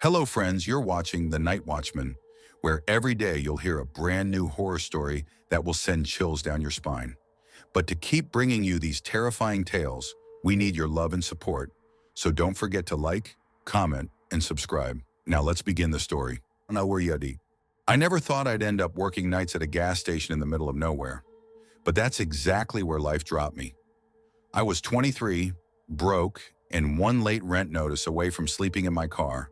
Hello friends, you're watching The Night Watchman, where every day you'll hear a brand new horror story that will send chills down your spine. But to keep bringing you these terrifying tales, we need your love and support. So don't forget to like, comment, and subscribe. Now let's begin the story. I never thought I'd end up working nights at a gas station in the middle of nowhere, but that's exactly where life dropped me. I was 23, broke, and one late rent notice away from sleeping in my car.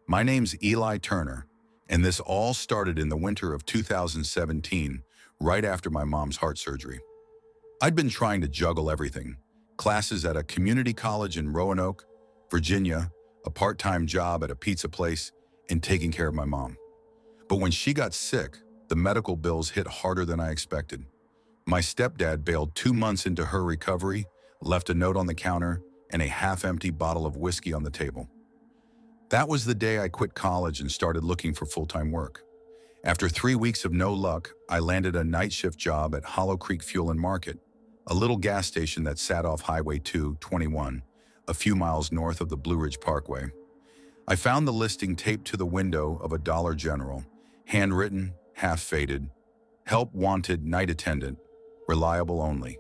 My name's Eli Turner, and this all started in the winter of 2017, right after my mom's heart surgery. I'd been trying to juggle everything: classes at a community college in Roanoke, Virginia, a part-time job at a pizza place, and taking care of my mom. But when she got sick, the medical bills hit harder than I expected. My stepdad bailed 2 months into her recovery, left a note on the counter, and a half-empty bottle of whiskey on the table. That was the day I quit college and started looking for full-time work. After 3 weeks of no luck, I landed a night shift job at Hollow Creek Fuel and Market, a little gas station that sat off Highway 221, a few miles north of the Blue Ridge Parkway. I found the listing taped to the window of a Dollar General, handwritten, half-faded: "Help wanted, night attendant, reliable only.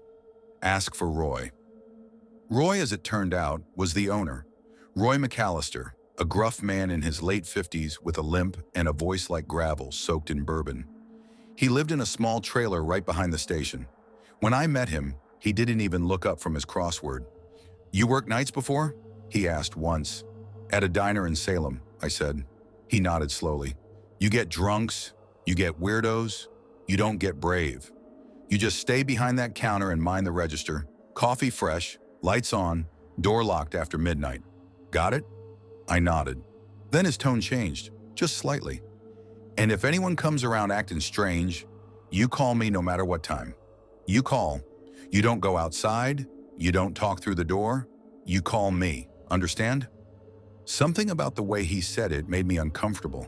Ask for Roy." Roy, as it turned out, was the owner, Roy McAllister, a gruff man in his late 50s with a limp and a voice like gravel soaked in bourbon. He lived in a small trailer right behind the station. When I met him, he didn't even look up from his crossword. "You worked nights before?" he asked once. "At a diner in Salem," I said. He nodded slowly. "You get drunks, you get weirdos, you don't get brave. You just stay behind that counter and mind the register. Coffee fresh, lights on, door locked after midnight. Got it?" I nodded. Then his tone changed, just slightly. "And if anyone comes around acting strange, you call me no matter what time. You call. You don't go outside, you don't talk through the door, you call me. Understand?" Something about the way he said it made me uncomfortable.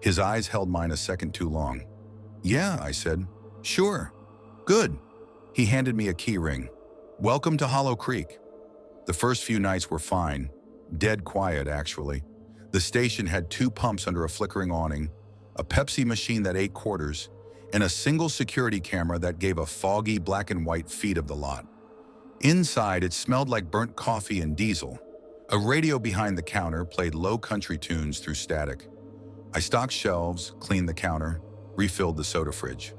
His eyes held mine a second too long. "Yeah," I said. "Sure. Good." He handed me a key ring. "Welcome to Hollow Creek." The first few nights were fine. Dead quiet, actually. The station had 2 pumps under a flickering awning, a Pepsi machine that ate quarters, and a single security camera that gave a foggy black and white feed of the lot. Inside, it smelled like burnt coffee and diesel. A radio behind the counter played low country tunes through static. I stocked shelves, cleaned the counter, refilled the soda fridge.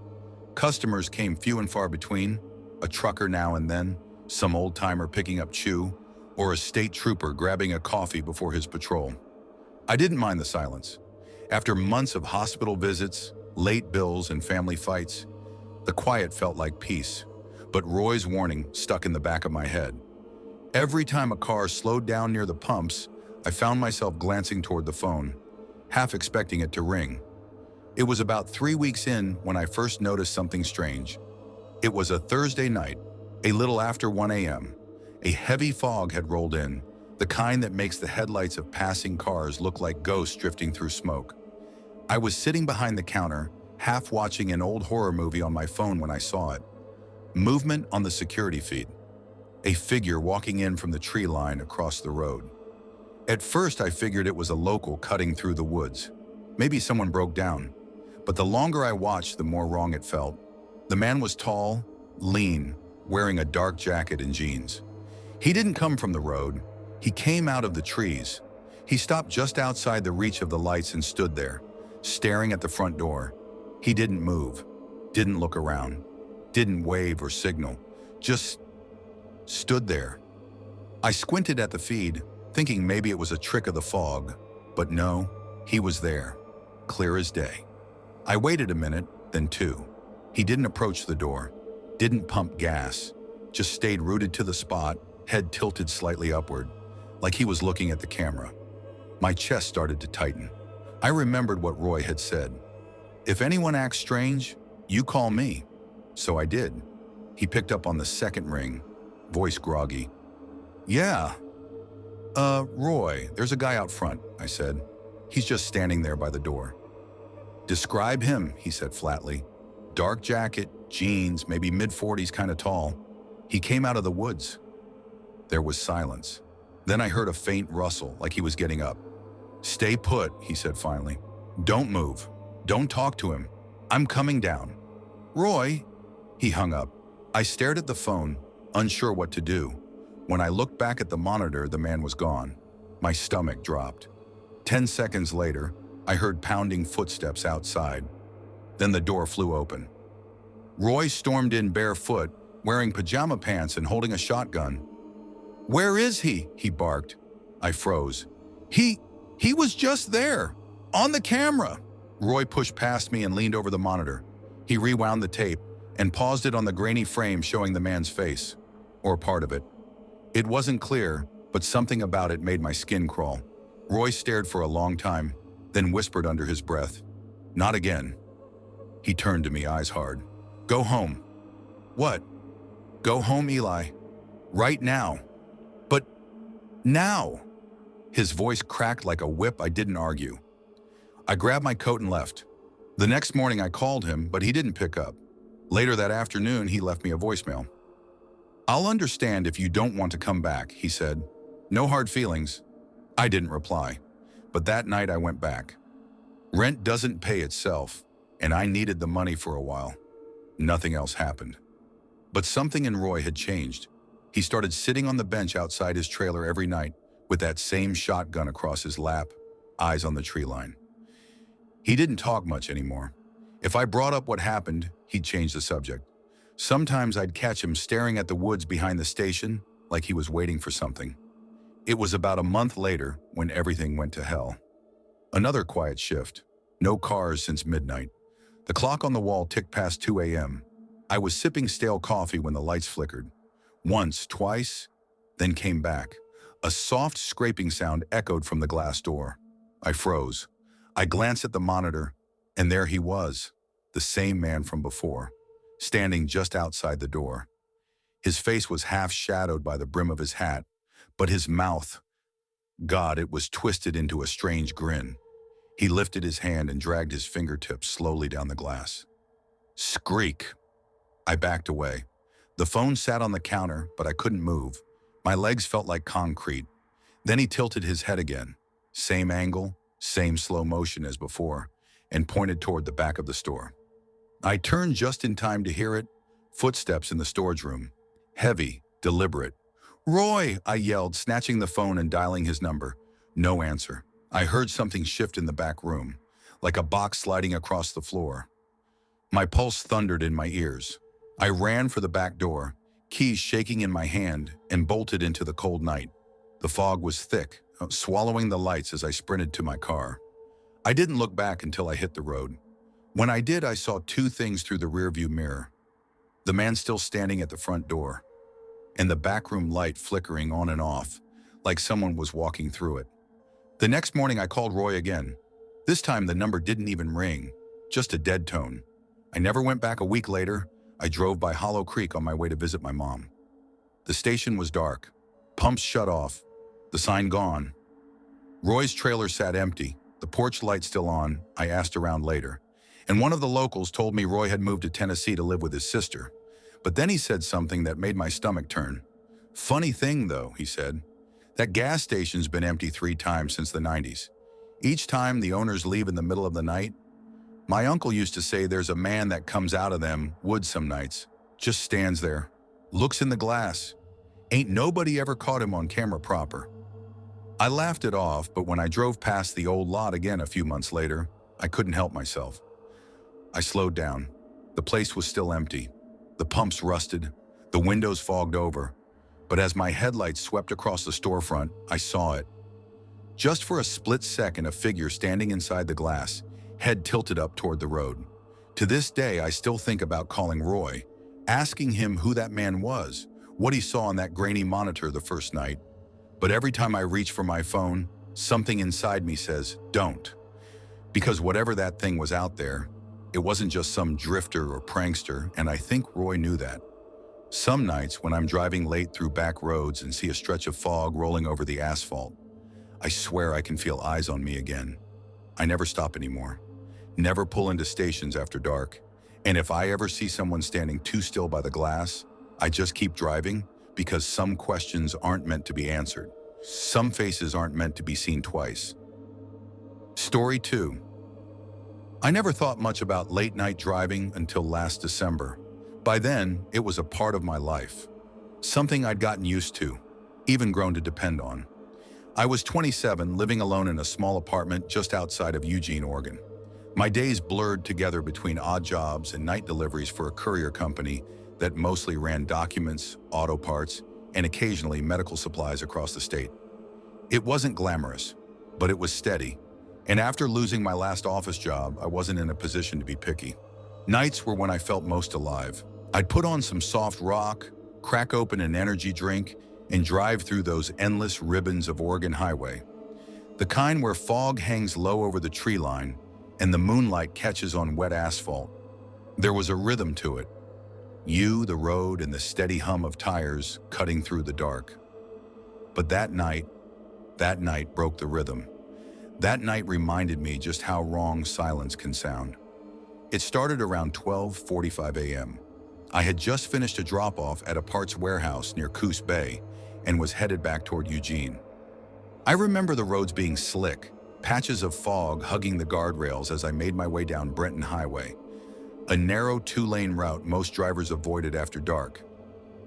Customers came few and far between, a trucker now and then, some old-timer picking up chew, or a state trooper grabbing a coffee before his patrol. I didn't mind the silence. After months of hospital visits, late bills, and family fights, the quiet felt like peace. But Roy's warning stuck in the back of my head. Every time a car slowed down near the pumps, I found myself glancing toward the phone, half expecting it to ring. It was about 3 weeks in when I first noticed something strange. It was a Thursday night, a little after 1 a.m. A heavy fog had rolled in, the kind that makes the headlights of passing cars look like ghosts drifting through smoke. I was sitting behind the counter, half watching an old horror movie on my phone when I saw it. Movement on the security feed. A figure walking in from the tree line across the road. At first, I figured it was a local cutting through the woods. Maybe someone broke down. But the longer I watched, the more wrong it felt. The man was tall, lean, wearing a dark jacket and jeans. He didn't come from the road. He came out of the trees. He stopped just outside the reach of the lights and stood there, staring at the front door. He didn't move, didn't look around, didn't wave or signal, just stood there. I squinted at the feed, thinking maybe it was a trick of the fog, but no, he was there, clear as day. I waited a minute, then 2. He didn't approach the door, didn't pump gas, just stayed rooted to the spot, head tilted slightly upward, like he was looking at the camera. My chest started to tighten. I remembered what Roy had said. "If anyone acts strange, you call me." So I did. He picked up on the second ring, voice groggy. "Yeah. Roy, there's a guy out front," I said. "He's just standing there by the door." "Describe him," he said flatly. "Dark jacket, jeans, maybe mid-40s, kind of tall. He came out of the woods." There was silence. Then I heard a faint rustle, like he was getting up. "Stay put," he said finally. "Don't move. Don't talk to him. I'm coming down." "Roy," he hung up. I stared at the phone, unsure what to do. When I looked back at the monitor, the man was gone. My stomach dropped. 10 seconds later, I heard pounding footsteps outside. Then the door flew open. Roy stormed in barefoot, wearing pajama pants and holding a shotgun. "Where is he?" he barked. I froze. He was just there, on the camera." Roy pushed past me and leaned over the monitor. He rewound the tape and paused it on the grainy frame showing the man's face, or part of it. It wasn't clear, but something about it made my skin crawl. Roy stared for a long time, then whispered under his breath, "Not again." He turned to me, eyes hard. "Go home." "What?" "Go home, Eli. Right now." "But now." His voice cracked like a whip. I didn't argue. I grabbed my coat and left. The next morning I called him, but he didn't pick up. Later that afternoon, he left me a voicemail. "I'll understand if you don't want to come back," he said. "No hard feelings." I didn't reply, but that night I went back. Rent doesn't pay itself, and I needed the money for a while. Nothing else happened. But something in Roy had changed. He started sitting on the bench outside his trailer every night with that same shotgun across his lap, eyes on the tree line. He didn't talk much anymore. If I brought up what happened, he'd change the subject. Sometimes I'd catch him staring at the woods behind the station like he was waiting for something. It was about a month later when everything went to hell. Another quiet shift. No cars since midnight. The clock on the wall ticked past 2 a.m. I was sipping stale coffee when the lights flickered. Once, twice, then came back. A soft scraping sound echoed from the glass door. I froze. I glanced at the monitor, and there he was, the same man from before, standing just outside the door. His face was half shadowed by the brim of his hat, but his mouth, God, it was twisted into a strange grin. He lifted his hand and dragged his fingertips slowly down the glass. Skreek! I backed away. The phone sat on the counter, but I couldn't move. My legs felt like concrete. Then he tilted his head again, same angle, same slow motion as before, and pointed toward the back of the store. I turned just in time to hear it, footsteps in the storage room, heavy, deliberate. "Roy!" I yelled, snatching the phone and dialing his number. No answer. I heard something shift in the back room, like a box sliding across the floor. My pulse thundered in my ears. I ran for the back door, keys shaking in my hand, and bolted into the cold night. The fog was thick, swallowing the lights as I sprinted to my car. I didn't look back until I hit the road. When I did, I saw two things through the rearview mirror. The man still standing at the front door, and the backroom light flickering on and off, like someone was walking through it. The next morning I called Roy again. This time the number didn't even ring, just a dead tone. I never went back. A week later, I drove by Hollow Creek on my way to visit my mom. The station was dark, pumps shut off, the sign gone. Roy's trailer sat empty, the porch light still on. I asked around later, and one of the locals told me Roy had moved to Tennessee to live with his sister. But then he said something that made my stomach turn. "Funny thing though," he said, "that gas station's been empty 3 times since the 90s. Each time the owners leave in the middle of the night. My uncle used to say there's a man that comes out of them woods some nights, just stands there, looks in the glass. Ain't nobody ever caught him on camera proper." I laughed it off, but when I drove past the old lot again a few months later, I couldn't help myself. I slowed down. The place was still empty. The pumps rusted, the windows fogged over. But as my headlights swept across the storefront, I saw it. Just for a split second, a figure standing inside the glass, head tilted up toward the road. To this day, I still think about calling Roy, asking him who that man was, what he saw on that grainy monitor the first night. But every time I reach for my phone, something inside me says, don't. Because whatever that thing was out there, it wasn't just some drifter or prankster, and I think Roy knew that. Some nights when I'm driving late through back roads and see a stretch of fog rolling over the asphalt, I swear I can feel eyes on me again. I never stop anymore. Never pull into stations after dark. And if I ever see someone standing too still by the glass, I just keep driving because some questions aren't meant to be answered. Some faces aren't meant to be seen twice. Story 2. I never thought much about late-night driving until last December. By then, it was a part of my life. Something I'd gotten used to, even grown to depend on. I was 27, living alone in a small apartment just outside of Eugene, Oregon. My days blurred together between odd jobs and night deliveries for a courier company that mostly ran documents, auto parts, and occasionally medical supplies across the state. It wasn't glamorous, but it was steady. And after losing my last office job, I wasn't in a position to be picky. Nights were when I felt most alive. I'd put on some soft rock, crack open an energy drink, and drive through those endless ribbons of Oregon highway. The kind where fog hangs low over the tree line and the moonlight catches on wet asphalt. There was a rhythm to it. You, the road, and the steady hum of tires cutting through the dark. But that night broke the rhythm. That night reminded me just how wrong silence can sound. It started around 12:45 a.m. I had just finished a drop-off at a parts warehouse near Coos Bay and was headed back toward Eugene. I remember the roads being slick, patches of fog hugging the guardrails as I made my way down Brenton Highway, a narrow two-lane route most drivers avoided after dark.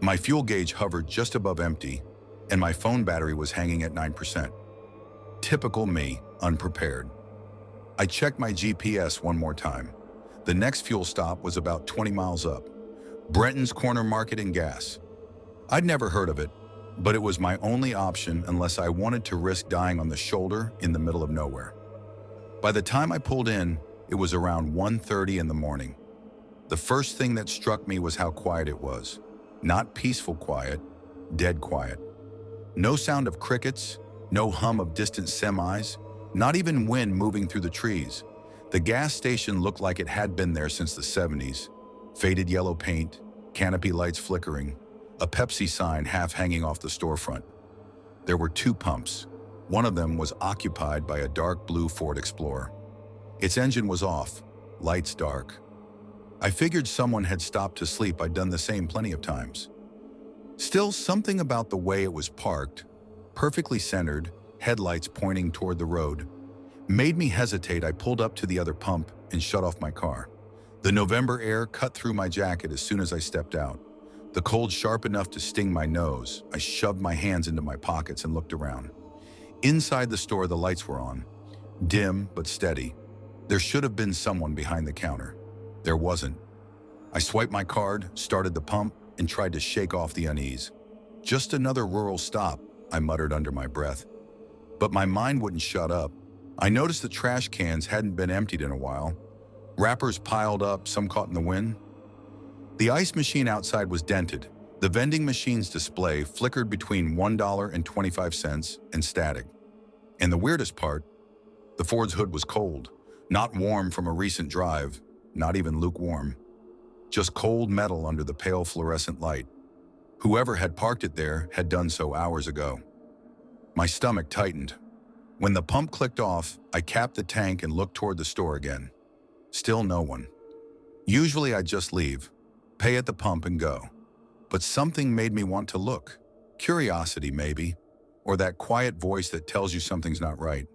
My fuel gauge hovered just above empty, and my phone battery was hanging at 9%. Typical me, unprepared. I checked my GPS one more time. The next fuel stop was about 20 miles up. Brenton's Corner Market and Gas. I'd never heard of it, but it was my only option unless I wanted to risk dying on the shoulder in the middle of nowhere. By the time I pulled in, it was around 1:30 in the morning. The first thing that struck me was how quiet it was. Not peaceful quiet, dead quiet. No sound of crickets, no hum of distant semis, not even wind moving through the trees. The gas station looked like it had been there since the 70s. Faded yellow paint, canopy lights flickering, a Pepsi sign half hanging off the storefront. There were two pumps. One of them was occupied by a dark blue Ford Explorer. Its engine was off, lights dark. I figured someone had stopped to sleep. I'd done the same plenty of times. Still, something about the way it was parked, perfectly centered, headlights pointing toward the road, made me hesitate. I pulled up to the other pump and shut off my car. The November air cut through my jacket as soon as I stepped out. The cold sharp enough to sting my nose. I shoved my hands into my pockets and looked around. Inside the store, the lights were on, dim but steady. There should have been someone behind the counter. There wasn't. I swiped my card, started the pump, and tried to shake off the unease. Just another rural stop, I muttered under my breath. But my mind wouldn't shut up. I noticed the trash cans hadn't been emptied in a while. Wrappers piled up, some caught in the wind. The ice machine outside was dented. The vending machine's display flickered between $1.25 and static. And the weirdest part, the Ford's hood was cold. Not warm from a recent drive, not even lukewarm. Just cold metal under the pale fluorescent light. Whoever had parked it there had done so hours ago. My stomach tightened. When the pump clicked off, I capped the tank and looked toward the store again. Still no one. Usually I'd just leave, pay at the pump and go. But something made me want to look. Curiosity, maybe, or that quiet voice that tells you something's not right.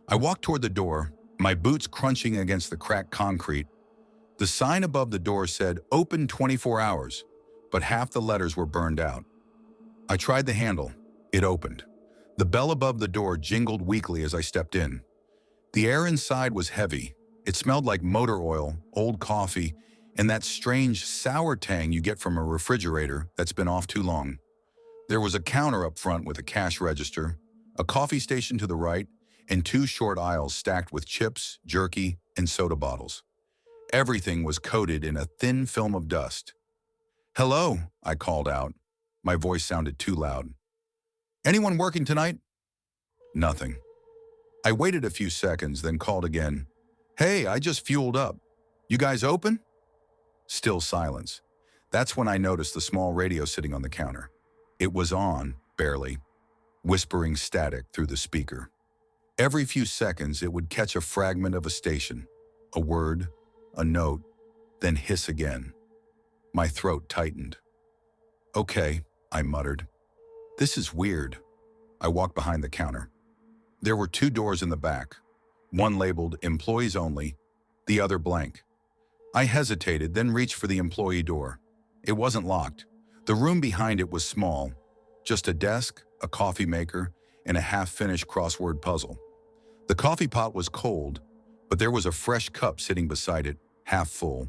I walked toward the door, my boots crunching against the cracked concrete. The sign above the door said, "Open 24 hours," but half the letters were burned out. I tried the handle. It opened. The bell above the door jingled weakly as I stepped in. The air inside was heavy. It smelled like motor oil, old coffee, and that strange sour tang you get from a refrigerator that's been off too long. There was a counter up front with a cash register, a coffee station to the right, and two short aisles stacked with chips, jerky, and soda bottles. Everything was coated in a thin film of dust. "Hello," I called out. My voice sounded too loud. "Anyone working tonight?" Nothing. I waited a few seconds, then called again. "Hey, I just fueled up. You guys open?" Still silence. That's when I noticed the small radio sitting on the counter. It was on, barely, whispering static through the speaker. Every few seconds, it would catch a fragment of a station, a word, a note, then hiss again. My throat tightened. "Okay," I muttered. "This is weird." I walked behind the counter. There were two doors in the back. one labeled Employees Only, the other blank. I hesitated, then reached for the employee door. It wasn't locked. The room behind it was small, just a desk, a coffee maker, and a half-finished crossword puzzle. The coffee pot was cold, but there was a fresh cup sitting beside it, half full.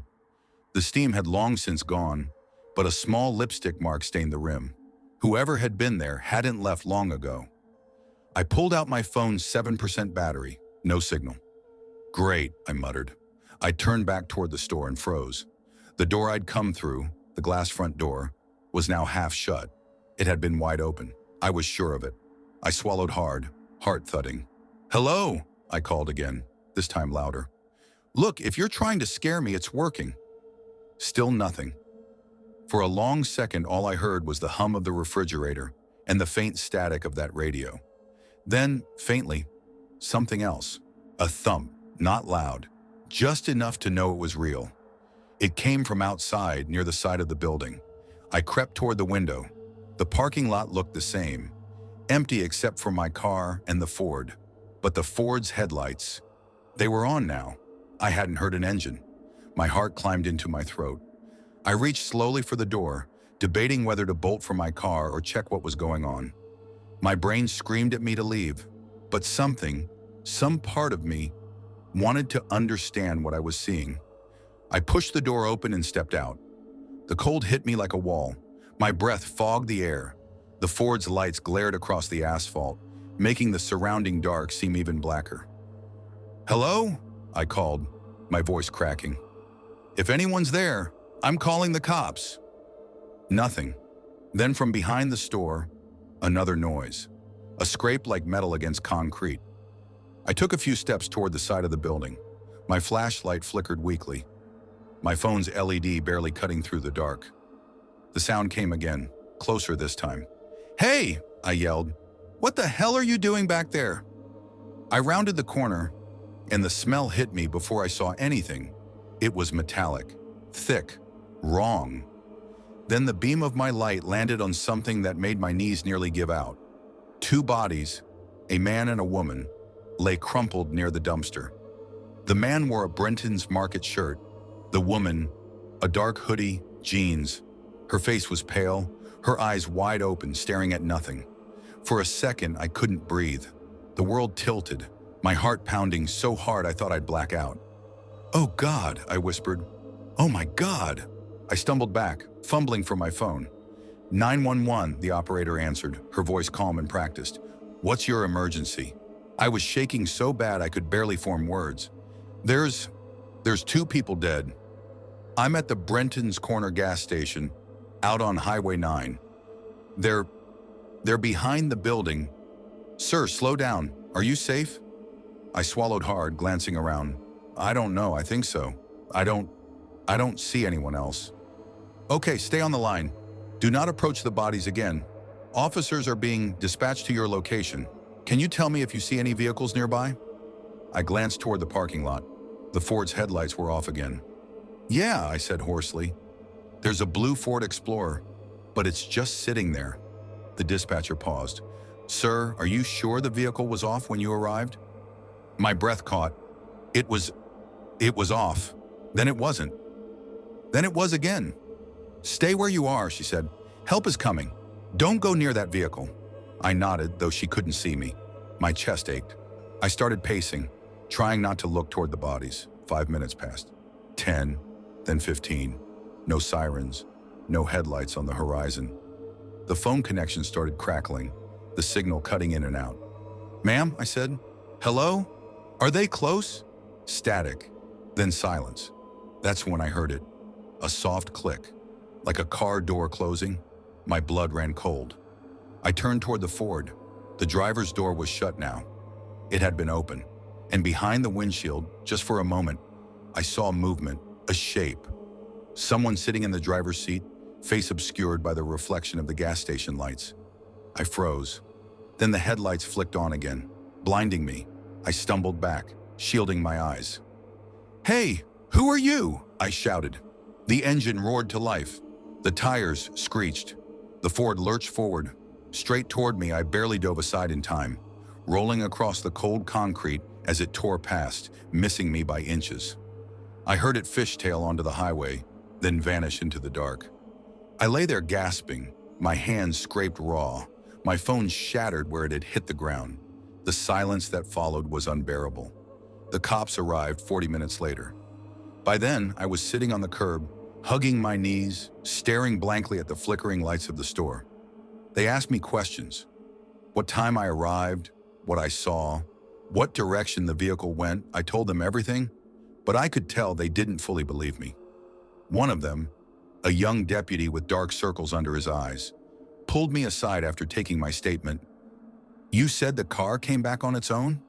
The steam had long since gone, but a small lipstick mark stained the rim. Whoever had been there hadn't left long ago. I pulled out my phone's 7% battery. No signal. Great, I muttered. I turned back toward the store and froze. The door I'd come through, the glass front door, was now half shut. It had been wide open. I was sure of it. I swallowed hard, heart thudding. "Hello," I called again, this time louder. "Look, if you're trying to scare me, it's working." Still nothing. For a long second, all I heard was the hum of the refrigerator and the faint static of that radio. Then, faintly, something else. A thump, not loud, just enough to know it was real. It came from outside, near the side of the building. I crept toward the window. The parking lot looked the same, empty except for my car and the Ford. But the Ford's headlights, they were on now. I hadn't heard an engine. My heart climbed into my throat. I reached slowly for the door, debating whether to bolt for my car or check what was going on. My brain screamed at me to leave, but some part of me, wanted to understand what I was seeing. I pushed the door open and stepped out. The cold hit me like a wall. My breath fogged the air. The Ford's lights glared across the asphalt, making the surrounding dark seem even blacker. "Hello?" I called, my voice cracking. "If anyone's there, I'm calling the cops." Nothing. Then from behind the store, another noise. A scrape like metal against concrete. I took a few steps toward the side of the building. My flashlight flickered weakly, my phone's LED barely cutting through the dark. The sound came again, closer this time. "Hey!" I yelled. "What the hell are you doing back there?" I rounded the corner, and the smell hit me before I saw anything. It was metallic, thick, wrong. Then the beam of my light landed on something that made my knees nearly give out. Two bodies, a man and a woman, lay crumpled near the dumpster. The man wore a Brenton's Market shirt. The woman, a dark hoodie, jeans. Her face was pale, her eyes wide open, staring at nothing. For a second, I couldn't breathe. The world tilted, my heart pounding so hard I thought I'd black out. "Oh God," I whispered. "Oh my God." I stumbled back, fumbling for my phone. 911, the operator answered, her voice calm and practiced. "What's your emergency?" I was shaking so bad I could barely form words. There's two people dead. I'm at the Brenton's Corner gas station, out on Highway 9. They're behind the building. Sir, slow down. Are you safe?" I swallowed hard, glancing around. "I don't know, I think so. I don't see anyone else." "Okay, stay on the line. Do not approach the bodies again. Officers are being dispatched to your location. Can you tell me if you see any vehicles nearby?" I glanced toward the parking lot. The Ford's headlights were off again. "Yeah," I said hoarsely. "There's a blue Ford Explorer, but it's just sitting there." The dispatcher paused. "Sir, are you sure the vehicle was off when you arrived?" My breath caught. It was off. Then it wasn't. Then it was again. "Stay where you are," she said. "Help is coming. Don't go near that vehicle." I nodded, though she couldn't see me. My chest ached. I started pacing, trying not to look toward the bodies. 5 minutes passed. 10, then 15. No sirens, no headlights on the horizon. The phone connection started crackling, the signal cutting in and out. "Ma'am," I said. "Hello? Are they close?" Static, then silence. That's when I heard it. A soft click, like a car door closing. My blood ran cold. I turned toward the Ford. The driver's door was shut now. It had been open, and behind the windshield, just for a moment, I saw movement, a shape. Someone sitting in the driver's seat, face obscured by the reflection of the gas station lights. I froze. Then the headlights flicked on again, blinding me. I stumbled back, shielding my eyes. "Hey, who are you?" I shouted. The engine roared to life. The tires screeched. The Ford lurched forward. Straight toward me, I barely dove aside in time, rolling across the cold concrete as it tore past, missing me by inches. I heard it fishtail onto the highway, then vanish into the dark. I lay there gasping, my hands scraped raw, my phone shattered where it had hit the ground. The silence that followed was unbearable. The cops arrived 40 minutes later. By then, I was sitting on the curb, hugging my knees, staring blankly at the flickering lights of the store. They asked me questions. What time I arrived, what I saw, what direction the vehicle went. I told them everything, but I could tell they didn't fully believe me. One of them, a young deputy with dark circles under his eyes, pulled me aside after taking my statement. "You said the car came back on its own?"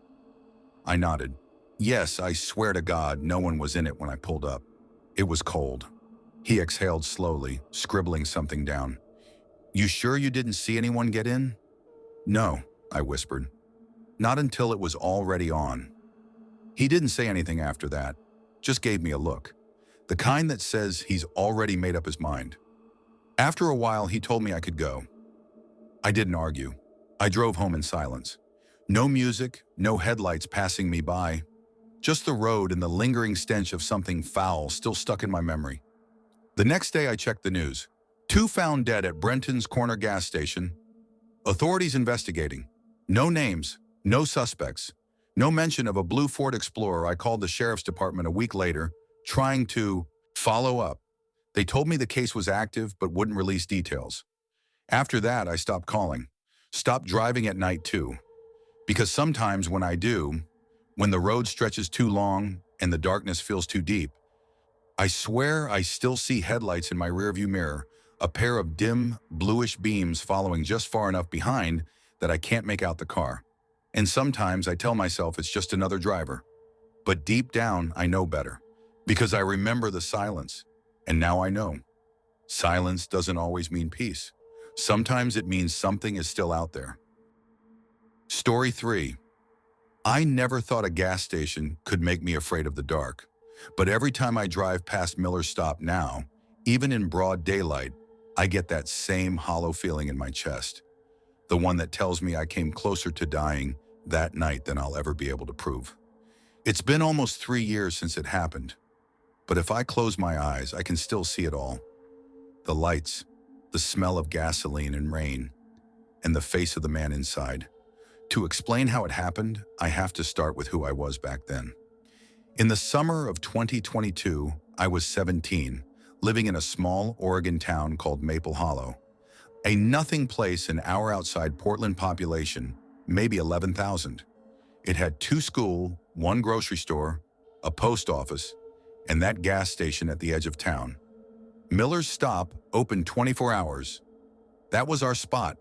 I nodded. "Yes, I swear to God, no one was in it when I pulled up. It was cold." He exhaled slowly, scribbling something down. "You sure you didn't see anyone get in?" "No," I whispered. "Not until it was already on." He didn't say anything after that, just gave me a look. The kind that says he's already made up his mind. After a while, he told me I could go. I didn't argue. I drove home in silence. No music, no headlights passing me by. Just the road and the lingering stench of something foul still stuck in my memory. The next day I checked the news. 2 found dead at Brenton's Corner gas station. Authorities investigating. No names, no suspects, no mention of a blue Ford Explorer. I called the sheriff's department a week later, trying to follow up. They told me the case was active but wouldn't release details. After that, I stopped calling. Stopped driving at night too. Because sometimes when I do, when the road stretches too long and the darkness feels too deep, I swear I still see headlights in my rearview mirror, a pair of dim, bluish beams following just far enough behind that I can't make out the car. And sometimes I tell myself it's just another driver. But deep down, I know better. Because I remember the silence. And now I know. Silence doesn't always mean peace. Sometimes it means something is still out there. Story 3. I never thought a gas station could make me afraid of the dark. But every time I drive past Miller's Stop now, even in broad daylight, I get that same hollow feeling in my chest. The one that tells me I came closer to dying that night than I'll ever be able to prove. It's been almost 3 years since it happened. But if I close my eyes, I can still see it all. The lights, the smell of gasoline and rain, and the face of the man inside. To explain how it happened, I have to start with who I was back then. In the summer of 2022, I was 17, living in a small Oregon town called Maple Hollow. A nothing place an hour outside Portland, population, maybe 11,000. It had 2 schools, 1 grocery store, a post office, and that gas station at the edge of town. Miller's Stop opened 24 hours. That was our spot.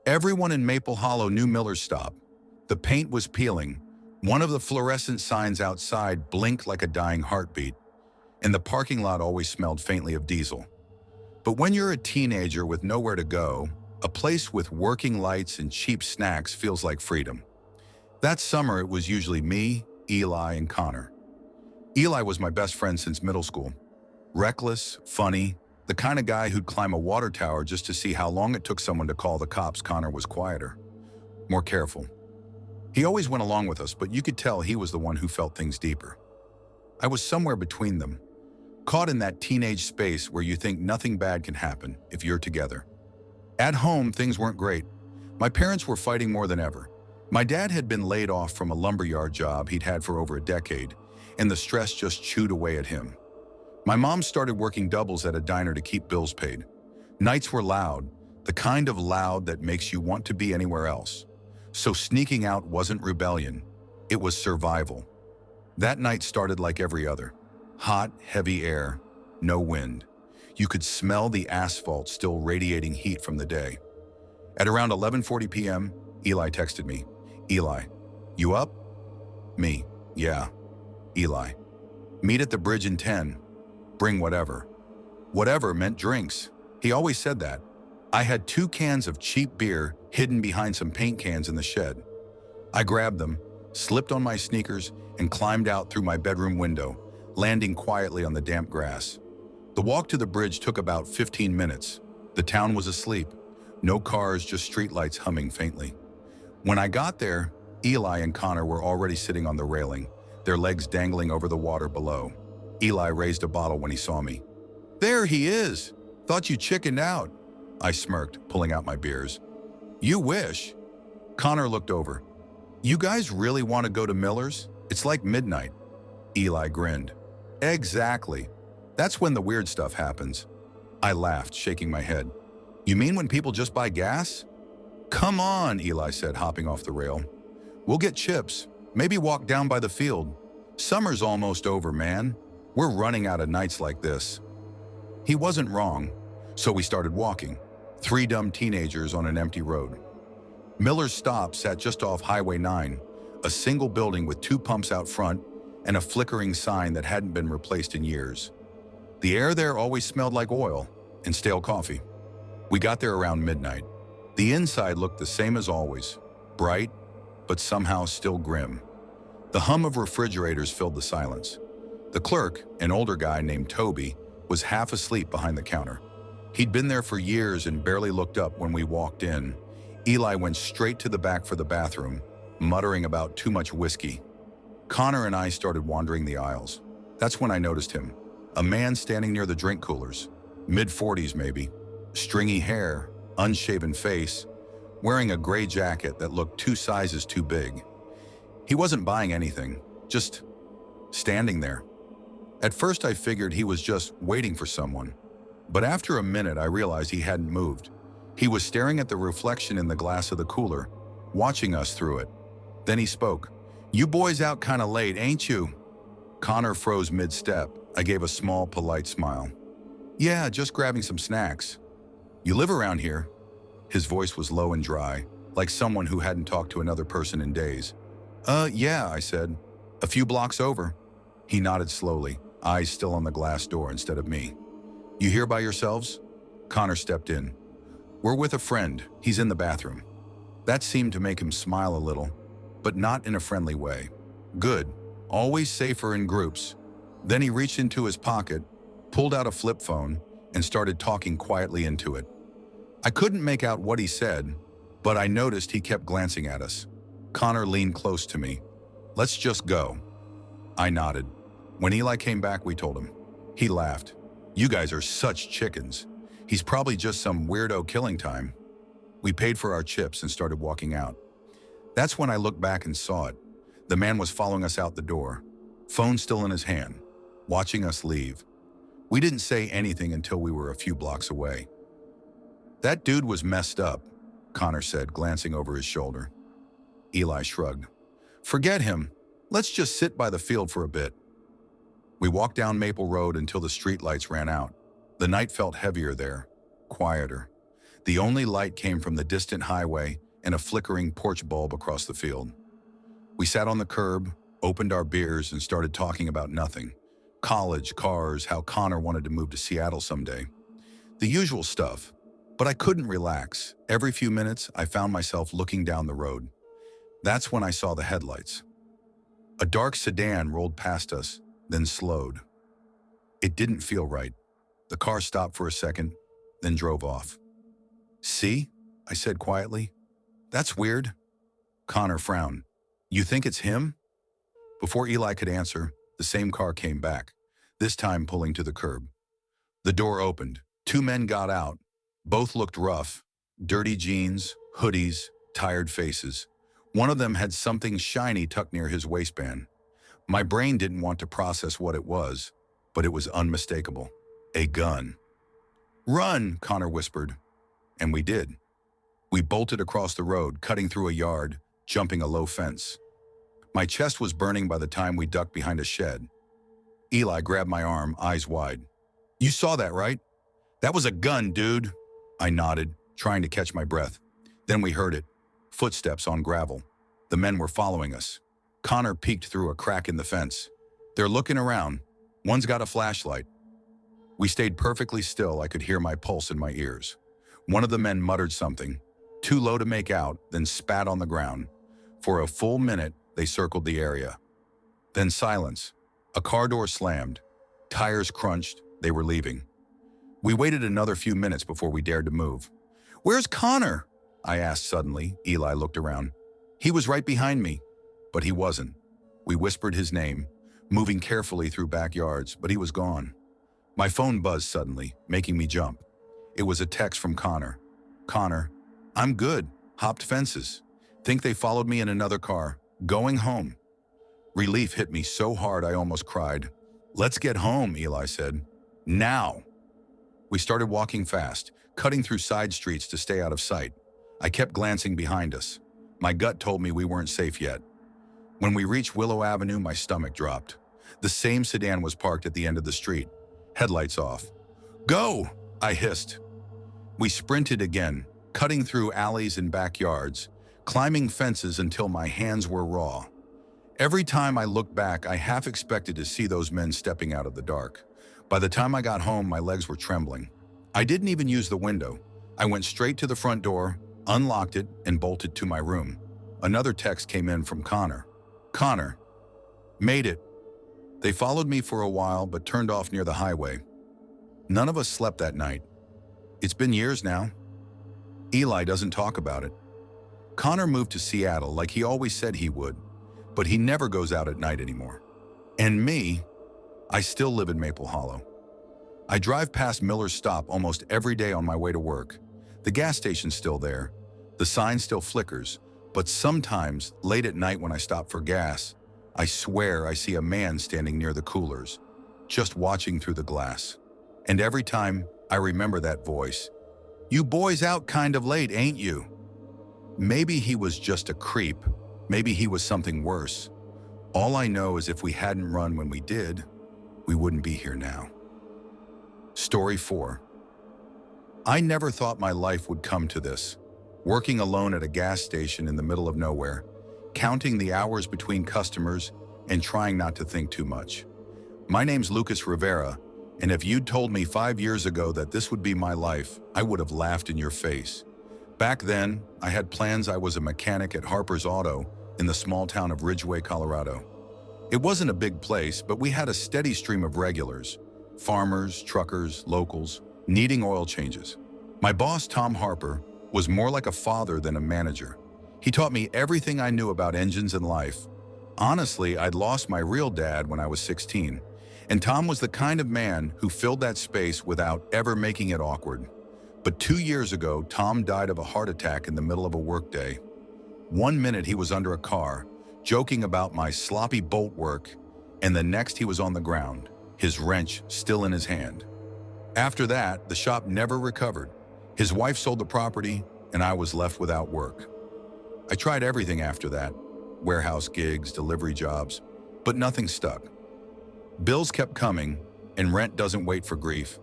Everyone in Maple Hollow knew Miller's Stop. The paint was peeling. One of the fluorescent signs outside blinked like a dying heartbeat, and the parking lot always smelled faintly of diesel. But when you're a teenager with nowhere to go, a place with working lights and cheap snacks feels like freedom. That summer, it was usually me, Eli, and Connor. Eli was my best friend since middle school. Reckless, funny, the kind of guy who'd climb a water tower just to see how long it took someone to call the cops. Connor was quieter, more careful. He always went along with us, but you could tell he was the one who felt things deeper. I was somewhere between them, caught in that teenage space where you think nothing bad can happen if you're together. At home, things weren't great. My parents were fighting more than ever. My dad had been laid off from a lumberyard job he'd had for over a decade, and the stress just chewed away at him. My mom started working doubles at a diner to keep bills paid. Nights were loud, the kind of loud that makes you want to be anywhere else. So sneaking out wasn't rebellion, it was survival. That night started like every other. Hot, heavy air, no wind. You could smell the asphalt still radiating heat from the day. At around 11:40 p.m., Eli texted me. "Eli, you up?" Me, "Yeah." Eli, "Meet at the bridge in 10. Bring whatever." Whatever meant drinks. He always said that. I had 2 cans of cheap beer hidden behind some paint cans in the shed. I grabbed them, slipped on my sneakers, and climbed out through my bedroom window, landing quietly on the damp grass. The walk to the bridge took about 15 minutes. The town was asleep. No cars, just streetlights humming faintly. When I got there, Eli and Connor were already sitting on the railing, their legs dangling over the water below. Eli raised a bottle when he saw me. "There he is! Thought you chickened out." I smirked, pulling out my beers. "You wish." Connor looked over. "You guys really want to go to Miller's? It's like midnight." Eli grinned. "Exactly. That's when the weird stuff happens." I laughed, shaking my head. "You mean when people just buy gas?" "Come on," Eli said, hopping off the rail. "We'll get chips, maybe walk down by the field. Summer's almost over, man. We're running out of nights like this." He wasn't wrong, so we started walking, three dumb teenagers on an empty road. Miller's stop sat just off Highway 9, a single building with two pumps out front and a flickering sign that hadn't been replaced in years. The air there always smelled like oil and stale coffee. We got there around midnight. The inside looked the same as always, bright, but somehow still grim. The hum of refrigerators filled the silence. The clerk, an older guy named Toby, was half asleep behind the counter. He'd been there for years and barely looked up when we walked in. Eli went straight to the back for the bathroom, muttering about too much whiskey. Connor and I started wandering the aisles. That's when I noticed him. A man standing near the drink coolers, mid-40s maybe, stringy hair, unshaven face, wearing a gray jacket that looked 2 sizes too big. He wasn't buying anything, just standing there. At first I figured he was just waiting for someone, but after a minute I realized he hadn't moved. He was staring at the reflection in the glass of the cooler, watching us through it. Then he spoke. "You boys out kinda late, ain't you?" Connor froze mid-step. I gave a small, polite smile. "Yeah, just grabbing some snacks." "You live around here?" His voice was low and dry, like someone who hadn't talked to another person in days. Yeah," I said. "A few blocks over." He nodded slowly, eyes still on the glass door instead of me. "You here by yourselves?" Connor stepped in. "We're with a friend. He's in the bathroom." That seemed to make him smile a little, but not in a friendly way. "Good. Always safer in groups." Then he reached into his pocket, pulled out a flip phone, and started talking quietly into it. I couldn't make out what he said, but I noticed he kept glancing at us. Connor leaned close to me. "Let's just go." I nodded. When Eli came back, we told him. He laughed. "You guys are such chickens. He's probably just some weirdo killing time." We paid for our chips and started walking out. That's when I looked back and saw it. The man was following us out the door, phone still in his hand, watching us leave. We didn't say anything until we were a few blocks away. "That dude was messed up," Connor said, glancing over his shoulder. Eli shrugged. "Forget him. Let's just sit by the field for a bit." We walked down Maple Road until the streetlights ran out. The night felt heavier there, quieter. The only light came from the distant highway and a flickering porch bulb across the field. We sat on the curb, opened our beers, and started talking about nothing. College, cars, how Connor wanted to move to Seattle someday. The usual stuff, but I couldn't relax. Every few minutes, I found myself looking down the road. That's when I saw the headlights. A dark sedan rolled past us, then slowed. It didn't feel right. The car stopped for a second, then drove off. "See?" I said quietly. "That's weird." Connor frowned. "You think it's him?" Before Eli could answer, the same car came back, this time pulling to the curb. The door opened. 2 men got out. Both looked rough, dirty jeans, hoodies, tired faces. One of them had something shiny tucked near his waistband. My brain didn't want to process what it was, but it was unmistakable. A gun. "Run," Connor whispered. And we did. We bolted across the road, cutting through a yard, jumping a low fence. My chest was burning by the time we ducked behind a shed. Eli grabbed my arm, eyes wide. "You saw that, right?" "That was a gun, dude." I nodded, trying to catch my breath. Then we heard it. Footsteps on gravel. The men were following us. Connor peeked through a crack in the fence. "They're looking around. One's got a flashlight." We stayed perfectly still. I could hear my pulse in my ears. One of the men muttered something, too low to make out, then spat on the ground. For a full minute, they circled the area. Then silence. A car door slammed. Tires crunched. They were leaving. We waited another few minutes before we dared to move. "Where's Connor?" I asked suddenly. Eli looked around. He was right behind me, but he wasn't. We whispered his name, moving carefully through backyards, but he was gone. My phone buzzed suddenly, making me jump. It was a text from Connor. Connor, I'm good. Hopped fences. Think they followed me in another car. Going home. Relief hit me so hard I almost cried. Let's get home, Eli said. Now. We started walking fast, cutting through side streets to stay out of sight. I kept glancing behind us. My gut told me we weren't safe yet. When we reached Willow Avenue, my stomach dropped. The same sedan was parked at the end of the street, headlights off. Go! I hissed. We sprinted again, cutting through alleys and backyards, climbing fences until my hands were raw. Every time I looked back, I half expected to see those men stepping out of the dark. By the time I got home, my legs were trembling. I didn't even use the window. I went straight to the front door, unlocked it, and bolted to my room. Another text came in from Connor. Connor, made it. They followed me for a while, but turned off near the highway. None of us slept that night. It's been years now. Eli doesn't talk about it. Connor moved to Seattle like he always said he would, but he never goes out at night anymore. And me, I still live in Maple Hollow. I drive past Miller's Stop almost every day on my way to work. The gas station's still there. The sign still flickers, but sometimes, late at night when I stop for gas, I swear I see a man standing near the coolers, just watching through the glass. And every time, I remember that voice. You boys out kind of late, ain't you? Maybe he was just a creep. Maybe he was something worse. All I know is if we hadn't run when we did, we wouldn't be here now. Story 4. I never thought my life would come to this. Working alone at a gas station in the middle of nowhere, counting the hours between customers and trying not to think too much. My name's Lucas Rivera, and if you'd told me 5 years ago that this would be my life, I would have laughed in your face. Back then, I had plans. I was a mechanic at Harper's Auto in the small town of Ridgway, Colorado. It wasn't a big place, but we had a steady stream of regulars, farmers, truckers, locals, needing oil changes. My boss, Tom Harper, was more like a father than a manager. He taught me everything I knew about engines and life. Honestly, I'd lost my real dad when I was 16, and Tom was the kind of man who filled that space without ever making it awkward. But 2 years ago, Tom died of a heart attack in the middle of a workday. 1 minute he was under a car, joking about my sloppy bolt work, and the next he was on the ground, his wrench still in his hand. After that, the shop never recovered. His wife sold the property, and I was left without work. I tried everything after that, warehouse gigs, delivery jobs, but nothing stuck. Bills kept coming, and rent doesn't wait for grief.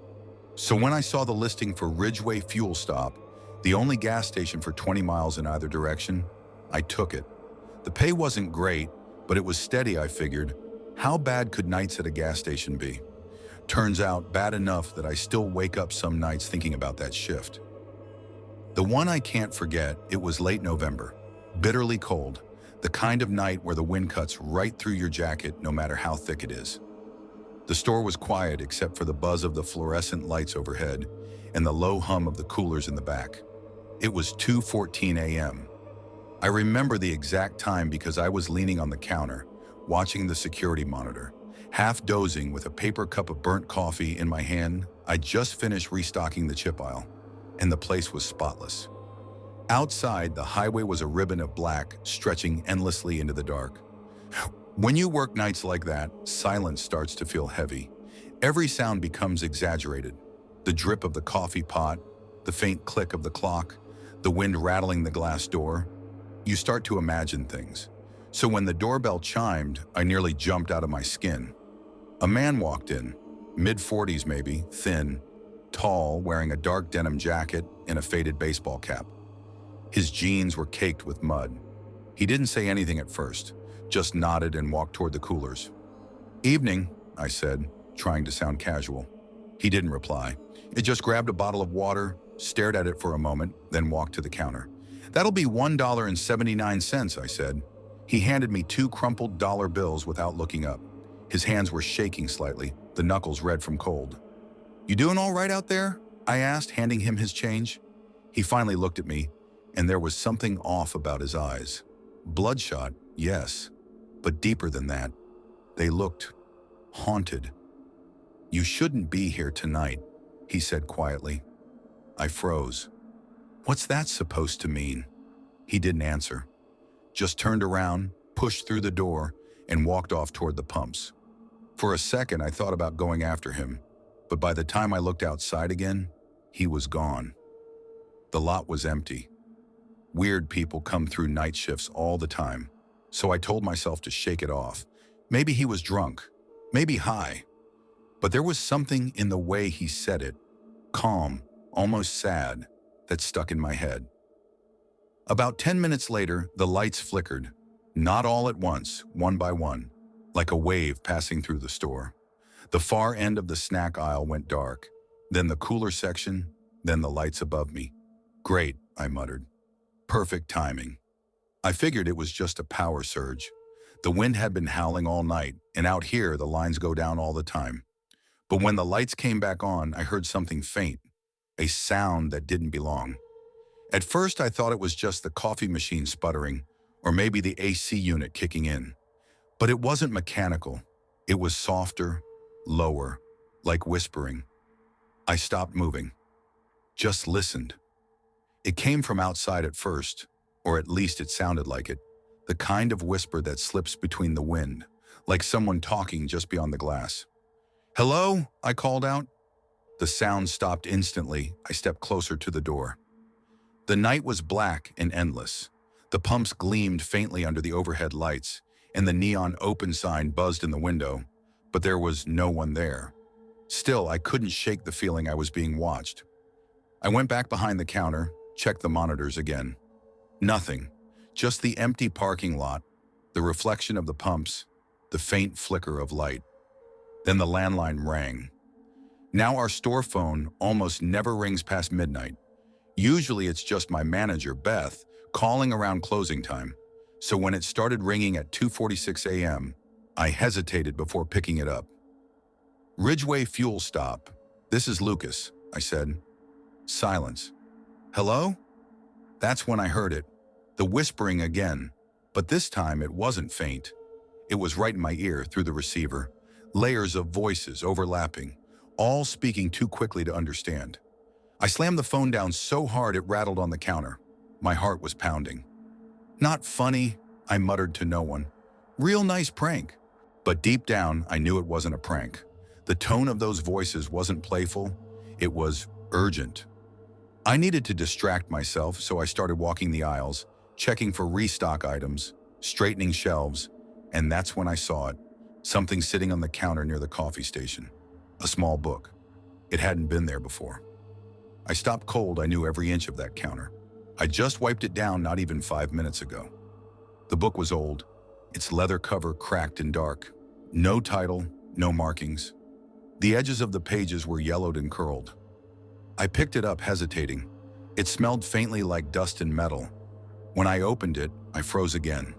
So when I saw the listing for Ridgway Fuel Stop, the only gas station for 20 miles in either direction, I took it. The pay wasn't great, but it was steady, I figured. How bad could nights at a gas station be? Turns out bad enough that I still wake up some nights thinking about that shift. The one I can't forget, it was late November, bitterly cold, the kind of night where the wind cuts right through your jacket no matter how thick it is. The store was quiet except for the buzz of the fluorescent lights overhead and the low hum of the coolers in the back. It was 2:14 a.m. I remember the exact time because I was leaning on the counter, watching the security monitor, half dozing with a paper cup of burnt coffee in my hand. I just finished restocking the chip aisle, and the place was spotless. Outside, the highway was a ribbon of black, stretching endlessly into the dark. When you work nights like that, silence starts to feel heavy. Every sound becomes exaggerated. The drip of the coffee pot, the faint click of the clock, the wind rattling the glass door. You start to imagine things. So when the doorbell chimed, I nearly jumped out of my skin. A man walked in, mid-40s maybe, thin, tall, wearing a dark denim jacket and a faded baseball cap. His jeans were caked with mud. He didn't say anything at first, just nodded and walked toward the coolers. Evening, I said, trying to sound casual. He didn't reply. He just grabbed a bottle of water, stared at it for a moment, then walked to the counter. That'll be $1.79, I said. He handed me 2 crumpled dollar bills without looking up. His hands were shaking slightly, the knuckles red from cold. You doing all right out there? I asked, handing him his change. He finally looked at me, and there was something off about his eyes. Bloodshot, yes, but deeper than that. They looked haunted. "You shouldn't be here tonight," he said quietly. I froze. What's that supposed to mean? He didn't answer, just turned around, pushed through the door, and walked off toward the pumps. For a second, I thought about going after him, but by the time I looked outside again, he was gone. The lot was empty. Weird people come through night shifts all the time, so I told myself to shake it off. Maybe he was drunk, maybe high, but there was something in the way he said it, calm, almost sad, that stuck in my head. About 10 minutes later, the lights flickered, not all at once, one by one, like a wave passing through the store. The far end of the snack aisle went dark, then the cooler section, then the lights above me. Great, I muttered. Perfect timing. I figured it was just a power surge. The wind had been howling all night, and out here the lines go down all the time. But when the lights came back on, I heard something faint, a sound that didn't belong. At first I thought it was just the coffee machine sputtering, or maybe the AC unit kicking in. But it wasn't mechanical. It was softer, lower, like whispering. I stopped moving. Just listened. It came from outside at first, or at least it sounded like it. The kind of whisper that slips between the wind, like someone talking just beyond the glass. "Hello?" I called out. The sound stopped instantly. I stepped closer to the door. The night was black and endless. The pumps gleamed faintly under the overhead lights, and the neon open sign buzzed in the window, but there was no one there. Still, I couldn't shake the feeling I was being watched. I went back behind the counter, checked the monitors again. Nothing, just the empty parking lot, the reflection of the pumps, the faint flicker of light. Then the landline rang. Now our store phone almost never rings past midnight. Usually it's just my manager, Beth, calling around closing time. So when it started ringing at 2:46 a.m., I hesitated before picking it up. "Ridgeway Fuel Stop. This is Lucas," I said. Silence. "Hello?" That's when I heard it. The whispering again, but this time it wasn't faint. It was right in my ear through the receiver. Layers of voices overlapping, all speaking too quickly to understand. I slammed the phone down so hard it rattled on the counter. My heart was pounding. "Not funny," I muttered to no one. "Real nice prank." But deep down, I knew it wasn't a prank. The tone of those voices wasn't playful. It was urgent. I needed to distract myself, so I started walking the aisles, checking for restock items, straightening shelves, and that's when I saw it. Something sitting on the counter near the coffee station. A small book. It hadn't been there before. I stopped cold. I knew every inch of that counter. I just wiped it down not even 5 minutes ago. The book was old, its leather cover cracked and dark. No title, no markings. The edges of the pages were yellowed and curled. I picked it up, hesitating. It smelled faintly like dust and metal. When I opened it, I froze again.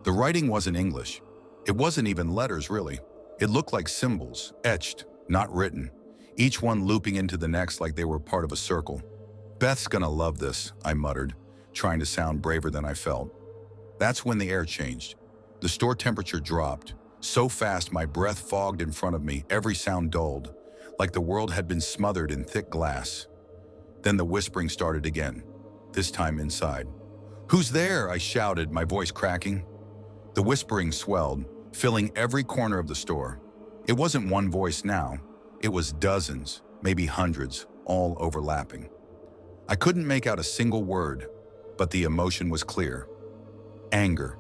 The writing wasn't English. It wasn't even letters, really. It looked like symbols, etched, not written, each one looping into the next like they were part of a circle. "Beth's gonna love this," I muttered, trying to sound braver than I felt. That's when the air changed. The store temperature dropped, so fast my breath fogged in front of me, every sound dulled, like the world had been smothered in thick glass. Then the whispering started again, this time inside. "Who's there?" I shouted, my voice cracking. The whispering swelled, filling every corner of the store. It wasn't one voice now. It was dozens, maybe hundreds, all overlapping. I couldn't make out a single word, but the emotion was clear. Anger.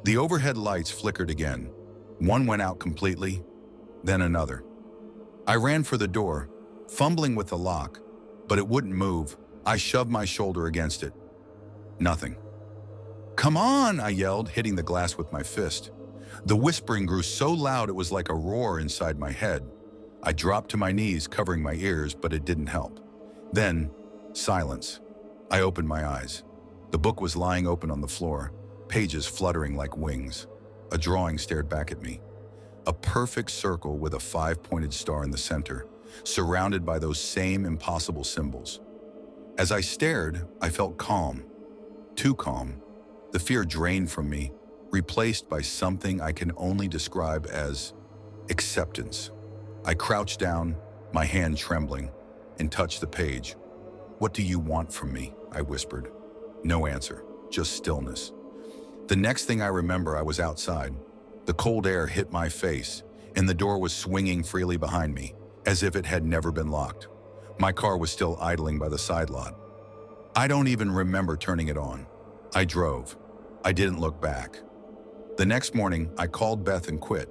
The overhead lights flickered again. One went out completely, then another. I ran for the door, fumbling with the lock, but it wouldn't move. I shoved my shoulder against it. Nothing. "Come on," I yelled, hitting the glass with my fist. The whispering grew so loud it was like a roar inside my head. I dropped to my knees, covering my ears, but it didn't help. Then, silence. I opened my eyes. The book was lying open on the floor, pages fluttering like wings. A drawing stared back at me. A perfect circle with a 5-pointed star in the center, surrounded by those same impossible symbols. As I stared, I felt calm. Too calm. The fear drained from me, replaced by something I can only describe as acceptance. I crouched down, my hand trembling, and touched the page. "What do you want from me?" I whispered. No answer, just stillness. The next thing I remember, I was outside. The cold air hit my face, and the door was swinging freely behind me, as if it had never been locked. My car was still idling by the side lot. I don't even remember turning it on. I drove. I didn't look back. The next morning, I called Beth and quit.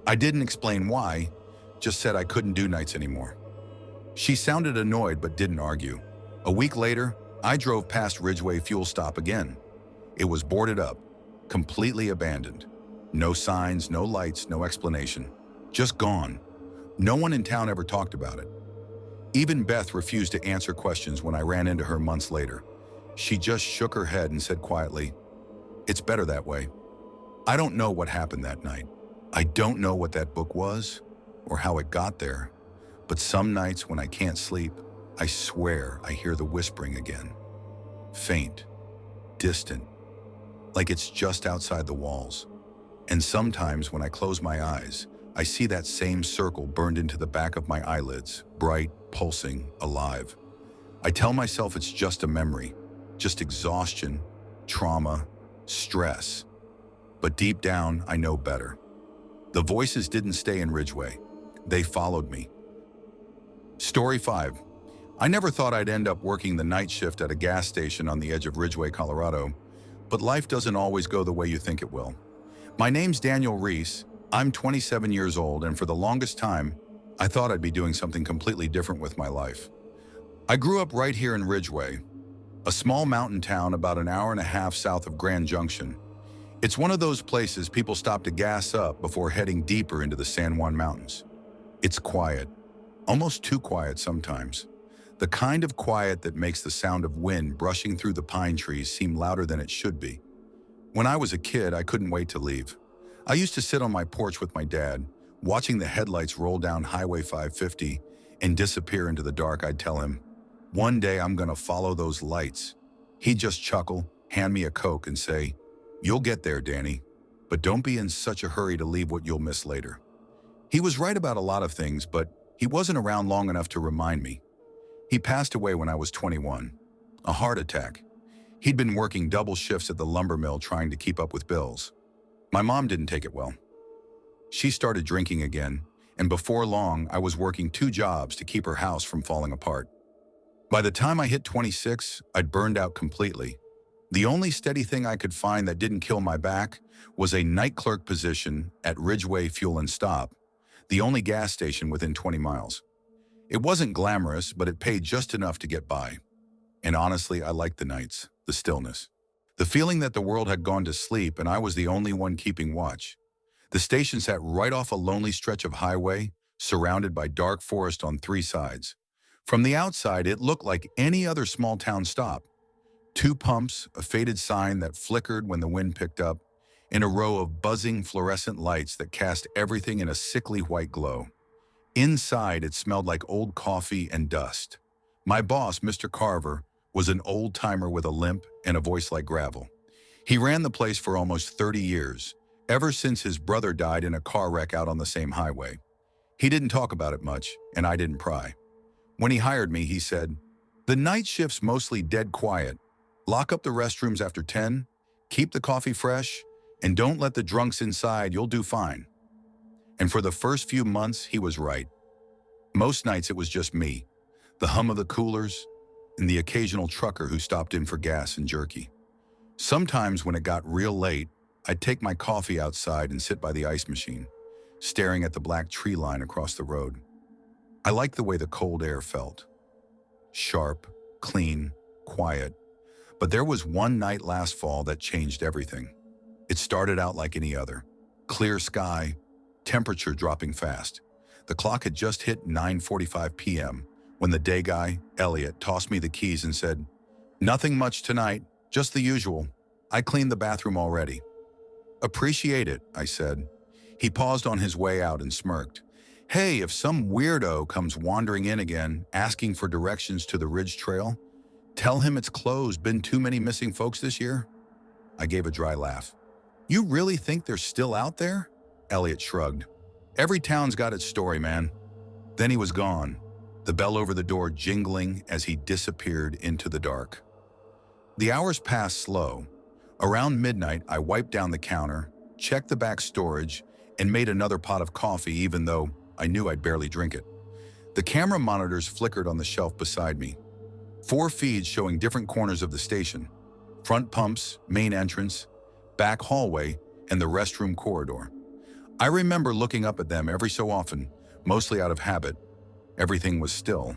I didn't explain why, just said I couldn't do nights anymore. She sounded annoyed but didn't argue. A week later, I drove past Ridgeway fuel stop again. It was boarded up, completely abandoned. No signs, no lights, no explanation. Just gone. No one in town ever talked about it. Even Beth refused to answer questions when I ran into her months later. She just shook her head and said quietly, "It's better that way." I don't know what happened that night. I don't know what that book was or how it got there, but some nights when I can't sleep, I swear I hear the whispering again. Faint, distant, like it's just outside the walls. And sometimes when I close my eyes, I see that same circle burned into the back of my eyelids, bright, pulsing, alive. I tell myself it's just a memory, just exhaustion, trauma, stress. But deep down, I know better. The voices didn't stay in Ridgeway. They followed me. Story 5. I never thought I'd end up working the night shift at a gas station on the edge of Ridgeway, Colorado, but life doesn't always go the way you think it will. My name's Daniel Reese. I'm 27 years old, and for the longest time, I thought I'd be doing something completely different with my life. I grew up right here in Ridgeway, a small mountain town about an hour and a half south of Grand Junction. It's one of those places people stop to gas up before heading deeper into the San Juan Mountains. It's quiet, almost too quiet sometimes. The kind of quiet that makes the sound of wind brushing through the pine trees seem louder than it should be. When I was a kid, I couldn't wait to leave. I used to sit on my porch with my dad, watching the headlights roll down Highway 550 and disappear into the dark. I'd tell him, "One day I'm gonna follow those lights." He'd just chuckle, hand me a Coke and say, "You'll get there, Danny, but don't be in such a hurry to leave what you'll miss later." He was right about a lot of things, but he wasn't around long enough to remind me. He passed away when I was 21, a heart attack. He'd been working double shifts at the lumber mill trying to keep up with bills. My mom didn't take it well. She started drinking again, and before long, I was working 2 jobs to keep her house from falling apart. By the time I hit 26, I'd burned out completely. The only steady thing I could find that didn't kill my back was a night clerk position at Ridgeway Fuel and Stop, the only gas station within 20 miles. It wasn't glamorous, but it paid just enough to get by. And honestly, I liked the nights, the stillness. The feeling that the world had gone to sleep and I was the only one keeping watch. The station sat right off a lonely stretch of highway, surrounded by dark forest on 3 sides. From the outside, it looked like any other small town stop. 2 pumps, a faded sign that flickered when the wind picked up, and a row of buzzing fluorescent lights that cast everything in a sickly white glow. Inside, it smelled like old coffee and dust. My boss, Mr. Carver, was an old-timer with a limp and a voice like gravel. He ran the place for almost 30 years, ever since his brother died in a car wreck out on the same highway. He didn't talk about it much, and I didn't pry. When he hired me, he said, "The night shift's mostly dead quiet. Lock up the restrooms after 10, keep the coffee fresh, and don't let the drunks inside, you'll do fine." And for the first few months, he was right. Most nights it was just me, the hum of the coolers, and the occasional trucker who stopped in for gas and jerky. Sometimes when it got real late, I'd take my coffee outside and sit by the ice machine, staring at the black tree line across the road. I liked the way the cold air felt. Sharp, clean, quiet. But there was one night last fall that changed everything. It started out like any other. Clear sky, temperature dropping fast. The clock had just hit 9:45 p.m. when the day guy, Elliot, tossed me the keys and said, "Nothing much tonight, just the usual. I cleaned the bathroom already." "Appreciate it," I said. He paused on his way out and smirked. "Hey, if some weirdo comes wandering in again, asking for directions to the Ridge Trail, tell him it's closed. Been too many missing folks this year." I gave a dry laugh. You really think they're still out there? Elliot shrugged. Every town's got its story, man. Then he was gone, the bell over the door jingling as he disappeared into the dark. The hours passed slow. Around midnight, I wiped down the counter, checked the back storage, and made another pot of coffee even though I knew I'd barely drink it. The camera monitors flickered on the shelf beside me. 4 feeds showing different corners of the station. Front pumps, main entrance, back hallway, and the restroom corridor. I remember looking up at them every so often, mostly out of habit. Everything was still.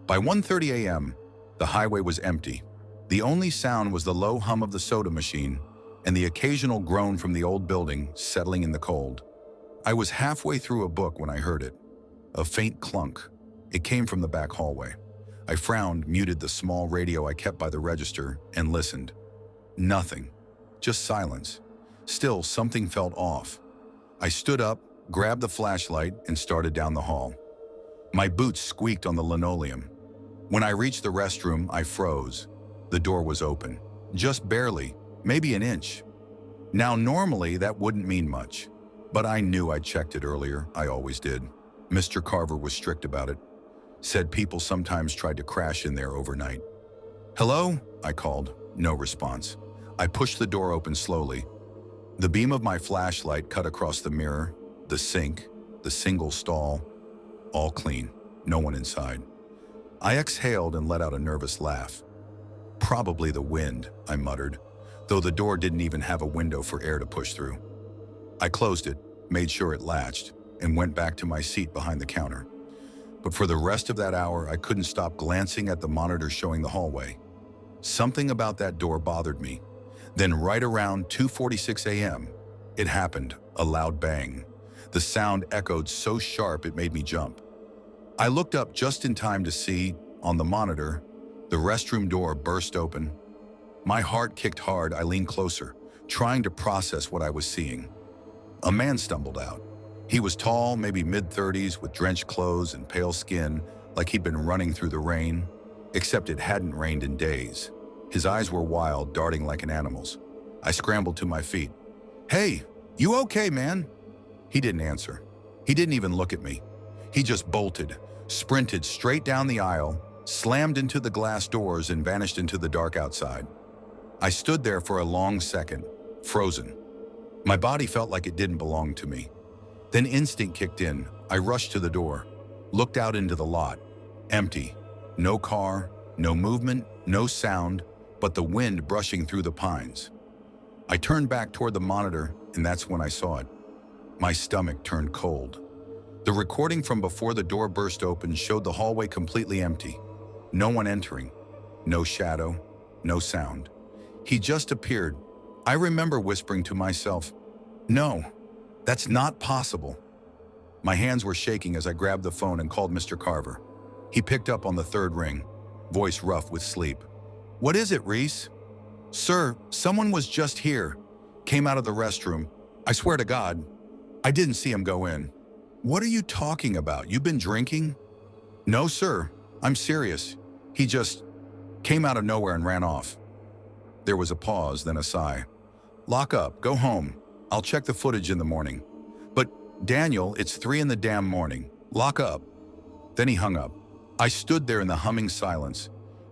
By 1:30 a.m., the highway was empty. The only sound was the low hum of the soda machine and the occasional groan from the old building settling in the cold. I was halfway through a book when I heard it. A faint clunk. It came from the back hallway. I frowned, muted the small radio I kept by the register, and listened. Nothing. Just silence. Still, something felt off. I stood up, grabbed the flashlight, and started down the hall. My boots squeaked on the linoleum. When I reached the restroom, I froze. The door was open. Just barely, maybe an inch. Now, normally, that wouldn't mean much. But I knew I'd checked it earlier. I always did. Mr. Carver was strict about it. Said people sometimes tried to crash in there overnight. Hello? I called. No response. I pushed the door open slowly. The beam of my flashlight cut across the mirror, the sink, the single stall. All clean. No one inside. I exhaled and let out a nervous laugh. Probably the wind, I muttered, though the door didn't even have a window for air to push through. I closed it, made sure it latched, and went back to my seat behind the counter. But for the rest of that hour, I couldn't stop glancing at the monitor showing the hallway. Something about that door bothered me. Then right around 2:46 a.m., it happened, a loud bang. The sound echoed so sharp it made me jump. I looked up just in time to see, on the monitor, the restroom door burst open. My heart kicked hard. I leaned closer, trying to process what I was seeing. A man stumbled out. He was tall, maybe mid-30s, with drenched clothes and pale skin, like he'd been running through the rain, except it hadn't rained in days. His eyes were wild, darting like an animal's. I scrambled to my feet. Hey, you okay, man? He didn't answer. He didn't even look at me. He just bolted, sprinted straight down the aisle, slammed into the glass doors, and vanished into the dark outside. I stood there for a long second, frozen. My body felt like it didn't belong to me. Then instinct kicked in. I rushed to the door, looked out into the lot. Empty. No car, no movement, no sound, but the wind brushing through the pines. I turned back toward the monitor, and that's when I saw it. My stomach turned cold. The recording from before the door burst open showed the hallway completely empty. No one entering. No shadow. No sound. He just appeared. I remember whispering to myself, "No, that's not possible." My hands were shaking as I grabbed the phone and called Mr. Carver. He picked up on the third ring, voice rough with sleep. "What is it, Reese?" "Sir, someone was just here. Came out of the restroom. I swear to God, I didn't see him go in." "What are you talking about? You've been drinking?" "No, sir. I'm serious. He just came out of nowhere and ran off." There was a pause, then a sigh. "Lock up. Go home. I'll check the footage in the morning." "But, Daniel, it's 3 in the damn morning. Lock up." Then he hung up. I stood there in the humming silence,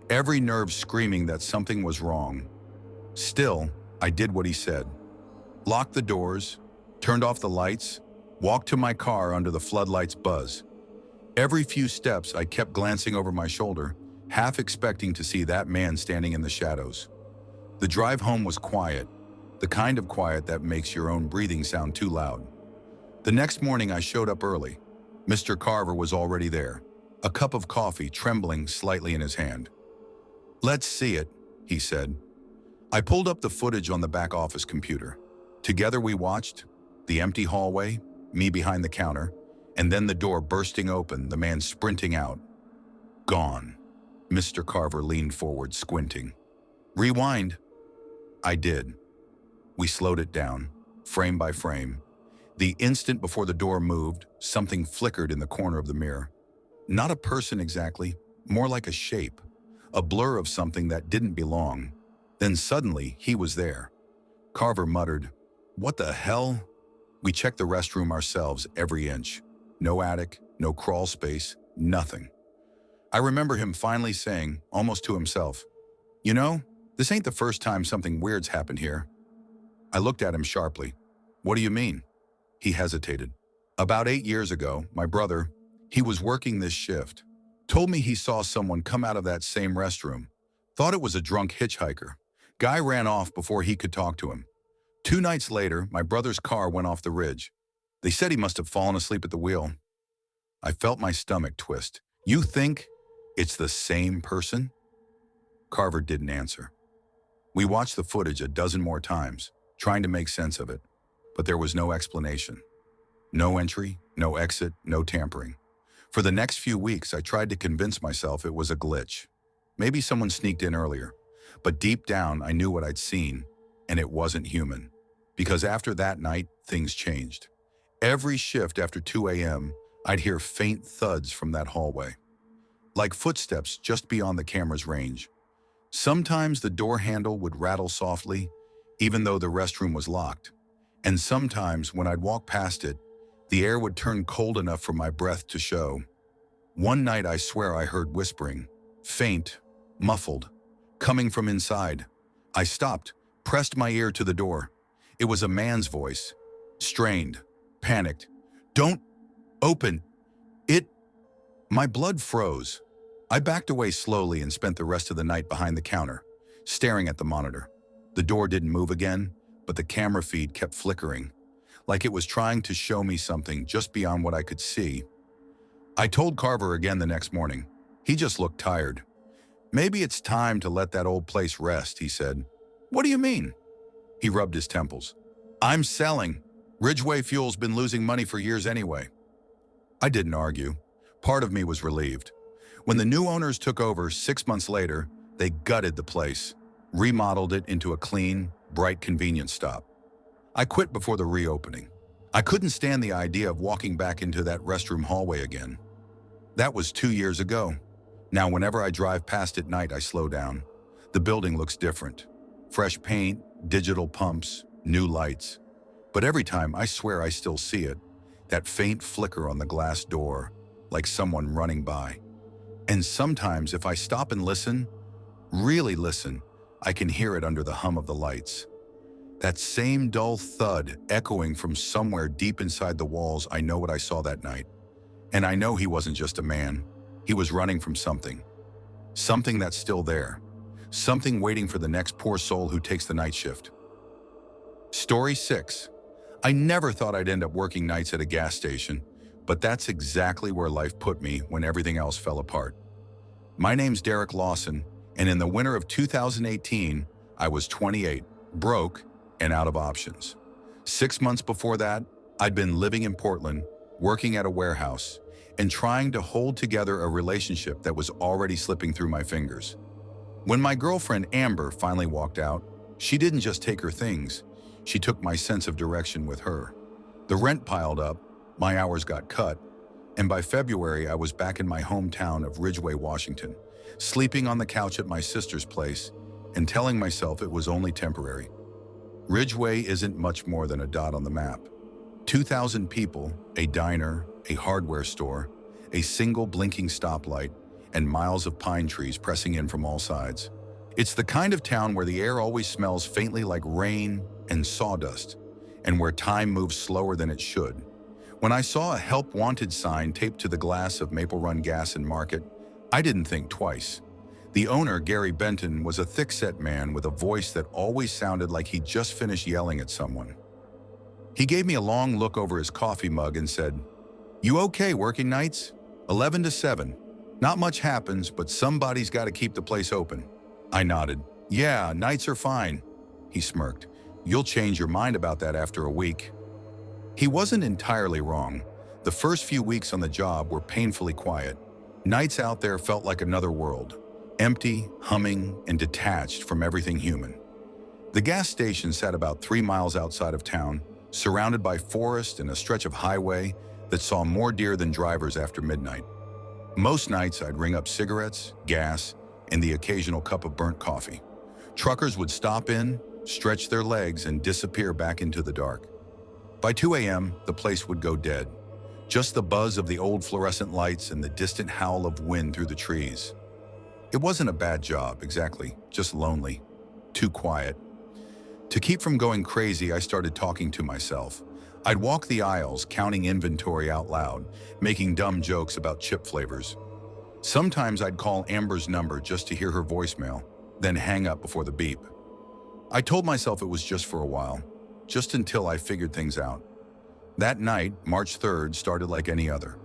every nerve screaming that something was wrong. Still, I did what he said. Locked the doors, turned off the lights, walked to my car under the floodlights' buzz. Every few steps, I kept glancing over my shoulder, half expecting to see that man standing in the shadows. The drive home was quiet, the kind of quiet that makes your own breathing sound too loud. The next morning, I showed up early. Mr. Carver was already there, a cup of coffee trembling slightly in his hand. "Let's see it," he said. I pulled up the footage on the back office computer. Together we watched the empty hallway, me behind the counter, and then the door bursting open, the man sprinting out. Gone. Mr. Carver leaned forward, squinting. "Rewind." I did. We slowed it down, frame by frame. The instant before the door moved, something flickered in the corner of the mirror. Not a person exactly, more like a shape, a blur of something that didn't belong. Then suddenly, he was there, Carver muttered, "What the hell?" We checked the restroom ourselves every inch. No attic, no crawl space, nothing. I remember him finally saying, almost to himself, "You know, this ain't the first time something weird's happened here." I looked at him sharply. "What do you mean?" He hesitated. "About 8 years ago, my brother, he was working this shift, told me he saw someone come out of that same restroom. Thought it was a drunk hitchhiker. Guy ran off before he could talk to him. 2 nights later, my brother's car went off the ridge. They said he must have fallen asleep at the wheel." I felt my stomach twist. "You think it's the same person?" Carver didn't answer. We watched the footage a dozen more times, trying to make sense of it, but there was no explanation. No entry, no exit, no tampering. For the next few weeks, I tried to convince myself it was a glitch. Maybe someone sneaked in earlier, but deep down I knew what I'd seen, and it wasn't human. Because after that night, things changed. Every shift after 2 a.m., I'd hear faint thuds from that hallway, like footsteps just beyond the camera's range. Sometimes the door handle would rattle softly, even though the restroom was locked. And sometimes when I'd walk past it, the air would turn cold enough for my breath to show. One night I swear I heard whispering, faint, muffled, coming from inside. I stopped, pressed my ear to the door. It was a man's voice, strained, panicked. "Don't open it." My blood froze. I backed away slowly and spent the rest of the night behind the counter, staring at the monitor. The door didn't move again, but the camera feed kept flickering, like it was trying to show me something just beyond what I could see. I told Carver again the next morning. He just looked tired. "Maybe it's time to let that old place rest," he said. "What do you mean?" He rubbed his temples. "I'm selling. Ridgeway Fuel's been losing money for years anyway." I didn't argue. Part of me was relieved. When the new owners took over 6 months later, they gutted the place, remodeled it into a clean, bright convenience stop. I quit before the reopening. I couldn't stand the idea of walking back into that restroom hallway again. That was 2 years ago. Now whenever I drive past at night, I slow down. The building looks different. Fresh paint, digital pumps, new lights. But every time, I swear I still see it. That faint flicker on the glass door, like someone running by. And sometimes if I stop and listen, really listen, I can hear it under the hum of the lights. That same dull thud echoing from somewhere deep inside the walls. I know what I saw that night. And I know he wasn't just a man. He was running from something. Something that's still there. Something waiting for the next poor soul who takes the night shift. Story 6. I never thought I'd end up working nights at a gas station, but that's exactly where life put me when everything else fell apart. My name's Derek Lawson, and in the winter of 2018, I was 28, broke, and out of options. 6 months before that, I'd been living in Portland, working at a warehouse, and trying to hold together a relationship that was already slipping through my fingers. When my girlfriend Amber finally walked out, she didn't just take her things, she took my sense of direction with her. The rent piled up, my hours got cut, and by February I was back in my hometown of Ridgeway, Washington, sleeping on the couch at my sister's place and telling myself it was only temporary. Ridgeway isn't much more than a dot on the map. 2,000 people, a diner, a hardware store, a single blinking stoplight, and miles of pine trees pressing in from all sides. It's the kind of town where the air always smells faintly like rain and sawdust, and where time moves slower than it should. When I saw a help wanted sign taped to the glass of Maple Run Gas and Market, I didn't think twice. The owner, Gary Benton, was a thick-set man with a voice that always sounded like he'd just finished yelling at someone. He gave me a long look over his coffee mug and said, "You okay working nights? 11 to 7. Not much happens, but somebody's got to keep the place open." I nodded. "Yeah, nights are fine." He smirked. "You'll change your mind about that after a week." He wasn't entirely wrong. The first few weeks on the job were painfully quiet. Nights out there felt like another world, empty, humming, and detached from everything human. The gas station sat about 3 miles outside of town, surrounded by forest and a stretch of highway that saw more deer than drivers after midnight. Most nights I'd ring up cigarettes, gas, and the occasional cup of burnt coffee. Truckers would stop in, stretch their legs, and disappear back into the dark. By 2 a.m., the place would go dead. Just the buzz of the old fluorescent lights and the distant howl of wind through the trees. It wasn't a bad job, exactly, just lonely. Too quiet. To keep from going crazy, I started talking to myself. I'd walk the aisles, counting inventory out loud, making dumb jokes about chip flavors. Sometimes I'd call Amber's number just to hear her voicemail, then hang up before the beep. I told myself it was just for a while, just until I figured things out. That night, March 3rd, started like any other.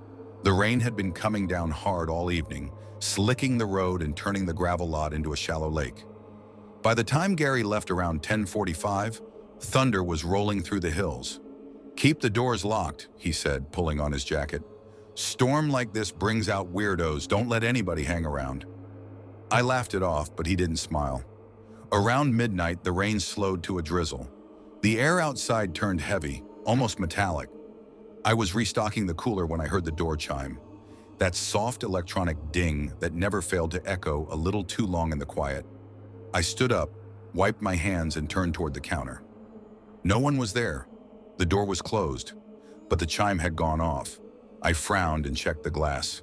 The rain had been coming down hard all evening, slicking the road and turning the gravel lot into a shallow lake. By the time Gary left around 10:45, thunder was rolling through the hills. "Keep the doors locked," he said, pulling on his jacket. "Storm like this brings out weirdos. Don't let anybody hang around." I laughed it off, but he didn't smile. Around midnight, the rain slowed to a drizzle. The air outside turned heavy, almost metallic. I was restocking the cooler when I heard the door chime. That soft electronic ding that never failed to echo a little too long in the quiet. I stood up, wiped my hands, and turned toward the counter. No one was there. The door was closed, but the chime had gone off. I frowned and checked the glass.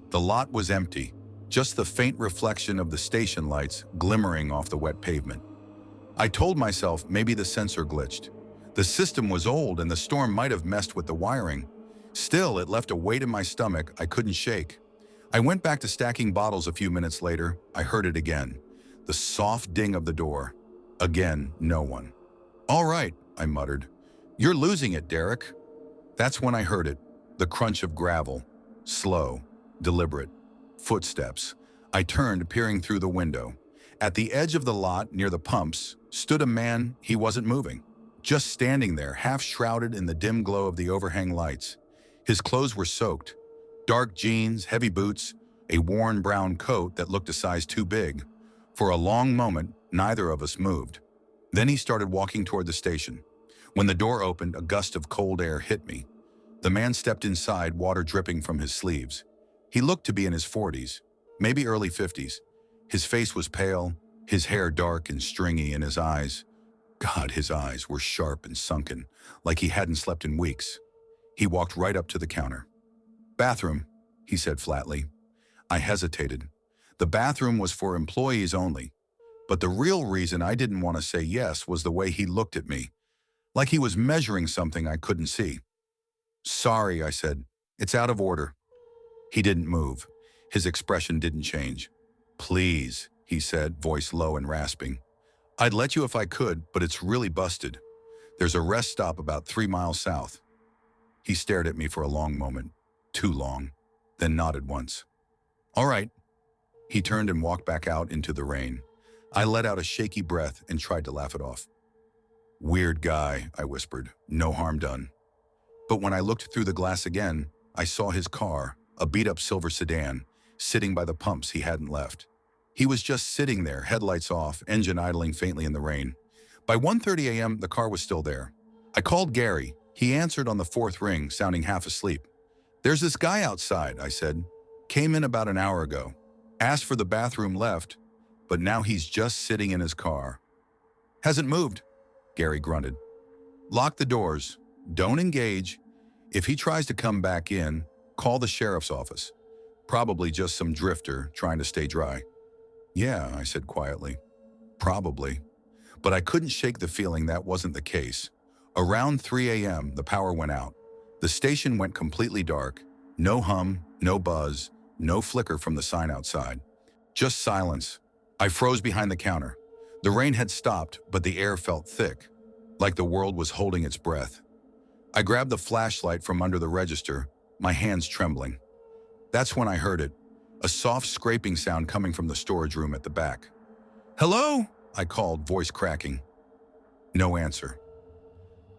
The lot was empty, just the faint reflection of the station lights glimmering off the wet pavement. I told myself maybe the sensor glitched. The system was old and the storm might have messed with the wiring. Still, it left a weight in my stomach I couldn't shake. I went back to stacking bottles a few minutes later. I heard it again. The soft ding of the door. Again, no one. "All right," I muttered. "You're losing it, Derek." That's when I heard it, the crunch of gravel. Slow, deliberate. Footsteps. I turned, peering through the window. At the edge of the lot, near the pumps, stood a man. He wasn't moving. Just standing there, half shrouded in the dim glow of the overhang lights. His clothes were soaked. Dark jeans, heavy boots, a worn brown coat that looked a size too big. For a long moment, neither of us moved. Then he started walking toward the station. When the door opened, a gust of cold air hit me. The man stepped inside, water dripping from his sleeves. He looked to be in his 40s, maybe early 50s. His face was pale, his hair dark and stringy, and his eyes, God, his eyes were sharp and sunken, like he hadn't slept in weeks. He walked right up to the counter. "Bathroom," he said flatly. I hesitated. The bathroom was for employees only. But the real reason I didn't want to say yes was the way he looked at me, like he was measuring something I couldn't see. "Sorry," I said. "It's out of order." He didn't move. His expression didn't change. "Please," he said, voice low and rasping. "I'd let you if I could, but it's really busted. There's a rest stop about 3 miles south." He stared at me for a long moment, too long, then nodded once. "All right." He turned and walked back out into the rain. I let out a shaky breath and tried to laugh it off. "Weird guy," I whispered. "No harm done." But when I looked through the glass again, I saw his car, a beat-up silver sedan, sitting by the pumps he hadn't left. He was just sitting there, headlights off, engine idling faintly in the rain. By 1:30 a.m., the car was still there. I called Gary. He answered on the 4th ring, sounding half asleep. "There's this guy outside," I said. "Came in about an hour ago. Asked for the bathroom, left, but now he's just sitting in his car." "Hasn't moved," Gary grunted. "Lock the doors. Don't engage. If he tries to come back in, call the sheriff's office. Probably just some drifter trying to stay dry." "Yeah," I said quietly. "Probably." But I couldn't shake the feeling that wasn't the case. Around 3 a.m., the power went out. The station went completely dark. No hum, no buzz, no flicker from the sign outside. Just silence. I froze behind the counter. The rain had stopped, but the air felt thick, like the world was holding its breath. I grabbed the flashlight from under the register, my hands trembling. That's when I heard it, a soft scraping sound coming from the storage room at the back. "Hello?" I called, voice cracking. No answer.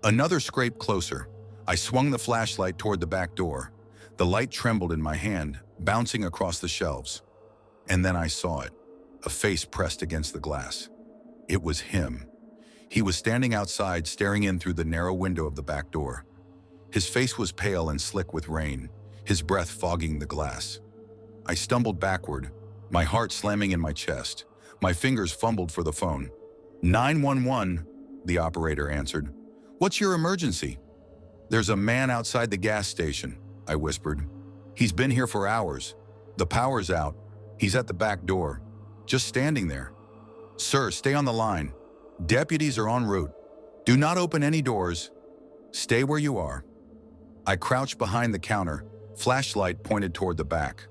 Another scrape closer. I swung the flashlight toward the back door. The light trembled in my hand, bouncing across the shelves. And then I saw it, a face pressed against the glass. It was him. He was standing outside, staring in through the narrow window of the back door. His face was pale and slick with rain, his breath fogging the glass. I stumbled backward, my heart slamming in my chest. My fingers fumbled for the phone. "911, the operator answered. "What's your emergency?" "There's a man outside the gas station," I whispered. "He's been here for hours. The power's out. He's at the back door, just standing there." "Sir, stay on the line. Deputies are en route. Do not open any doors. Stay where you are." I crouched behind the counter, flashlight pointed toward the back.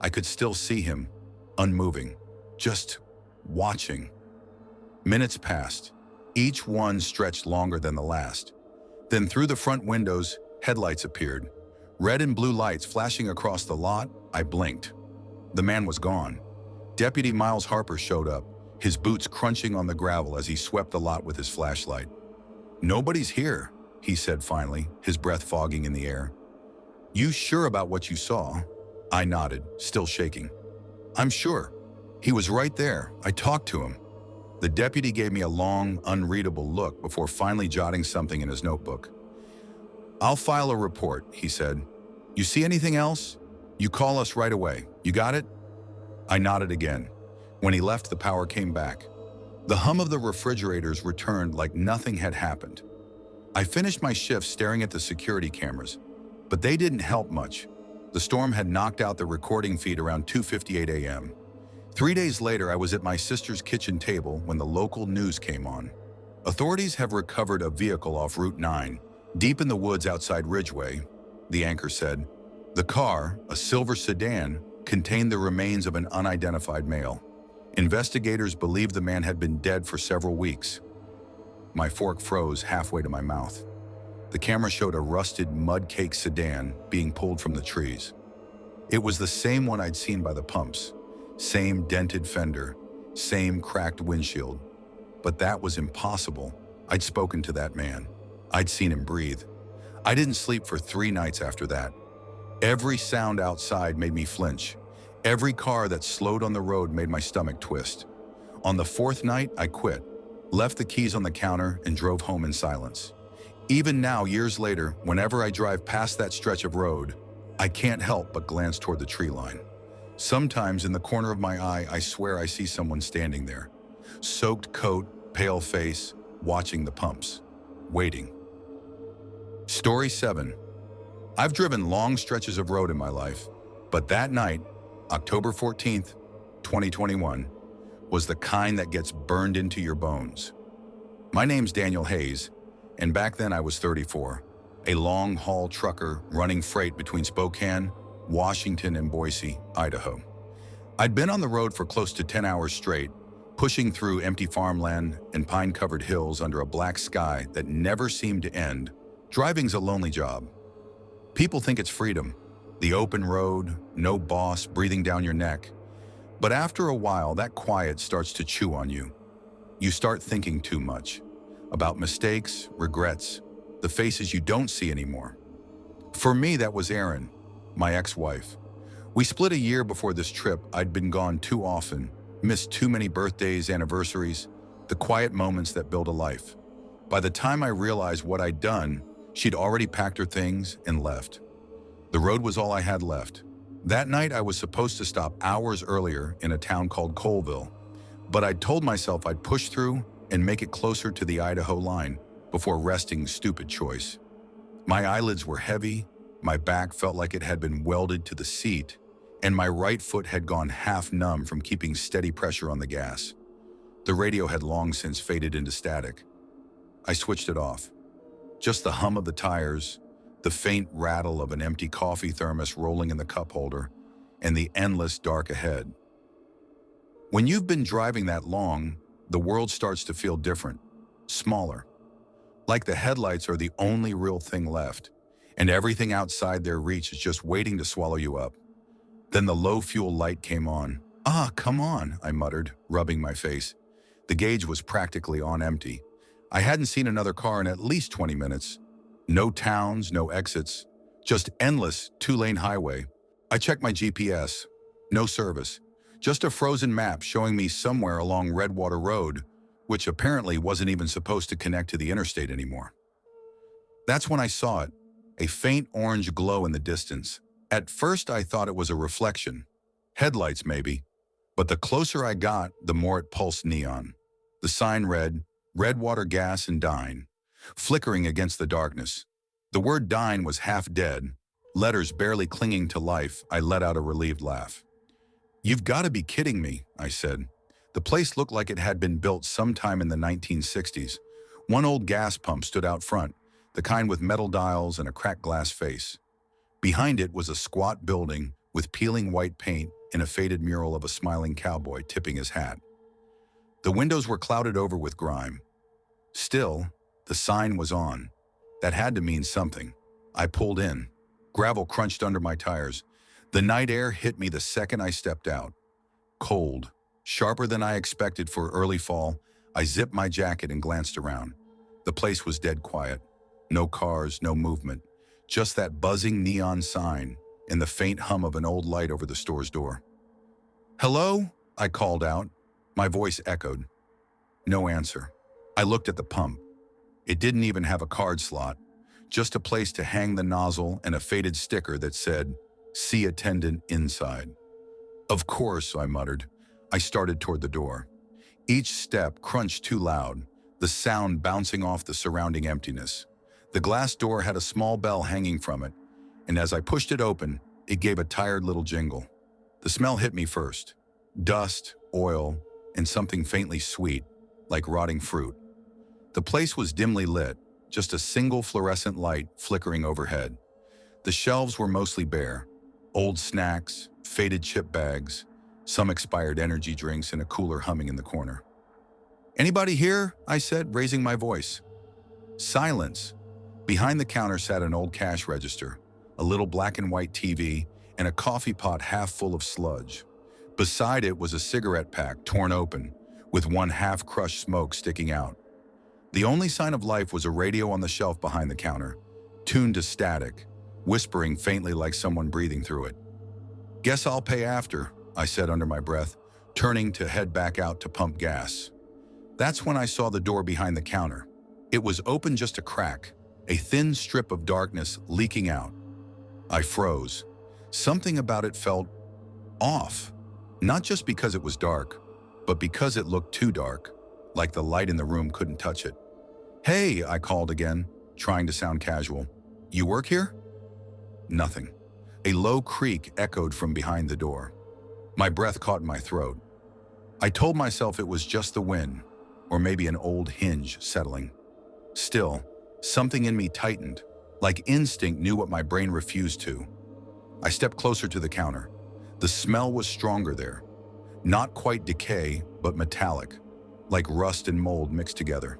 I could still see him, unmoving, just watching. Minutes passed. Each one stretched longer than the last. Then through the front windows, headlights appeared. Red and blue lights flashing across the lot. I blinked. The man was gone. Deputy Miles Harper showed up, his boots crunching on the gravel as he swept the lot with his flashlight. "Nobody's here," he said finally, his breath fogging in the air. "You sure about what you saw?" I nodded, still shaking. "I'm sure. He was right there. I talked to him." The deputy gave me a long, unreadable look before finally jotting something in his notebook. "I'll file a report," he said. "You see anything else? You call us right away. You got it?" I nodded again. When he left, the power came back. The hum of the refrigerators returned like nothing had happened. I finished my shift staring at the security cameras, but they didn't help much. The storm had knocked out the recording feed around 2:58 a.m. 3 days later, I was at my sister's kitchen table when the local news came on. "Authorities have recovered a vehicle off Route 9, deep in the woods outside Ridgeway," the anchor said. The car, a silver sedan, contained the remains of an unidentified male. Investigators believe the man had been dead for several weeks. My fork froze halfway to my mouth. The camera showed a rusted, mud-caked sedan being pulled from the trees. It was the same one I'd seen by the pumps. Same dented fender, same cracked windshield. But that was impossible. I'd spoken to that man. I'd seen him breathe. I didn't sleep for 3 nights after that. Every sound outside made me flinch. Every car that slowed on the road made my stomach twist. On the 4th night, I quit, left the keys on the counter, and drove home in silence. Even now, years later, whenever I drive past that stretch of road, I can't help but glance toward the tree line. Sometimes in the corner of my eye, I swear I see someone standing there. Soaked coat, pale face, watching the pumps. Waiting. Story 7. I've driven long stretches of road in my life, but that night, October 14th, 2021, was the kind that gets burned into your bones. My name's Daniel Hayes, and back then I was 34, a long-haul trucker running freight between Spokane, Washington, and Boise, Idaho. I'd been on the road for close to 10 hours straight, pushing through empty farmland and pine-covered hills under a black sky that never seemed to end. Driving's a lonely job. People think it's freedom, the open road, no boss breathing down your neck. But after a while, that quiet starts to chew on you. You start thinking too much about mistakes, regrets, the faces you don't see anymore. For me, that was Erin, my ex-wife. We split a year before this trip. I'd been gone too often, missed too many birthdays, anniversaries, the quiet moments that build a life. By the time I realized what I'd done, she'd already packed her things and left. The road was all I had left. That night, I was supposed to stop hours earlier in a town called Colville, but I'd told myself I'd push through and make it closer to the Idaho line before resting. Stupid choice. My eyelids were heavy, my back felt like it had been welded to the seat, and my right foot had gone half numb from keeping steady pressure on the gas. The radio had long since faded into static. I switched it off. Just the hum of the tires, the faint rattle of an empty coffee thermos rolling in the cup holder, and the endless dark ahead. When you've been driving that long, the world starts to feel different, smaller. Like the headlights are the only real thing left, and everything outside their reach is just waiting to swallow you up. Then the low fuel light came on. "Ah, come on," I muttered, rubbing my face. The gauge was practically on empty. I hadn't seen another car in at least 20 minutes. No towns, no exits, just endless 2-lane highway. I checked my GPS. No service. Just a frozen map showing me somewhere along Redwater Road, which apparently wasn't even supposed to connect to the interstate anymore. That's when I saw it, a faint orange glow in the distance. At first, I thought it was a reflection. Headlights, maybe. But the closer I got, the more it pulsed neon. The sign read, Redwater Gas and Dine, flickering against the darkness. The word dine was half dead, letters barely clinging to life. I let out a relieved laugh. You've got to be kidding me, I said. The place looked like it had been built sometime in the 1960s. One old gas pump stood out front, the kind with metal dials and a cracked glass face. Behind it was a squat building with peeling white paint and a faded mural of a smiling cowboy tipping his hat. The windows were clouded over with grime. Still, the sign was on. That had to mean something. I pulled in. Gravel crunched under my tires. The night air hit me the second I stepped out. Cold, sharper than I expected for early fall. I zipped my jacket and glanced around. The place was dead quiet. No cars, no movement. Just that buzzing neon sign and the faint hum of an old light over the store's door. "Hello?" I called out. My voice echoed. No answer. I looked at the pump. It didn't even have a card slot, just a place to hang the nozzle and a faded sticker that said, "See attendant inside." Of course, I muttered. I started toward the door. Each step crunched too loud, the sound bouncing off the surrounding emptiness. The glass door had a small bell hanging from it, and as I pushed it open, it gave a tired little jingle. The smell hit me first. Dust, oil, and something faintly sweet, like rotting fruit. The place was dimly lit, just a single fluorescent light flickering overhead. The shelves were mostly bare. Old snacks, faded chip bags, some expired energy drinks, and a cooler humming in the corner. "Anybody here?" I said, raising my voice. Silence. Behind the counter sat an old cash register, a little black and white TV, and a coffee pot half full of sludge. Beside it was a cigarette pack torn open, with one half-crushed smoke sticking out. The only sign of life was a radio on the shelf behind the counter, tuned to static, whispering faintly like someone breathing through it. "Guess I'll pay after," I said under my breath, turning to head back out to pump gas. That's when I saw the door behind the counter. It was open just a crack, a thin strip of darkness leaking out. I froze. Something about it felt off, not just because it was dark, but because it looked too dark, like the light in the room couldn't touch it. "Hey," I called again, trying to sound casual. "You work here?" Nothing. A low creak echoed from behind the door. My breath caught in my throat. I told myself it was just the wind, or maybe an old hinge settling. Still, something in me tightened, like instinct knew what my brain refused to. I stepped closer to the counter. The smell was stronger there. Not quite decay, but metallic, like rust and mold mixed together.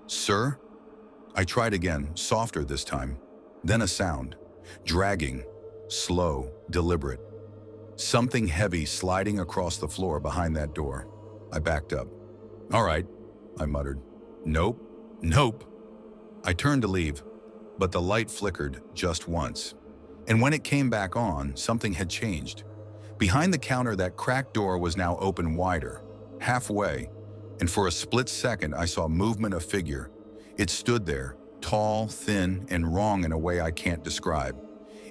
"Sir?" I tried again, softer this time. Then a sound, dragging, slow, deliberate. Something heavy sliding across the floor behind that door. I backed up. "All right," I muttered. "Nope, nope." I turned to leave, but the light flickered just once. And when it came back on, something had changed. Behind the counter, that cracked door was now open wider, halfway, and for a split second I saw movement of figure. It stood there, tall, thin, and wrong in a way I can't describe.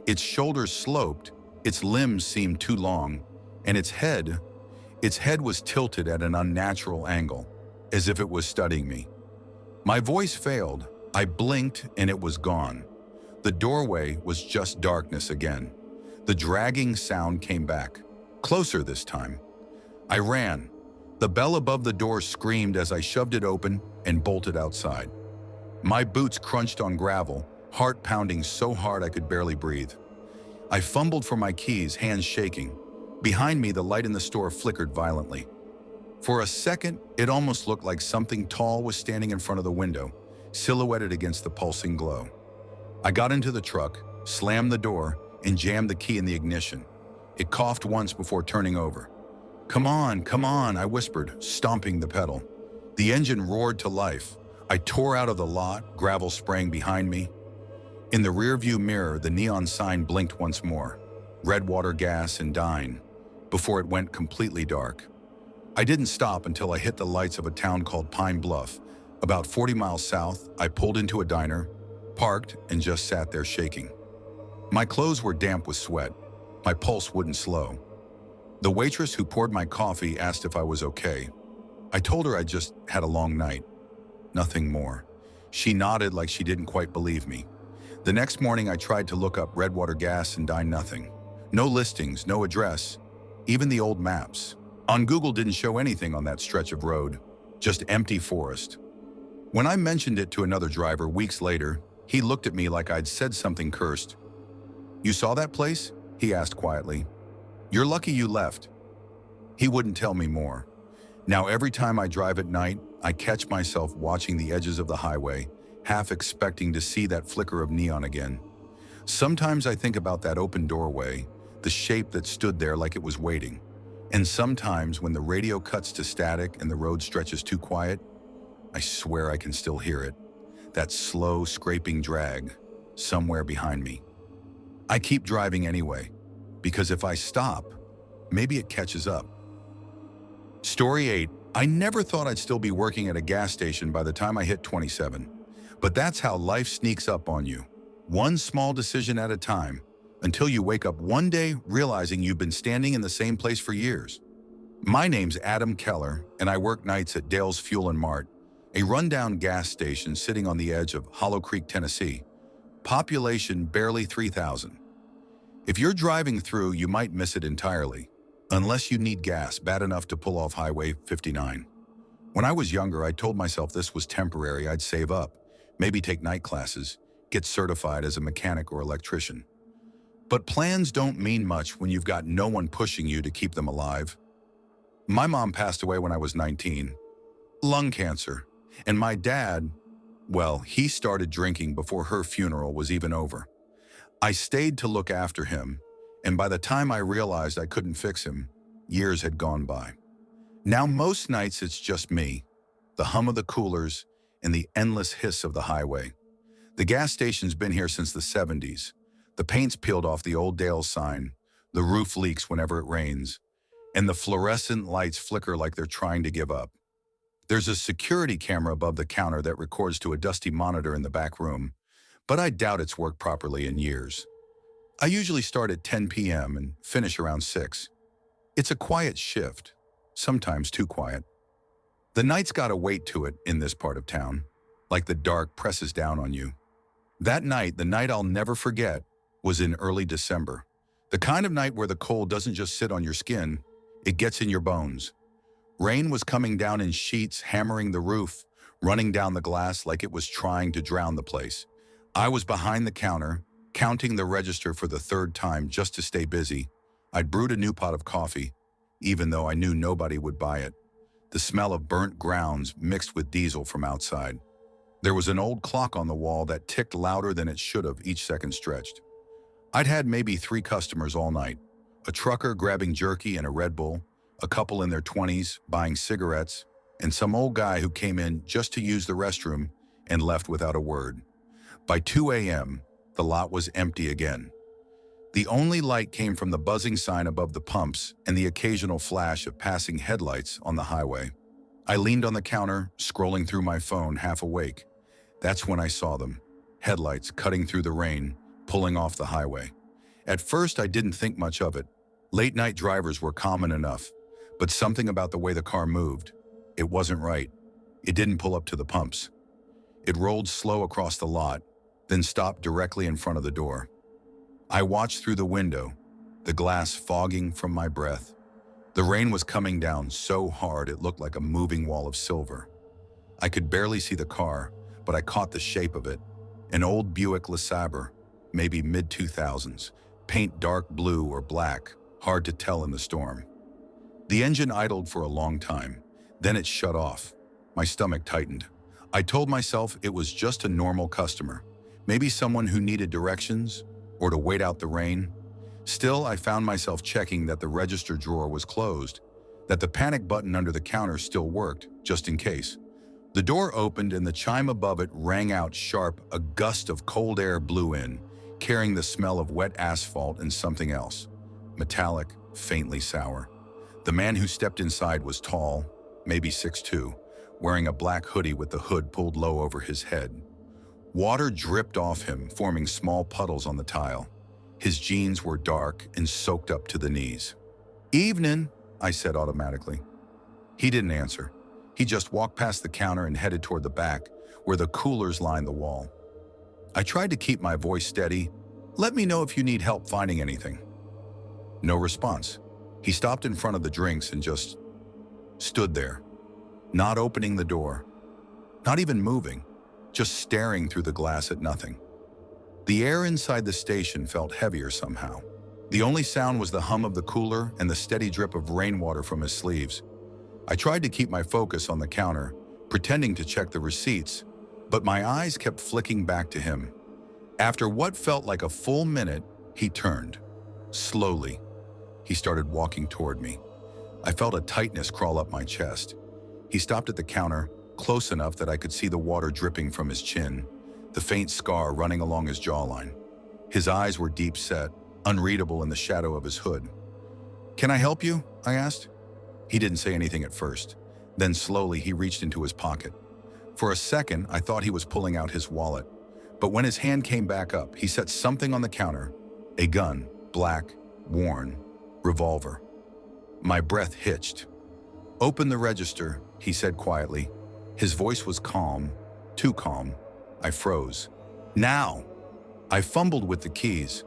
Its shoulders sloped, its limbs seemed too long, and its head was tilted at an unnatural angle, as if it was studying me. My voice failed. I blinked and it was gone. The doorway was just darkness again. The dragging sound came back, closer this time. I ran. The bell above the door screamed as I shoved it open and bolted outside. My boots crunched on gravel, heart pounding so hard I could barely breathe. I fumbled for my keys, hands shaking. Behind me, the light in the store flickered violently. For a second, it almost looked like something tall was standing in front of the window, silhouetted against the pulsing glow. I got into the truck, slammed the door, and jammed the key in the ignition. It coughed once before turning over. Come on," I whispered, stomping the pedal. The engine roared to life. I tore out of the lot, gravel spraying behind me. In the rearview mirror, the neon sign blinked once more. Redwater Gas and Dine, before it went completely dark. I didn't stop until I hit the lights of a town called Pine Bluff. About 40 miles south, I pulled into a diner, parked, and just sat there shaking. My clothes were damp with sweat. My pulse wouldn't slow. The waitress who poured my coffee asked if I was okay. I told her I just had a long night, nothing more. She nodded like she didn't quite believe me. The next morning, I tried to look up Redwater gas and find nothing. No listings, no address, even the old maps. On Google didn't show anything on that stretch of road, just empty forest. When I mentioned it to another driver weeks later, he looked at me like I'd said something cursed. "You saw that place?" he asked quietly. "You're lucky you left." He wouldn't tell me more. Now every time I drive at night, I catch myself watching the edges of the highway, half expecting to see that flicker of neon again. Sometimes I think about that open doorway, the shape that stood there like it was waiting. And sometimes when the radio cuts to static and the road stretches too quiet, I swear I can still hear it. That slow, scraping drag somewhere behind me. I keep driving anyway, because if I stop, maybe it catches up. Story 8. I never thought I'd still be working at a gas station by the time I hit 27. But that's how life sneaks up on you. One small decision at a time, until you wake up one day realizing you've been standing in the same place for years. My name's Adam Keller, and I work nights at Dale's Fuel and Mart, a rundown gas station sitting on the edge of Hollow Creek, Tennessee. Population barely 3,000. If you're driving through, you might miss it entirely, unless you need gas bad enough to pull off Highway 59. When I was younger, I told myself this was temporary. I'd save up, maybe take night classes, get certified as a mechanic or electrician. But plans don't mean much when you've got no one pushing you to keep them alive. My mom passed away when I was 19, lung cancer, and my dad, well, he started drinking before her funeral was even over. I stayed to look after him, and by the time I realized I couldn't fix him, years had gone by. Now most nights it's just me, the hum of the coolers, and the endless hiss of the highway. The gas station's been here since the 70s. The paint's peeled off the old Dale's sign, the roof leaks whenever it rains, and the fluorescent lights flicker like they're trying to give up. There's a security camera above the counter that records to a dusty monitor in the back room, but I doubt it's worked properly in years. I usually start at 10 p.m. and finish around 6. It's a quiet shift, sometimes too quiet. The night's got a weight to it in this part of town, like the dark presses down on you. That night, the night I'll never forget, was in early December. The kind of night where the cold doesn't just sit on your skin, it gets in your bones. Rain was coming down in sheets, hammering the roof, running down the glass like it was trying to drown the place. I was behind the counter, counting the register for the third time just to stay busy. I'd brewed a new pot of coffee, even though I knew nobody would buy it. The smell of burnt grounds mixed with diesel from outside. There was an old clock on the wall that ticked louder than it should have each second stretched. I'd had maybe 3 customers all night. A trucker grabbing jerky and a Red Bull, a couple in their 20s buying cigarettes, and some old guy who came in just to use the restroom and left without a word. By 2 a.m., the lot was empty again. The only light came from the buzzing sign above the pumps and the occasional flash of passing headlights on the highway. I leaned on the counter, scrolling through my phone, half awake. That's when I saw them, headlights cutting through the rain, pulling off the highway. At first, I didn't think much of it. Late-night drivers were common enough, but something about the way the car moved, it wasn't right. It didn't pull up to the pumps. It rolled slow across the lot, then stopped directly in front of the door. I watched through the window, the glass fogging from my breath. The rain was coming down so hard it looked like a moving wall of silver. I could barely see the car, but I caught the shape of it. An old Buick LeSabre, maybe mid-2000s, paint dark blue or black, hard to tell in the storm. The engine idled for a long time, then it shut off. My stomach tightened. I told myself it was just a normal customer, maybe someone who needed directions or to wait out the rain. Still, I found myself checking that the register drawer was closed, that the panic button under the counter still worked, just in case. The door opened and the chime above it rang out sharp. A gust of cold air blew in, carrying the smell of wet asphalt and something else, metallic, faintly sour. The man who stepped inside was tall, maybe 6'2", wearing a black hoodie with the hood pulled low over his head. Water dripped off him, forming small puddles on the tile. His jeans were dark and soaked up to the knees. "Evening," I said automatically. He didn't answer. He just walked past the counter and headed toward the back, where the coolers lined the wall. I tried to keep my voice steady. Let me know if you need help finding anything. No response. He stopped in front of the drinks and just stood there, not opening the door, not even moving, just staring through the glass at nothing. The air inside the station felt heavier somehow. The only sound was the hum of the cooler and the steady drip of rainwater from his sleeves. I tried to keep my focus on the counter, pretending to check the receipts, but my eyes kept flicking back to him. After what felt like a full minute, he turned. Slowly, he started walking toward me. I felt a tightness crawl up my chest. He stopped at the counter, close enough that I could see the water dripping from his chin, the faint scar running along his jawline. His eyes were deep set, unreadable in the shadow of his hood. "Can I help you?" I asked. He didn't say anything at first. Then slowly he reached into his pocket. For a second, I thought he was pulling out his wallet. But when his hand came back up, he set something on the counter. A gun, black, worn, revolver. My breath hitched. "Open the register," he said quietly. His voice was calm, too calm. I froze. "Now!" I fumbled with the keys.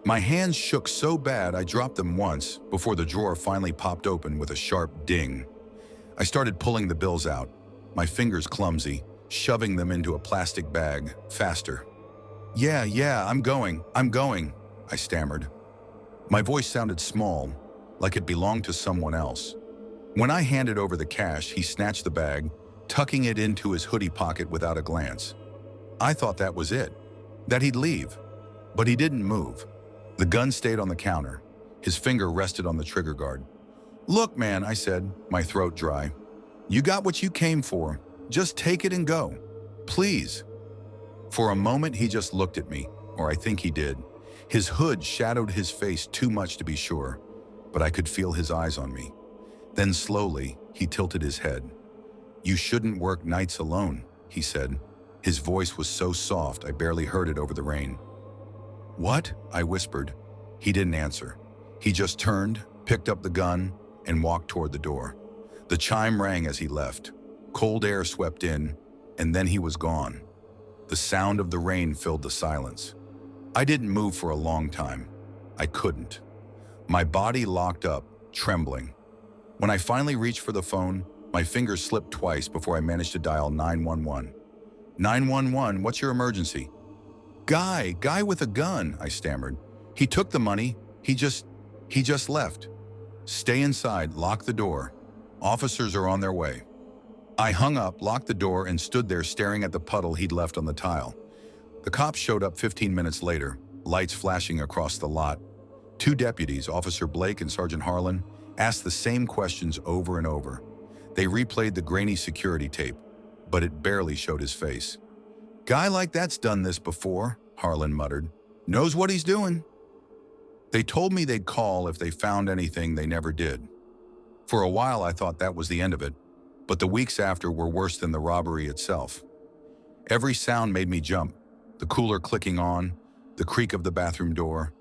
My hands shook so bad I dropped them once before the drawer finally popped open with a sharp ding. I started pulling the bills out, my fingers clumsy, shoving them into a plastic bag, faster. Yeah, I'm going, I stammered. My voice sounded small, like it belonged to someone else. When I handed over the cash, he snatched the bag, tucking it into his hoodie pocket without a glance. I thought that was it, that he'd leave, but he didn't move. The gun stayed on the counter. His finger rested on the trigger guard. "Look, man," I said, my throat dry. "You got what you came for. Just take it and go. Please." For a moment, he just looked at me, or I think he did. His hood shadowed his face too much to be sure, but I could feel his eyes on me. Then slowly, he tilted his head. "You shouldn't work nights alone," he said. His voice was so soft I barely heard it over the rain. "What?" I whispered. He didn't answer. He just turned, picked up the gun, and walked toward the door. The chime rang as he left. Cold air swept in, and then he was gone. The sound of the rain filled the silence. I didn't move for a long time. I couldn't. My body locked up, trembling. When I finally reached for the phone, my fingers slipped twice before I managed to dial 911. 911, what's your emergency?" Guy with a gun," I stammered. "He took the money. He just left." "Stay inside, lock the door. Officers are on their way." I hung up, locked the door, and stood there staring at the puddle he'd left on the tile. The cops showed up 15 minutes later, lights flashing across the lot. Two deputies, Officer Blake and Sergeant Harlan, asked the same questions over and over. They replayed the grainy security tape, but it barely showed his face. "Guy like that's done this before," Harlan muttered. "Knows what he's doing." They told me they'd call if they found anything. They never did. For a while I thought that was the end of it, but the weeks after were worse than the robbery itself. Every sound made me jump, the cooler clicking on, the creak of the bathroom door.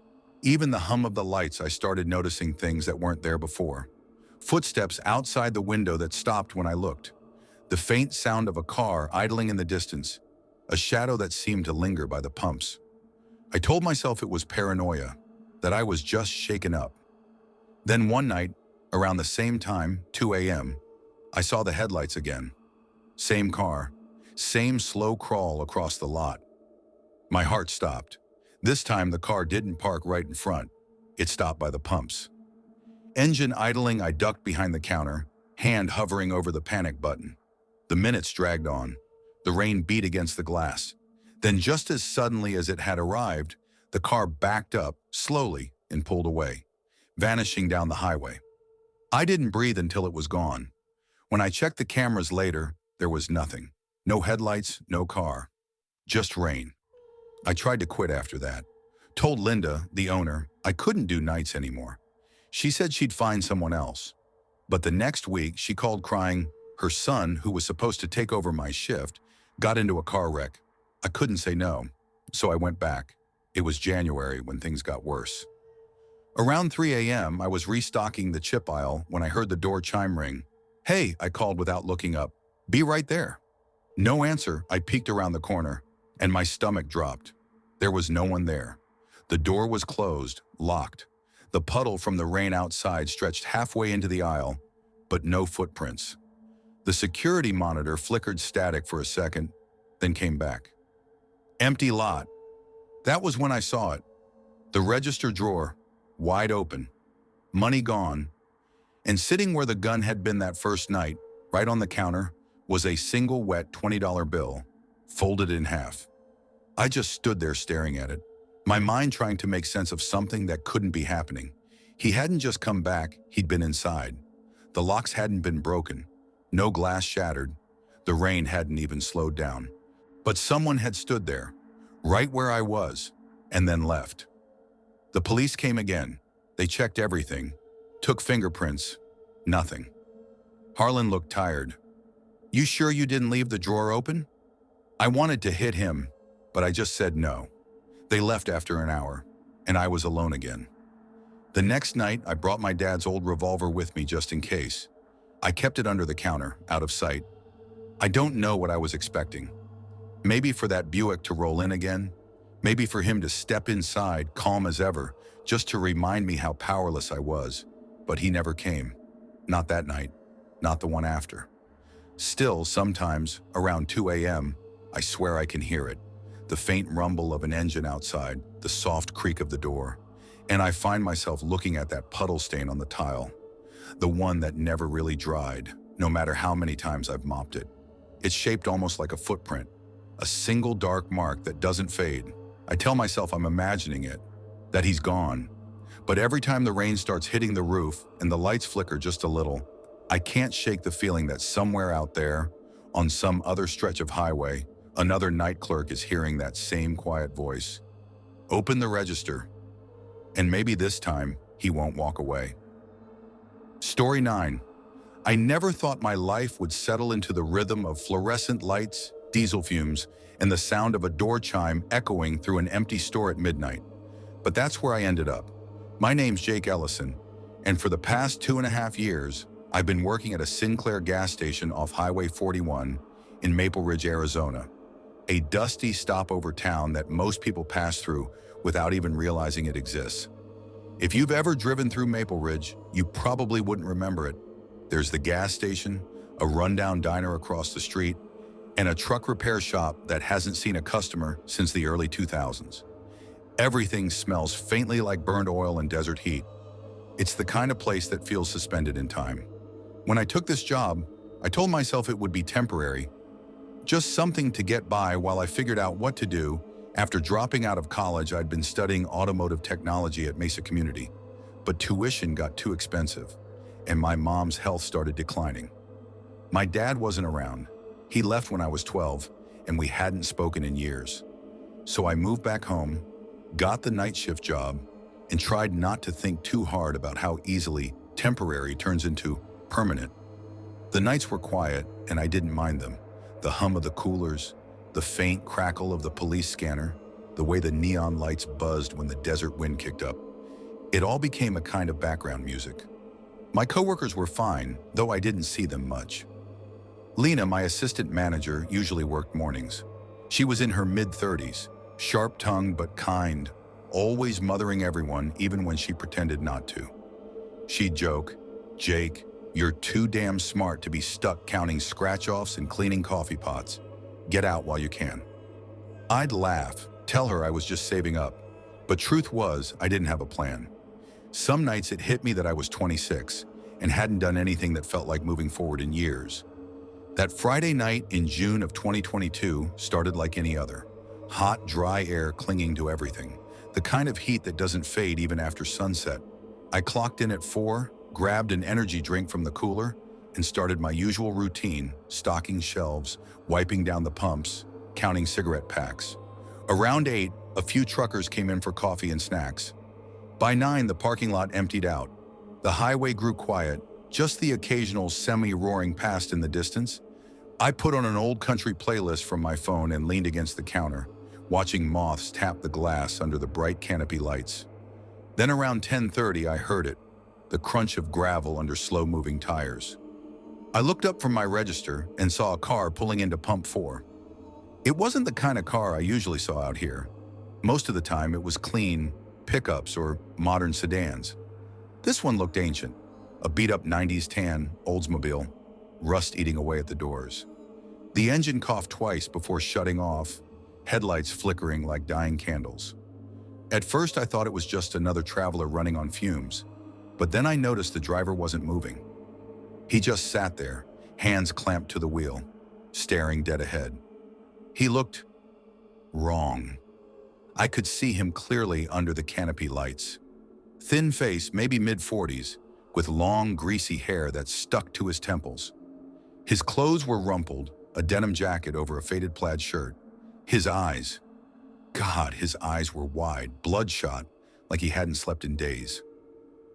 Even the hum of the lights, I started noticing things that weren't there before. Footsteps outside the window that stopped when I looked. The faint sound of a car idling in the distance. A shadow that seemed to linger by the pumps. I told myself it was paranoia, that I was just shaken up. Then one night, around the same time, 2 a.m., I saw the headlights again. Same car, same slow crawl across the lot. My heart stopped. This time the car didn't park right in front. It stopped by the pumps. Engine idling, I ducked behind the counter, hand hovering over the panic button. The minutes dragged on. The rain beat against the glass. Then just as suddenly as it had arrived, the car backed up slowly and pulled away, vanishing down the highway. I didn't breathe until it was gone. When I checked the cameras later, there was nothing. No headlights, no car. Just rain. I tried to quit after that. Told Linda, the owner, I couldn't do nights anymore. She said she'd find someone else. But the next week, she called crying. Her son, who was supposed to take over my shift, got into a car wreck. I couldn't say no, so I went back. It was January when things got worse. Around 3 a.m., I was restocking the chip aisle when I heard the door chime ring. "Hey," I called without looking up. "Be right there." No answer. I peeked around the corner, and my stomach dropped. There was no one there. The door was closed, locked. The puddle from the rain outside stretched halfway into the aisle, but no footprints. The security monitor flickered static for a second, then came back. Empty lot. That was when I saw it. The register drawer, wide open. Money gone. And sitting where the gun had been that first night, right on the counter, was a single wet $20 bill, folded in half. I just stood there staring at it, my mind trying to make sense of something that couldn't be happening. He hadn't just come back, he'd been inside. The locks hadn't been broken, no glass shattered. The rain hadn't even slowed down. But someone had stood there, right where I was, and then left. The police came again. They checked everything, took fingerprints, nothing. Harlan looked tired. "You sure you didn't leave the drawer open?" I wanted to hit him, but I just said no. They left after an hour, and I was alone again. The next night, I brought my dad's old revolver with me just in case. I kept it under the counter, out of sight. I don't know what I was expecting. Maybe for that Buick to roll in again. Maybe for him to step inside, calm as ever, just to remind me how powerless I was. But he never came. Not that night. Not the one after. Still, sometimes, around 2 a.m., I swear I can hear it. The faint rumble of an engine outside, the soft creak of the door. And I find myself looking at that puddle stain on the tile. The one that never really dried, no matter how many times I've mopped it. It's shaped almost like a footprint. A single dark mark that doesn't fade. I tell myself I'm imagining it, that he's gone. But every time the rain starts hitting the roof and the lights flicker just a little, I can't shake the feeling that somewhere out there, on some other stretch of highway, another night clerk is hearing that same quiet voice. Open the register. And maybe this time, he won't walk away. Story 9. I never thought my life would settle into the rhythm of fluorescent lights, diesel fumes, and the sound of a door chime echoing through an empty store at midnight. But that's where I ended up. My name's Jake Ellison, and for the past 2.5 years, I've been working at a Sinclair gas station off Highway 41 in Maple Ridge, Arizona, a dusty stopover town that most people pass through without even realizing it exists. If you've ever driven through Maple Ridge, you probably wouldn't remember it. There's the gas station, a rundown diner across the street, and a truck repair shop that hasn't seen a customer since the early 2000s. Everything smells faintly like burned oil and desert heat. It's the kind of place that feels suspended in time. When I took this job, I told myself it would be temporary, just something to get by while I figured out what to do. After dropping out of college, I'd been studying automotive technology at Mesa Community, but tuition got too expensive, and my mom's health started declining. My dad wasn't around. He left when I was 12, and we hadn't spoken in years. So I moved back home, got the night shift job, and tried not to think too hard about how easily temporary turns into permanent. The nights were quiet, and I didn't mind them. The hum of the coolers, the faint crackle of the police scanner, the way the neon lights buzzed when the desert wind kicked up. It all became a kind of background music. My coworkers were fine, though I didn't see them much. Lena, my assistant manager, usually worked mornings. She was in her mid-30s, sharp-tongued but kind, always mothering everyone even when she pretended not to. She'd joke, "Jake, you're too damn smart to be stuck counting scratch-offs and cleaning coffee pots. Get out while you can." I'd laugh, tell her I was just saving up. But truth was, I didn't have a plan. Some nights it hit me that I was 26 and hadn't done anything that felt like moving forward in years. That Friday night in June of 2022 started like any other. Hot, dry air clinging to everything. The kind of heat that doesn't fade even after sunset. I clocked in at 4, grabbed an energy drink from the cooler, and started my usual routine, stocking shelves, wiping down the pumps, counting cigarette packs. Around 8, a few truckers came in for coffee and snacks. By 9, the parking lot emptied out. The highway grew quiet, just the occasional semi-roaring past in the distance. I put on an old country playlist from my phone and leaned against the counter, watching moths tap the glass under the bright canopy lights. Then around 10:30, I heard it, the crunch of gravel under slow-moving tires. I looked up from my register and saw a car pulling into pump 4. It wasn't the kind of car I usually saw out here. Most of the time it was clean pickups or modern sedans. This one looked ancient, a beat-up 90s tan Oldsmobile, rust eating away at the doors. The engine coughed twice before shutting off, headlights flickering like dying candles. At first I thought it was just another traveler running on fumes, but then I noticed the driver wasn't moving. He just sat there, hands clamped to the wheel, staring dead ahead. He looked wrong. I could see him clearly under the canopy lights. Thin face, maybe mid-40s, with long, greasy hair that stuck to his temples. His clothes were rumpled, a denim jacket over a faded plaid shirt. His eyes, God, his eyes were wide, bloodshot, like he hadn't slept in days.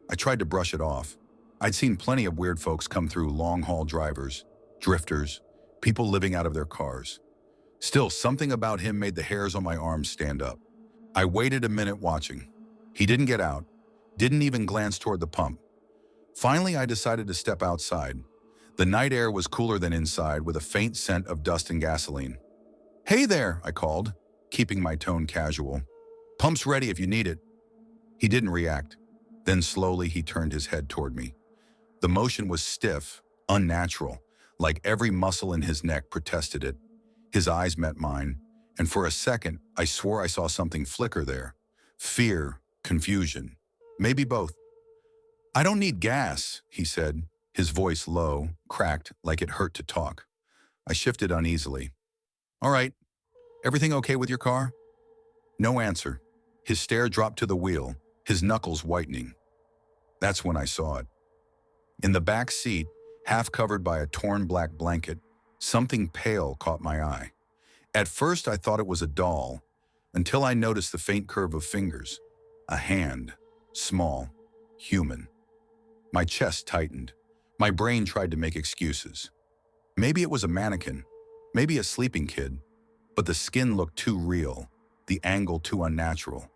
I tried to brush it off. I'd seen plenty of weird folks come through, long-haul drivers, drifters, people living out of their cars. Still, something about him made the hairs on my arms stand up. I waited a minute watching. He didn't get out, didn't even glance toward the pump. Finally, I decided to step outside. The night air was cooler than inside, with a faint scent of dust and gasoline. "Hey there," I called, keeping my tone casual. "Pump's ready if you need it." He didn't react. Then slowly he turned his head toward me. The motion was stiff, unnatural, like every muscle in his neck protested it. His eyes met mine, and for a second I swore I saw something flicker there. Fear, confusion, maybe both. "I don't need gas," he said, his voice low, cracked like it hurt to talk. I shifted uneasily. "All right, everything okay with your car?" No answer. His stare dropped to the wheel, his knuckles whitening. That's when I saw it. In the back seat, half covered by a torn black blanket, something pale caught my eye. At first I thought it was a doll, until I noticed the faint curve of fingers. A hand, small, human. My chest tightened. My brain tried to make excuses. Maybe it was a mannequin, maybe a sleeping kid, but the skin looked too real, the angle too unnatural.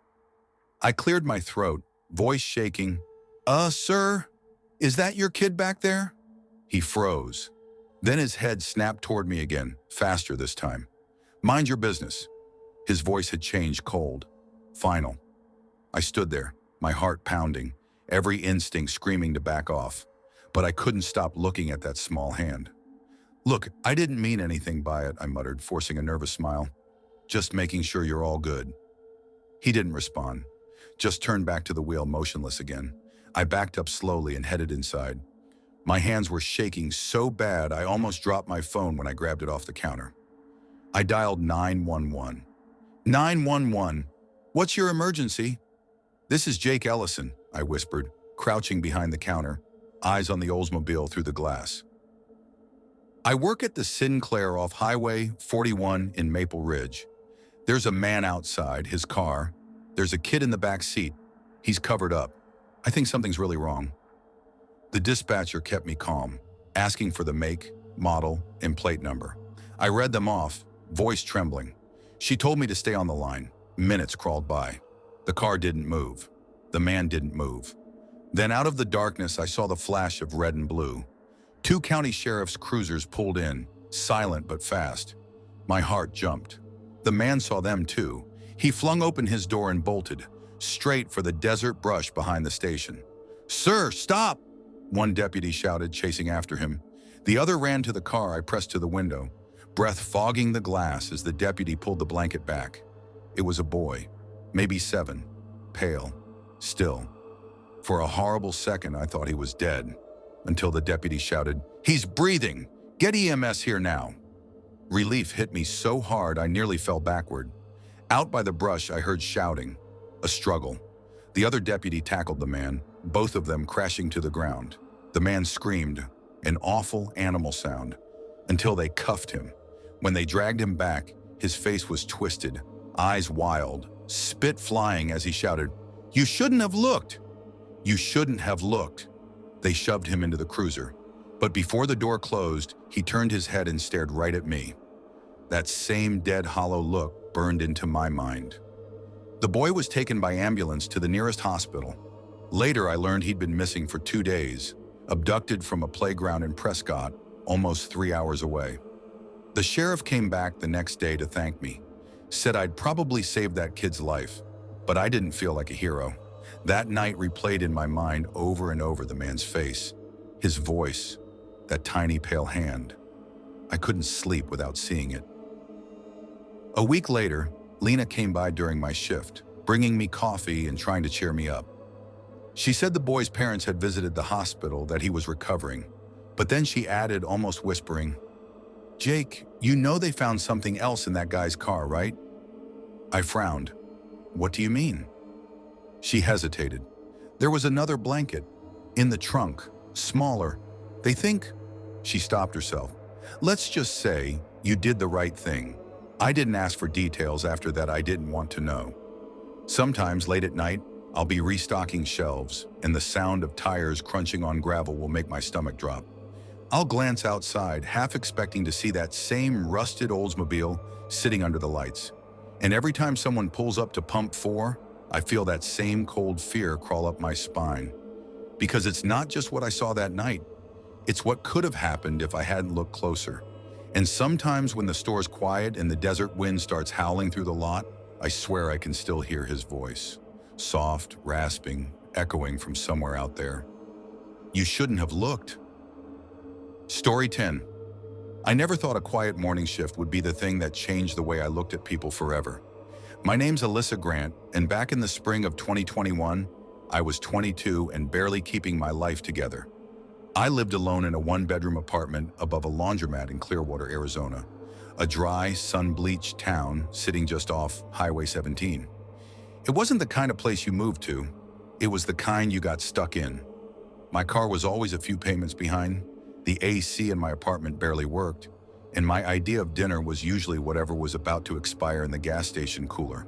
I cleared my throat, voice shaking. Sir, is that your kid back there?" He froze. Then his head snapped toward me again, faster this time. "Mind your business." His voice had changed, cold, final. I stood there, my heart pounding, every instinct screaming to back off. But I couldn't stop looking at that small hand. "Look, I didn't mean anything by it," I muttered, forcing a nervous smile. "Just making sure you're all good." He didn't respond, just turned back to the wheel, motionless again. I backed up slowly and headed inside. My hands were shaking so bad I almost dropped my phone when I grabbed it off the counter. I dialed 911. 911, what's your emergency?" "This is Jake Ellison," I whispered, crouching behind the counter, eyes on the Oldsmobile through the glass. "I work at the Sinclair off Highway 41 in Maple Ridge. There's a man outside, his car. There's a kid in the back seat. He's covered up. I think something's really wrong." The dispatcher kept me calm, asking for the make, model, and plate number. I read them off, voice trembling. She told me to stay on the line. Minutes crawled by. The car didn't move. The man didn't move. Then out of the darkness, I saw the flash of red and blue. 2 county sheriff's cruisers pulled in, silent but fast. My heart jumped. The man saw them too. He flung open his door and bolted, straight for the desert brush behind the station. "Sir, stop!" one deputy shouted, chasing after him. The other ran to the car I pressed to the window, breath fogging the glass as the deputy pulled the blanket back. It was a boy, maybe 7, pale, still. For a horrible second, I thought he was dead, until the deputy shouted, "He's breathing! Get EMS here now!" Relief hit me so hard I nearly fell backward. Out by the brush, I heard shouting, a struggle. The other deputy tackled the man, both of them crashing to the ground. The man screamed, an awful animal sound, until they cuffed him. When they dragged him back, his face was twisted, eyes wild, spit flying as he shouted, "You shouldn't have looked! You shouldn't have looked!" They shoved him into the cruiser. But before the door closed, he turned his head and stared right at me. That same dead, hollow look burned into my mind. The boy was taken by ambulance to the nearest hospital. Later, I learned he'd been missing for 2 days, abducted from a playground in Prescott, almost 3 hours away. The sheriff came back the next day to thank me, said I'd probably saved that kid's life, but I didn't feel like a hero. That night replayed in my mind over and over: the man's face, his voice, that tiny pale hand. I couldn't sleep without seeing it. A week later, Lena came by during my shift, bringing me coffee and trying to cheer me up. She said the boy's parents had visited the hospital, that he was recovering, but then she added, almost whispering, "Jake, you know they found something else in that guy's car, right?" I frowned. "What do you mean?" She hesitated. "There was another blanket in the trunk, smaller. They think—" She stopped herself. "Let's just say you did the right thing. I didn't ask for details after that. I didn't want to know. Sometimes late at night, I'll be restocking shelves, and the sound of tires crunching on gravel will make my stomach drop. I'll glance outside, half expecting to see that same rusted Oldsmobile sitting under the lights. And every time someone pulls up to pump 4, I feel that same cold fear crawl up my spine. Because it's not just what I saw that night. It's what could have happened if I hadn't looked closer. And sometimes when the store's quiet and the desert wind starts howling through the lot, I swear I can still hear his voice. Soft, rasping, echoing from somewhere out there. You shouldn't have looked." Story 10. I never thought a quiet morning shift would be the thing that changed the way I looked at people forever. My name's Alyssa Grant, and back in the spring of 2021, I was 22 and barely keeping my life together. I lived alone in a one-bedroom apartment above a laundromat in Clearwater, Arizona, a dry, sun-bleached town sitting just off Highway 17. It wasn't the kind of place you moved to. It was the kind you got stuck in. My car was always a few payments behind, the AC in my apartment barely worked, and my idea of dinner was usually whatever was about to expire in the gas station cooler.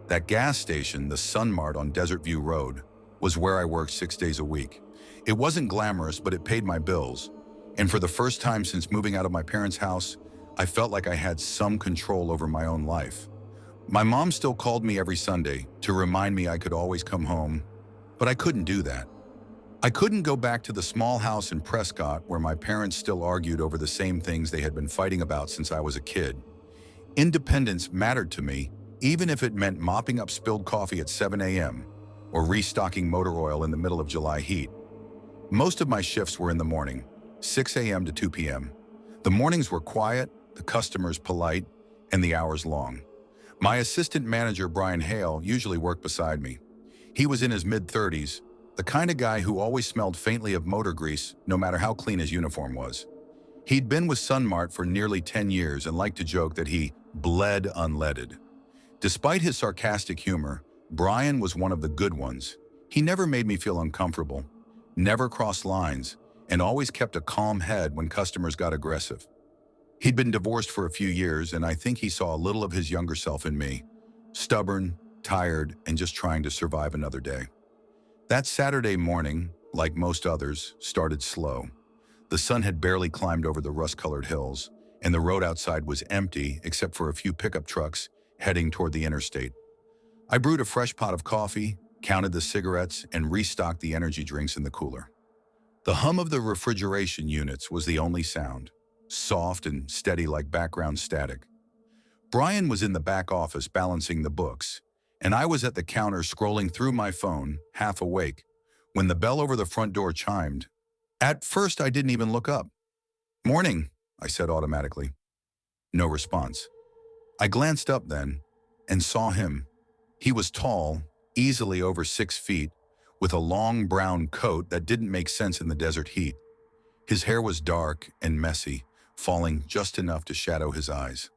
That gas station, the Sun Mart on Desert View Road, was where I worked 6 days a week. It wasn't glamorous, but it paid my bills. And for the first time since moving out of my parents' house, I felt like I had some control over my own life. My mom still called me every Sunday to remind me I could always come home, but I couldn't do that. I couldn't go back to the small house in Prescott where my parents still argued over the same things they had been fighting about since I was a kid. Independence mattered to me, even if it meant mopping up spilled coffee at 7 a.m. or restocking motor oil in the middle of July heat. Most of my shifts were in the morning, 6 a.m. to 2 p.m. The mornings were quiet, the customers polite, and the hours long. My assistant manager, Brian Hale, usually worked beside me. He was in his mid-30s, the kind of guy who always smelled faintly of motor grease, no matter how clean his uniform was. He'd been with Sun Mart for nearly 10 years and liked to joke that he bled unleaded. Despite his sarcastic humor, Brian was one of the good ones. He never made me feel uncomfortable, never crossed lines, and always kept a calm head when customers got aggressive. He'd been divorced for a few years, and I think he saw a little of his younger self in me, stubborn, tired, and just trying to survive another day. That Saturday morning, like most others, started slow. The sun had barely climbed over the rust-colored hills, and the road outside was empty except for a few pickup trucks heading toward the interstate. I brewed a fresh pot of coffee, counted the cigarettes, and restocked the energy drinks in the cooler. The hum of the refrigeration units was the only sound, soft and steady like background static. Brian was in the back office balancing the books, and I was at the counter scrolling through my phone, half awake, when the bell over the front door chimed. At first, I didn't even look up. "Morning," I said automatically. No response. I glanced up then and saw him. He was tall, easily over 6 feet, with a long brown coat that didn't make sense in the desert heat. His hair was dark and messy, falling just enough to shadow his eyes.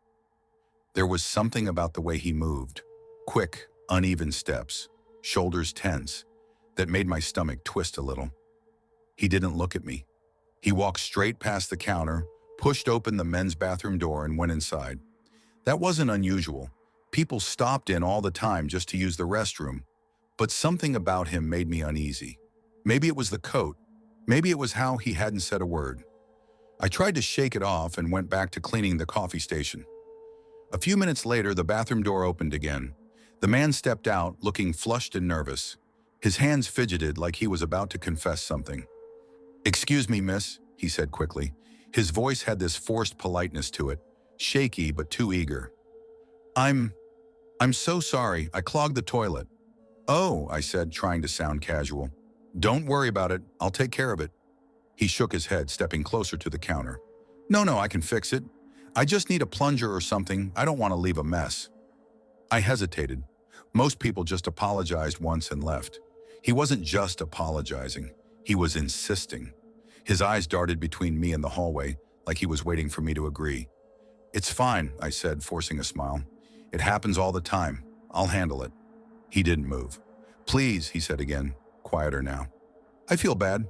There was something about the way he moved, quick, uneven steps, shoulders tense, that made my stomach twist a little. He didn't look at me. He walked straight past the counter, pushed open the men's bathroom door, and went inside. That wasn't unusual. People stopped in all the time just to use the restroom, but something about him made me uneasy. Maybe it was the coat. Maybe it was how he hadn't said a word. I tried to shake it off and went back to cleaning the coffee station. A few minutes later, the bathroom door opened again. The man stepped out, looking flushed and nervous. His hands fidgeted like he was about to confess something. "Excuse me, miss," he said quickly. His voice had this forced politeness to it, shaky but too eager. I'm so sorry, I clogged the toilet. Oh, I said, trying to sound casual. Don't worry about it, I'll take care of it. He shook his head, stepping closer to the counter. No, I can fix it. I just need a plunger or something, I don't want to leave a mess. I hesitated. Most people just apologized once and left. He wasn't just apologizing, he was insisting. His eyes darted between me and the hallway, like he was waiting for me to agree. It's fine, I said, forcing a smile. It happens all the time. I'll handle it. He didn't move. Please, he said again, quieter now. I feel bad.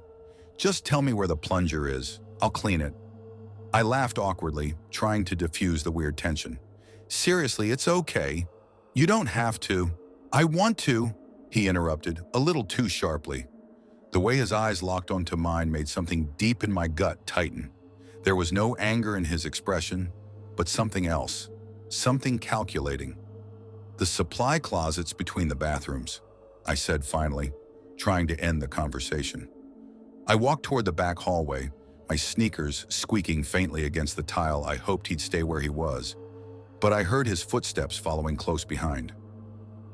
Just tell me where the plunger is. I'll clean it. I laughed awkwardly, trying to diffuse the weird tension. Seriously, it's okay. You don't have to. I want to, he interrupted, a little too sharply. The way his eyes locked onto mine made something deep in my gut tighten. There was no anger in his expression, but something else, something calculating. The supply closets between the bathrooms, I said finally, trying to end the conversation. I walked toward the back hallway, my sneakers squeaking faintly against the tile. I hoped he'd stay where he was, but I heard his footsteps following close behind.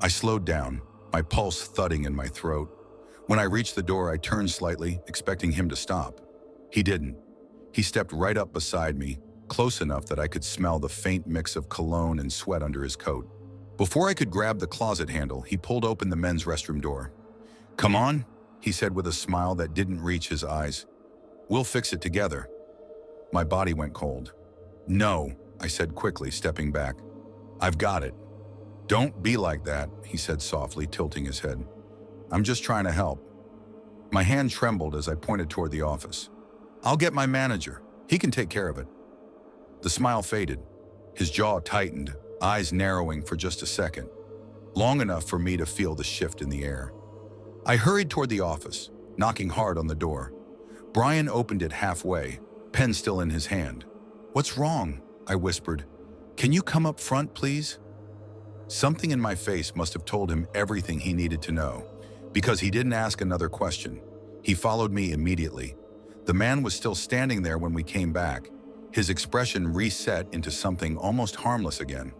I slowed down, my pulse thudding in my throat. When I reached the door, I turned slightly, expecting him to stop. He didn't. He stepped right up beside me, close enough that I could smell the faint mix of cologne and sweat under his coat. Before I could grab the closet handle, he pulled open the men's restroom door. Come on, he said with a smile that didn't reach his eyes. We'll fix it together. My body went cold. No, I said quickly, stepping back. I've got it. Don't be like that, he said softly, tilting his head. I'm just trying to help. My hand trembled as I pointed toward the office. I'll get my manager. He can take care of it. The smile faded. His jaw tightened, eyes narrowing for just a second, long enough for me to feel the shift in the air. I hurried toward the office, knocking hard on the door. Brian opened it halfway, pen still in his hand. What's wrong? I whispered. Can you come up front, please? Something in my face must have told him everything he needed to know, because he didn't ask another question. He followed me immediately. The man was still standing there when we came back, his expression reset into something almost harmless again.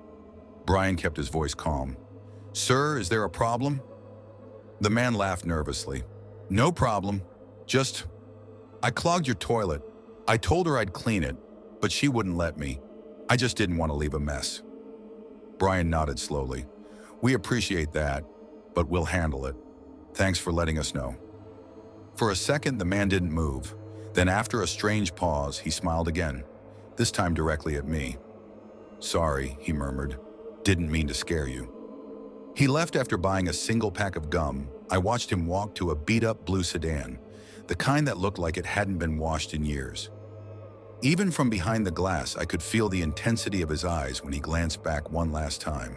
Brian kept his voice calm. Sir, is there a problem? The man laughed nervously. No problem. Just, I clogged your toilet. I told her I'd clean it, but she wouldn't let me. I just didn't want to leave a mess. Brian nodded slowly. We appreciate that, but we'll handle it. Thanks for letting us know. For a second, the man didn't move. Then after a strange pause, he smiled again, this time directly at me. Sorry, he murmured. Didn't mean to scare you. He left after buying a single pack of gum. I watched him walk to a beat-up blue sedan, the kind that looked like it hadn't been washed in years. Even from behind the glass, I could feel the intensity of his eyes when he glanced back one last time.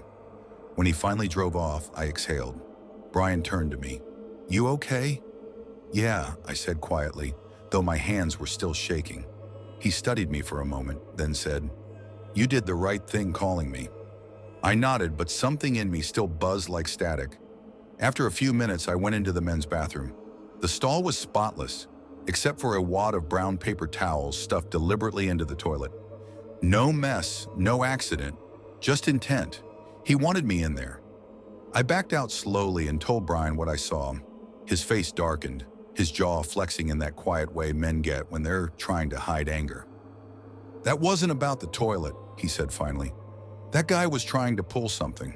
When he finally drove off, I exhaled. Brian turned to me. You okay? Yeah, I said quietly, though my hands were still shaking. He studied me for a moment, then said, You did the right thing calling me. I nodded, but something in me still buzzed like static. After a few minutes, I went into the men's bathroom. The stall was spotless, except for a wad of brown paper towels stuffed deliberately into the toilet. No mess, no accident, just intent. He wanted me in there. I backed out slowly and told Brian what I saw. His face darkened, his jaw flexing in that quiet way men get when they're trying to hide anger. That wasn't about the toilet, he said finally. That guy was trying to pull something.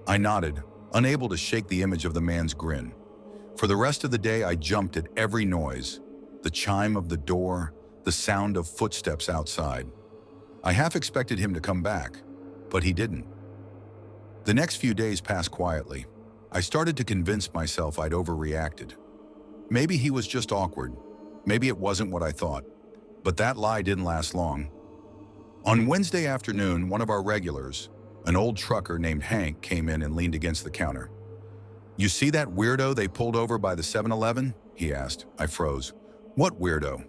I nodded, unable to shake the image of the man's grin. For the rest of the day, I jumped at every noise, the chime of the door, the sound of footsteps outside. I half expected him to come back, but he didn't. The next few days passed quietly. I started to convince myself I'd overreacted. Maybe he was just awkward. Maybe it wasn't what I thought. But that lie didn't last long. On Wednesday afternoon, one of our regulars, an old trucker named Hank, came in and leaned against the counter. You see that weirdo they pulled over by the 7-Eleven? He asked. I froze. What weirdo?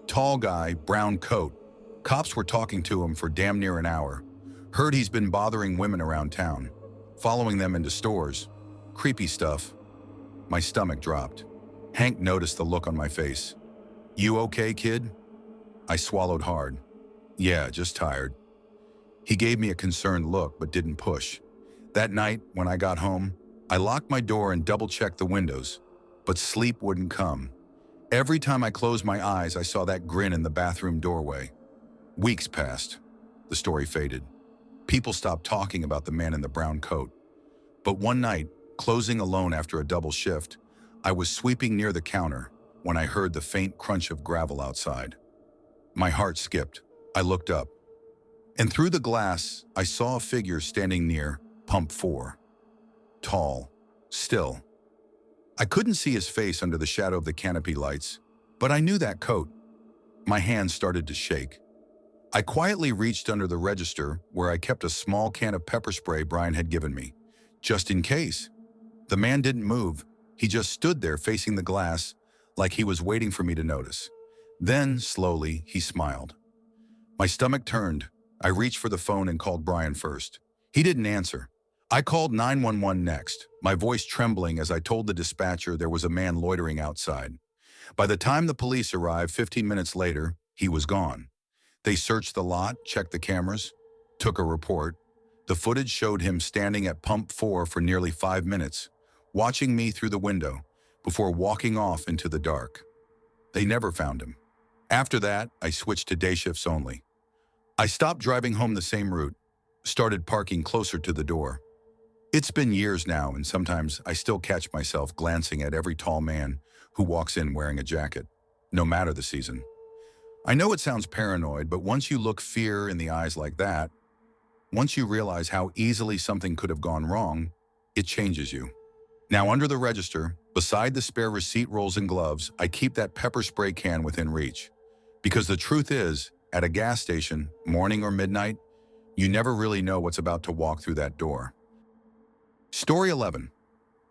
Tall guy, brown coat. Cops were talking to him for damn near an hour. Heard he's been bothering women around town, following them into stores. Creepy stuff. My stomach dropped. Hank noticed the look on my face. You okay, kid? I swallowed hard. Yeah, just tired. He gave me a concerned look but didn't push. That night, when I got home, I locked my door and double-checked the windows, but sleep wouldn't come. Every time I closed my eyes, I saw that grin in the bathroom doorway. Weeks passed. The story faded. People stopped talking about the man in the brown coat. But one night, closing alone after a double shift, I was sweeping near the counter when I heard the faint crunch of gravel outside. My heart skipped. I looked up, and through the glass, I saw a figure standing near pump 4. Tall, still. I couldn't see his face under the shadow of the canopy lights, but I knew that coat. My hands started to shake. I quietly reached under the register where I kept a small can of pepper spray Brian had given me, just in case. The man didn't move. He just stood there facing the glass, like he was waiting for me to notice. Then, slowly, he smiled. My stomach turned. I reached for the phone and called Brian first. He didn't answer. I called 911 next, my voice trembling as I told the dispatcher there was a man loitering outside. By the time the police arrived 15 minutes later, he was gone. They searched the lot, checked the cameras, took a report. The footage showed him standing at pump 4 for nearly 5 minutes, watching me through the window, before walking off into the dark. They never found him. After that, I switched to day shifts only. I stopped driving home the same route, started parking closer to the door. It's been years now, and sometimes I still catch myself glancing at every tall man who walks in wearing a jacket, no matter the season. I know it sounds paranoid, but once you look fear in the eyes like that, once you realize how easily something could have gone wrong, it changes you. Now, under the register, beside the spare receipt rolls and gloves, I keep that pepper spray can within reach. Because the truth is, at a gas station, morning or midnight, you never really know what's about to walk through that door. Story 11.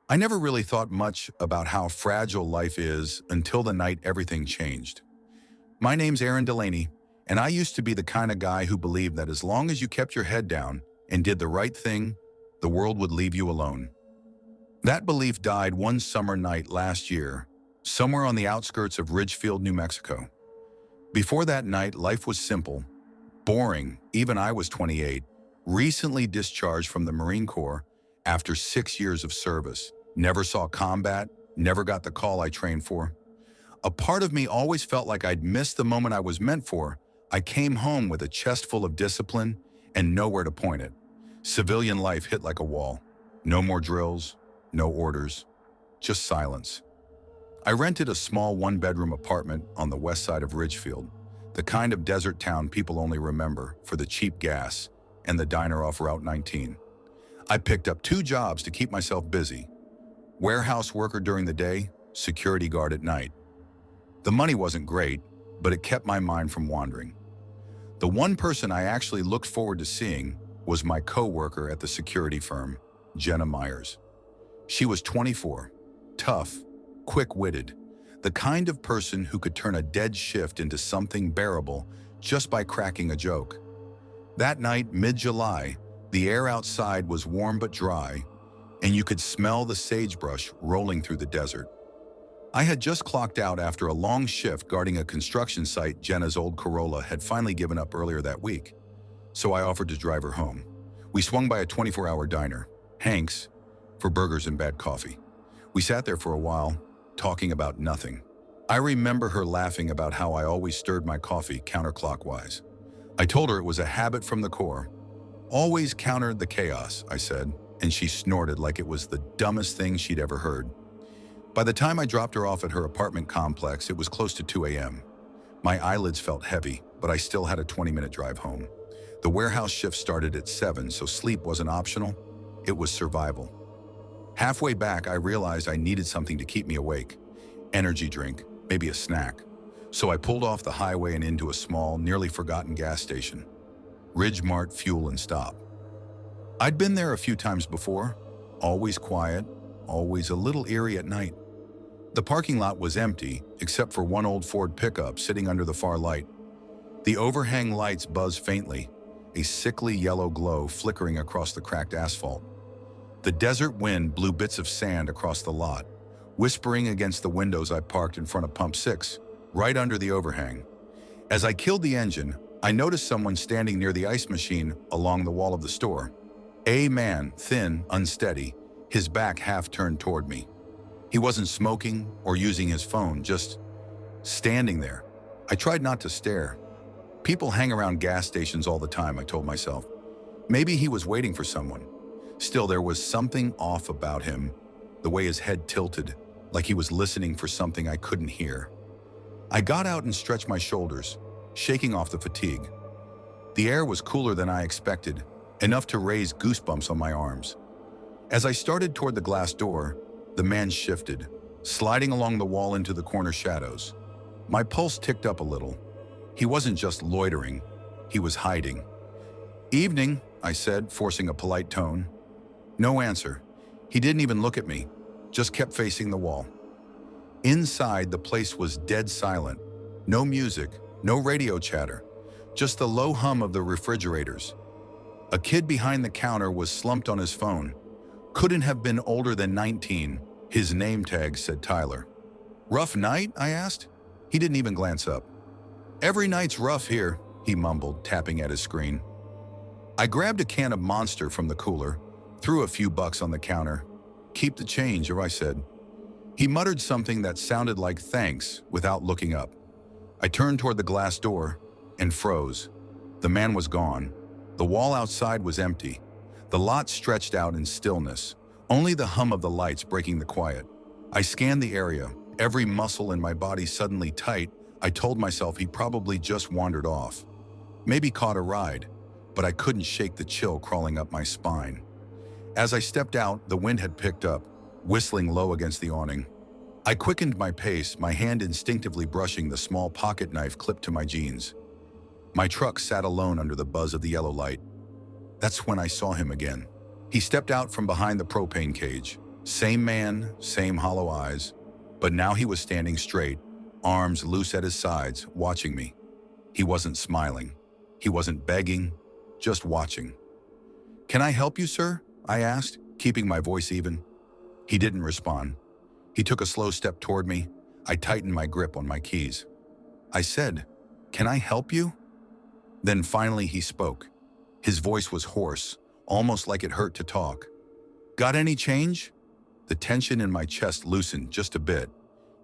I never really thought much about how fragile life is until the night everything changed. My name's Aaron Delaney, and I used to be the kind of guy who believed that as long as you kept your head down and did the right thing, the world would leave you alone. That belief died one summer night last year, somewhere on the outskirts of Ridgefield, New Mexico. Before that night, life was simple, boring. Even I was 28, recently discharged from the Marine Corps after 6 years of service. Never saw combat, never got the call I trained for. A part of me always felt like I'd missed the moment I was meant for. I came home with a chest full of discipline and nowhere to point it. Civilian life hit like a wall. No more drills, no orders, just silence. I rented a small one-bedroom apartment on the west side of Ridgefield, the kind of desert town people only remember for the cheap gas and the diner off Route 19. I picked up 2 jobs to keep myself busy. Warehouse worker during the day, security guard at night. The money wasn't great, but it kept my mind from wandering. The one person I actually looked forward to seeing was my co-worker at the security firm, Jenna Myers. She was 24, tough, quick-witted, the kind of person who could turn a dead shift into something bearable just by cracking a joke. That night, mid-July, the air outside was warm but dry, and you could smell the sagebrush rolling through the desert. I had just clocked out after a long shift guarding a construction site Jenna's old Corolla had finally given up earlier that week, so I offered to drive her home. We swung by a 24-hour diner, Hank's, for burgers and bad coffee. We sat there for a while, talking about nothing. I remember her laughing about how I always stirred my coffee counterclockwise. I told her it was a habit from the Corps. Always countered the chaos, I said, and she snorted like it was the dumbest thing she'd ever heard. By the time I dropped her off at her apartment complex, it was close to 2 a.m. My eyelids felt heavy, but I still had a 20-minute drive home. The warehouse shift started at 7, so sleep wasn't optional. It was survival. Halfway back, I realized I needed something to keep me awake. Energy drink, maybe a snack. So I pulled off the highway and into a small, nearly forgotten gas station. Ridge Mart Fuel and Stop. I'd been there a few times before, always quiet, always a little eerie at night. The parking lot was empty, except for one old Ford pickup sitting under the far light. The overhang lights buzzed faintly, a sickly yellow glow flickering across the cracked asphalt. The desert wind blew bits of sand across the lot, whispering against the windows I parked in front of Pump 6, right under the overhang. As I killed the engine, I noticed someone standing near the ice machine along the wall of the store. A man, thin, unsteady, his back half turned toward me. He wasn't smoking or using his phone, just standing there. I tried not to stare. People hang around gas stations all the time, I told myself. Maybe he was waiting for someone. Still, there was something off about him, the way his head tilted, like he was listening for something I couldn't hear. I got out and stretched my shoulders, shaking off the fatigue. The air was cooler than I expected, enough to raise goosebumps on my arms. As I started toward the glass door, the man shifted, sliding along the wall into the corner shadows. My pulse ticked up a little. He wasn't just loitering, he was hiding. "Evening," I said, forcing a polite tone. No answer. He didn't even look at me, just kept facing the wall. Inside, the place was dead silent. No music, no radio chatter, just the low hum of the refrigerators. A kid behind the counter was slumped on his phone. Couldn't have been older than 19. His name tag said Tyler. "Rough night?" I asked. He didn't even glance up. "Every night's rough here," he mumbled, tapping at his screen. I grabbed a can of Monster from the cooler, threw a few bucks on the counter. "Keep the change," I said. He muttered something that sounded like thanks without looking up. I turned toward the glass door and froze. The man was gone. The wall outside was empty. The lot stretched out in stillness, only the hum of the lights breaking the quiet. I scanned the area, every muscle in my body suddenly tight. I told myself he probably just wandered off. Maybe caught a ride, but I couldn't shake the chill crawling up my spine. As I stepped out, the wind had picked up, whistling low against the awning. I quickened my pace, my hand instinctively brushing the small pocket knife clipped to my jeans. My truck sat alone under the buzz of the yellow light. That's when I saw him again. He stepped out from behind the propane cage. Same man, same hollow eyes, but now he was standing straight, arms loose at his sides, watching me. He wasn't smiling. He wasn't begging, just watching. "Can I help you, sir?" I asked, keeping my voice even. He didn't respond. He took a slow step toward me. I tightened my grip on my keys. I said, "Can I help you?" Then finally he spoke. His voice was hoarse, almost like it hurt to talk. "Got any change?" The tension in my chest loosened just a bit.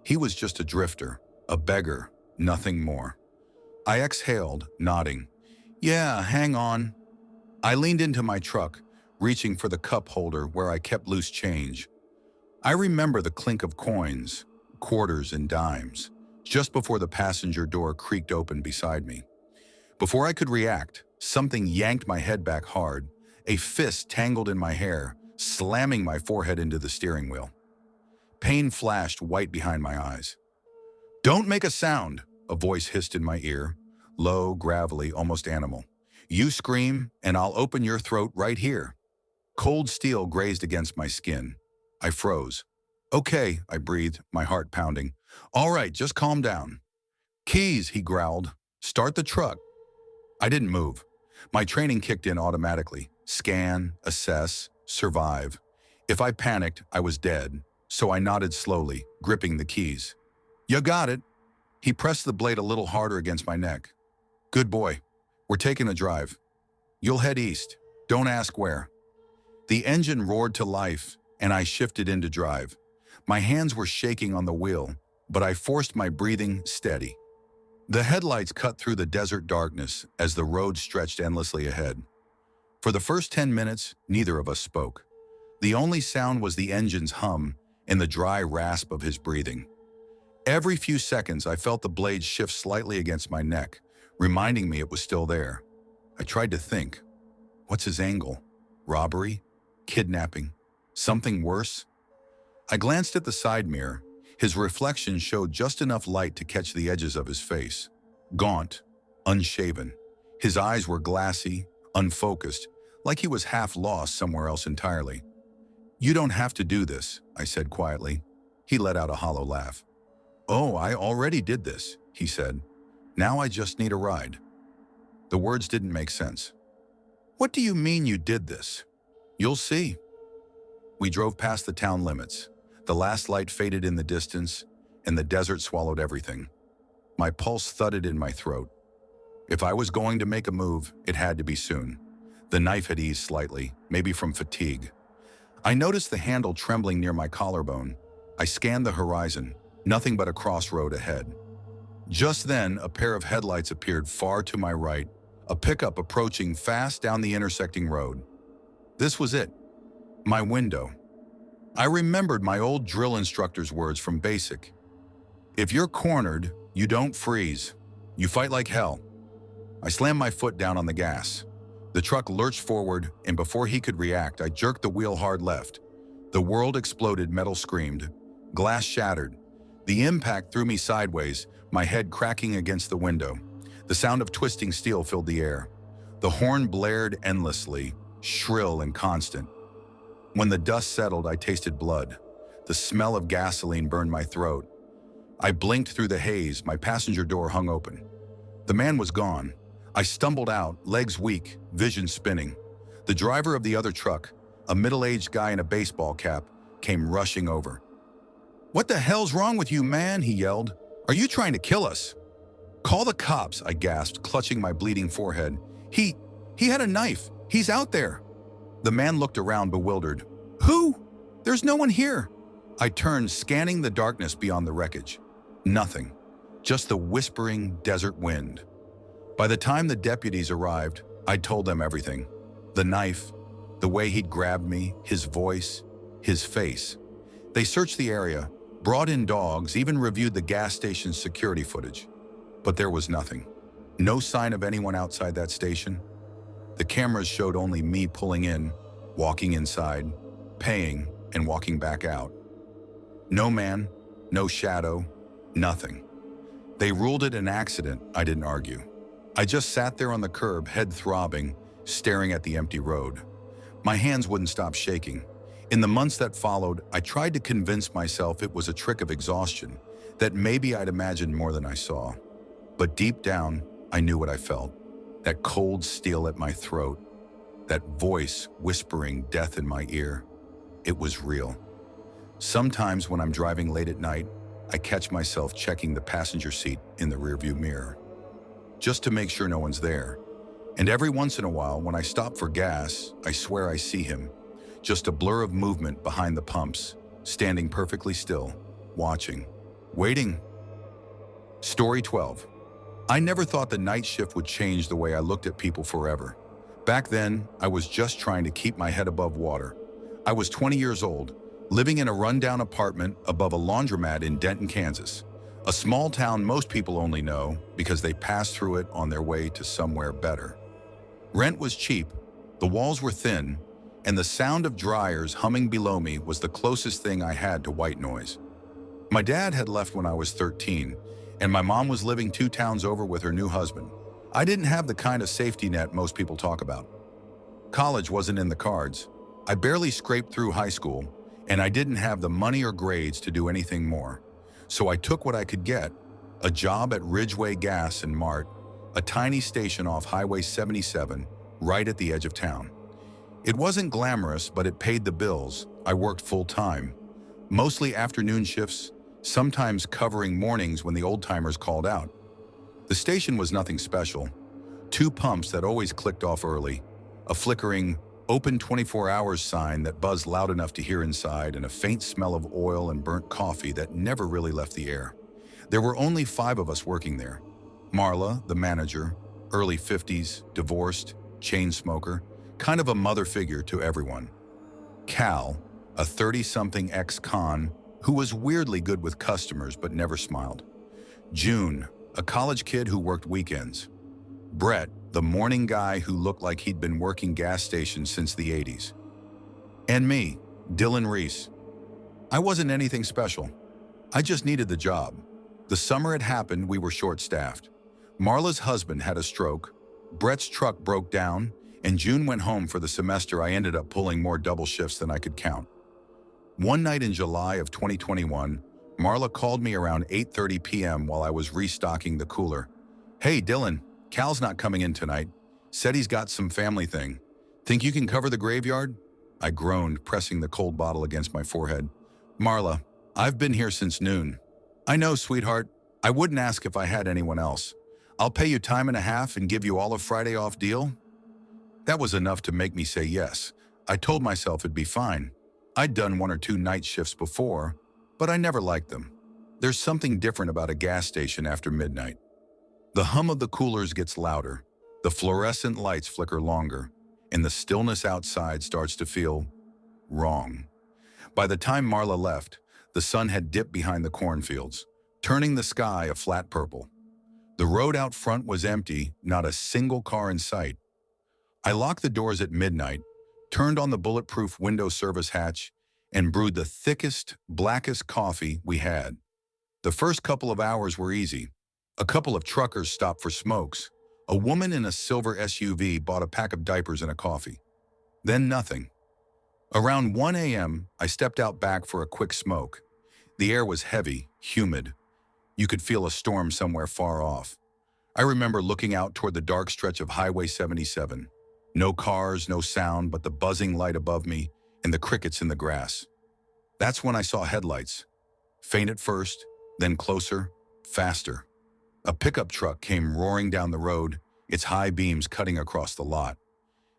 He was just a drifter, a beggar, nothing more. I exhaled, nodding. "Yeah, hang on." I leaned into my truck, reaching for the cup holder where I kept loose change. I remember the clink of coins, quarters and dimes, just before the passenger door creaked open beside me. Before I could react, something yanked my head back hard, a fist tangled in my hair, slamming my forehead into the steering wheel. Pain flashed white behind my eyes. "Don't make a sound," a voice hissed in my ear, low, gravelly, almost animal. "You scream, and I'll open your throat right here." Cold steel grazed against my skin. I froze. "Okay," I breathed, my heart pounding. "All right, just calm down." "Keys," he growled. "Start the truck." I didn't move. My training kicked in automatically. Scan, assess, survive. If I panicked, I was dead, so I nodded slowly, gripping the keys. "You got it." He pressed the blade a little harder against my neck. "Good boy. We're taking a drive. You'll head east. Don't ask where." The engine roared to life, and I shifted into drive. My hands were shaking on the wheel, but I forced my breathing steady. The headlights cut through the desert darkness as the road stretched endlessly ahead. For the first 10 minutes, neither of us spoke. The only sound was the engine's hum and the dry rasp of his breathing. Every few seconds, I felt the blade shift slightly against my neck, reminding me it was still there. I tried to think. What's his angle? Robbery? Kidnapping? Something worse? I glanced at the side mirror. His reflection showed just enough light to catch the edges of his face. Gaunt, unshaven. His eyes were glassy, unfocused, like he was half lost somewhere else entirely. "You don't have to do this," I said quietly. He let out a hollow laugh. "Oh, I already did this," he said. "Now I just need a ride." The words didn't make sense. "What do you mean you did this?" "You'll see." We drove past the town limits. The last light faded in the distance, and the desert swallowed everything. My pulse thudded in my throat. If I was going to make a move, it had to be soon. The knife had eased slightly, maybe from fatigue. I noticed the handle trembling near my collarbone. I scanned the horizon, nothing but a crossroad ahead. Just then, a pair of headlights appeared far to my right, a pickup approaching fast down the intersecting road. This was it, my window. I remembered my old drill instructor's words from basic. If you're cornered, you don't freeze. You fight like hell. I slammed my foot down on the gas. The truck lurched forward, and before he could react, I jerked the wheel hard left. The world exploded, metal screamed. Glass shattered. The impact threw me sideways, my head cracking against the window. The sound of twisting steel filled the air. The horn blared endlessly, shrill and constant. When the dust settled, I tasted blood. The smell of gasoline burned my throat. I blinked through the haze, my passenger door hung open. The man was gone. I stumbled out, legs weak, vision spinning. The driver of the other truck, a middle-aged guy in a baseball cap, came rushing over. "What the hell's wrong with you, man?" he yelled. "Are you trying to kill us?" "Call the cops," I gasped, clutching my bleeding forehead. He had a knife. He's out there." The man looked around, bewildered. "Who? There's no one here." I turned, scanning the darkness beyond the wreckage. Nothing. Just the whispering desert wind. By the time the deputies arrived, I'd told them everything. The knife, the way he'd grabbed me, his voice, his face. They searched the area, brought in dogs, even reviewed the gas station's security footage. But there was nothing. No sign of anyone outside that station. The cameras showed only me pulling in, walking inside, paying, and walking back out. No man, no shadow, nothing. They ruled it an accident. I didn't argue. I just sat there on the curb, head throbbing, staring at the empty road. My hands wouldn't stop shaking. In the months that followed, I tried to convince myself it was a trick of exhaustion, that maybe I'd imagined more than I saw. But deep down, I knew what I felt. That cold steel at my throat, that voice whispering death in my ear. It was real. Sometimes when I'm driving late at night, I catch myself checking the passenger seat in the rearview mirror, just to make sure no one's there. And every once in a while, when I stop for gas, I swear I see him, just a blur of movement behind the pumps, standing perfectly still, watching, waiting. Story 12. I never thought the night shift would change the way I looked at people forever. Back then, I was just trying to keep my head above water. I was 20 years old, living in a rundown apartment above a laundromat in Denton, Kansas. A small town most people only know because they passed through it on their way to somewhere better. Rent was cheap, the walls were thin, and the sound of dryers humming below me was the closest thing I had to white noise. My dad had left when I was 13, and my mom was living 2 towns over with her new husband. I didn't have the kind of safety net most people talk about. College wasn't in the cards. I barely scraped through high school, and I didn't have the money or grades to do anything more. So I took what I could get, a job at Ridgeway Gas and Mart, a tiny station off Highway 77, right at the edge of town. It wasn't glamorous, but it paid the bills. I worked full-time, mostly afternoon shifts, sometimes covering mornings when the old-timers called out. The station was nothing special. 2 pumps that always clicked off early, a flickering "Open 24 hours" sign that buzzed loud enough to hear inside, and a faint smell of oil and burnt coffee that never really left the air. There were only 5 of us working there. Marla, the manager, early 50s, divorced, chain smoker, kind of a mother figure to everyone. Cal, a 30-something ex-con who was weirdly good with customers but never smiled. June, a college kid who worked weekends. Brett, the morning guy who looked like he'd been working gas stations since the 80s. And me, Dylan Reese. I wasn't anything special. I just needed the job. The summer it happened, we were short-staffed. Marla's husband had a stroke, Brett's truck broke down, and June went home for the semester. I ended up pulling more double shifts than I could count. One night in July of 2021, Marla called me around 8:30 p.m. while I was restocking the cooler. "Hey, Dylan, Cal's not coming in tonight. Said he's got some family thing. Think you can cover the graveyard?" I groaned, pressing the cold bottle against my forehead. "Marla, I've been here since noon." "I know, sweetheart. I wouldn't ask if I had anyone else. I'll pay you time and a half and give you all of Friday off deal? That was enough to make me say yes. I told myself it'd be fine. I'd done 1 or 2 night shifts before, but I never liked them. There's something different about a gas station after midnight. The hum of the coolers gets louder, the fluorescent lights flicker longer, and the stillness outside starts to feel wrong. By the time Marla left, the sun had dipped behind the cornfields, turning the sky a flat purple. The road out front was empty, not a single car in sight. I locked the doors at midnight, turned on the bulletproof window service hatch, and brewed the thickest, blackest coffee we had. The first couple of hours were easy. A couple of truckers stopped for smokes. A woman in a silver SUV bought a pack of diapers and a coffee. Then nothing. Around 1 a.m., I stepped out back for a quick smoke. The air was heavy, humid. You could feel a storm somewhere far off. I remember looking out toward the dark stretch of Highway 77. No cars, no sound, but the buzzing light above me and the crickets in the grass. That's when I saw headlights. Faint at first, then closer, faster. A pickup truck came roaring down the road, its high beams cutting across the lot.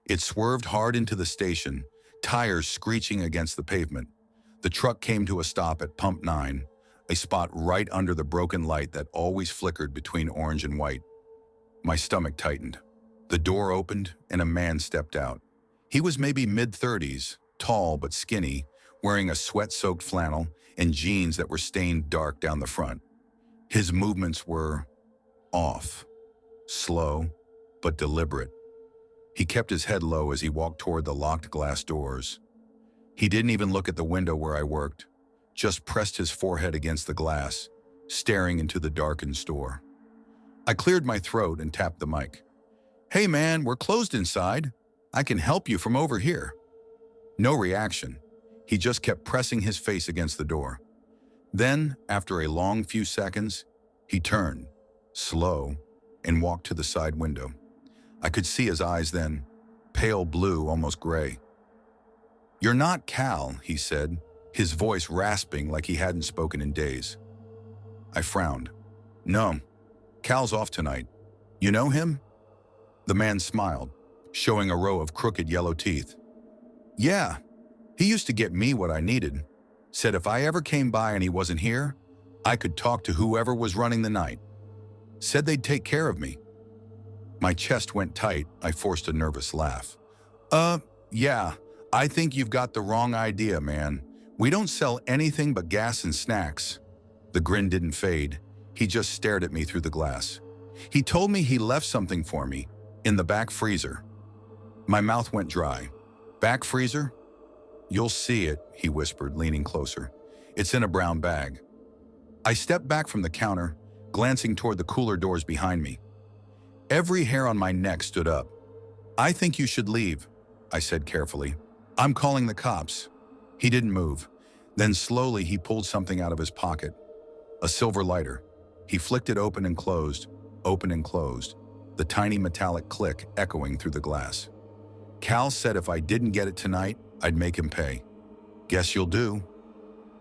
It swerved hard into the station, tires screeching against the pavement. The truck came to a stop at Pump 9, a spot right under the broken light that always flickered between orange and white. My stomach tightened. The door opened and a man stepped out. He was maybe mid-30s, tall but skinny, wearing a sweat-soaked flannel and jeans that were stained dark down the front. His movements were off, slow, but deliberate. He kept his head low as he walked toward the locked glass doors. He didn't even look at the window where I worked, just pressed his forehead against the glass, staring into the darkened store. I cleared my throat and tapped the mic. "Hey man, we're closed inside. I can help you from over here." No reaction. He just kept pressing his face against the door. Then, after a long few seconds, he turned, slow, and walked to the side window. I could see his eyes then, pale blue, almost gray. "You're not Cal," he said, his voice rasping like he hadn't spoken in days. I frowned. "No, Cal's off tonight. You know him?" The man smiled, showing a row of crooked yellow teeth. "Yeah, he used to get me what I needed. Said if I ever came by and he wasn't here, I could talk to whoever was running the night. Said they'd take care of me." My chest went tight. I forced a nervous laugh. Yeah, I think you've got the wrong idea, man. We don't sell anything but gas and snacks." The grin didn't fade. He just stared at me through the glass. "He told me he left something for me, in the back freezer." My mouth went dry. "Back freezer?" "You'll see it," he whispered, leaning closer. "It's in a brown bag." I stepped back from the counter, glancing toward the cooler doors behind me. Every hair on my neck stood up. "I think you should leave," I said carefully. "I'm calling the cops." He didn't move. Then slowly he pulled something out of his pocket. A silver lighter. He flicked it open and closed, the tiny metallic click echoing through the glass. "Cal said if I didn't get it tonight, I'd make him pay. Guess you'll do."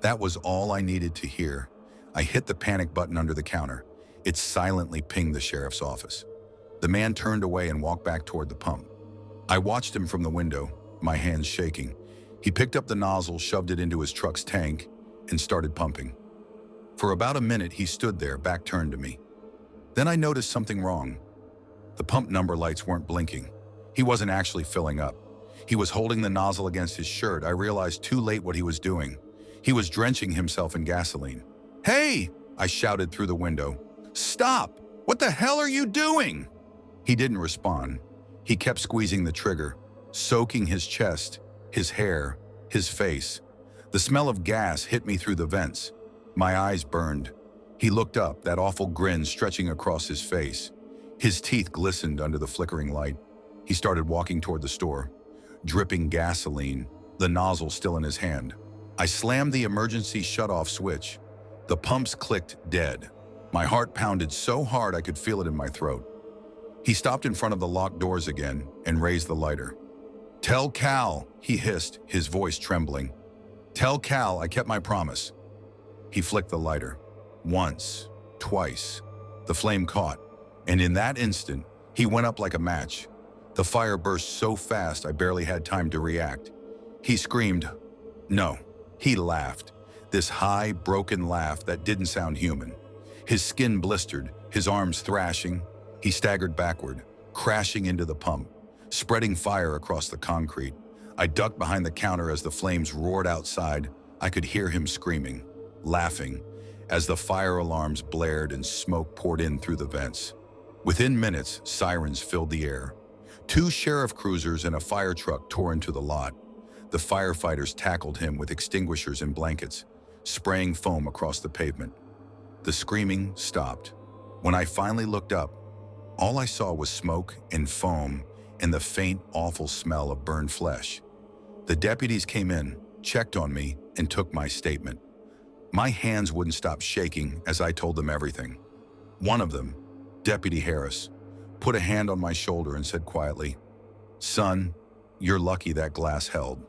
That was all I needed to hear. I hit the panic button under the counter. It silently pinged the sheriff's office. The man turned away and walked back toward the pump. I watched him from the window, my hands shaking. He picked up the nozzle, shoved it into his truck's tank, and started pumping. For about a minute, he stood there, back turned to me. Then I noticed something wrong. The pump number lights weren't blinking. He wasn't actually filling up. He was holding the nozzle against his shirt. I realized too late what he was doing. He was drenching himself in gasoline. "Hey!" I shouted through the window. "Stop! What the hell are you doing?" He didn't respond. He kept squeezing the trigger, soaking his chest, his hair, his face. The smell of gas hit me through the vents. My eyes burned. He looked up, that awful grin stretching across his face. His teeth glistened under the flickering light. He started walking toward the store, dripping gasoline, the nozzle still in his hand. I slammed the emergency shut-off switch. The pumps clicked dead. My heart pounded so hard I could feel it in my throat. He stopped in front of the locked doors again and raised the lighter. "Tell Cal," he hissed, his voice trembling. "Tell Cal I kept my promise." He flicked the lighter. Once, twice. The flame caught, and in that instant, he went up like a match. The fire burst so fast I barely had time to react. He screamed. No, he laughed. This high, broken laugh that didn't sound human. His skin blistered, his arms thrashing. He staggered backward, crashing into the pump, spreading fire across the concrete. I ducked behind the counter as the flames roared outside. I could hear him screaming, laughing, as the fire alarms blared and smoke poured in through the vents. Within minutes, sirens filled the air. 2 sheriff cruisers and a fire truck tore into the lot. The firefighters tackled him with extinguishers and blankets, spraying foam across the pavement. The screaming stopped. When I finally looked up, all I saw was smoke and foam and the faint, awful smell of burned flesh. The deputies came in, checked on me, and took my statement. My hands wouldn't stop shaking as I told them everything. One of them, Deputy Harris, put a hand on my shoulder and said quietly, "Son, you're lucky that glass held."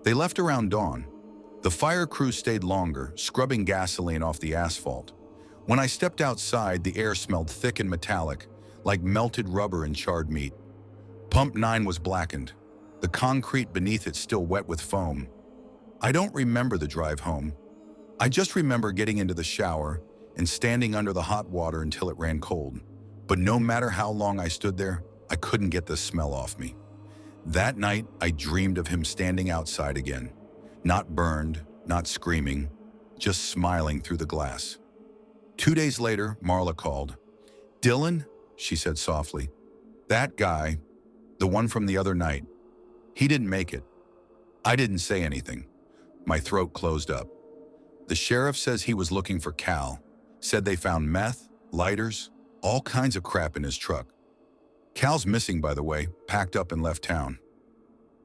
They left around dawn. The fire crew stayed longer, scrubbing gasoline off the asphalt. When I stepped outside, the air smelled thick and metallic, like melted rubber and charred meat. Pump 9 was blackened, the concrete beneath it still wet with foam. I don't remember the drive home. I just remember getting into the shower and standing under the hot water until it ran cold. But no matter how long I stood there, I couldn't get the smell off me. That night, I dreamed of him standing outside again. Not burned, not screaming, just smiling through the glass. 2 days later, Marla called. "Dylan," she said softly, "that guy, the one from the other night, he didn't make it." I didn't say anything. My throat closed up. The sheriff says he was looking for Cal, said they found meth, lighters, all kinds of crap in his truck. Cal's missing, by the way, packed up and left town.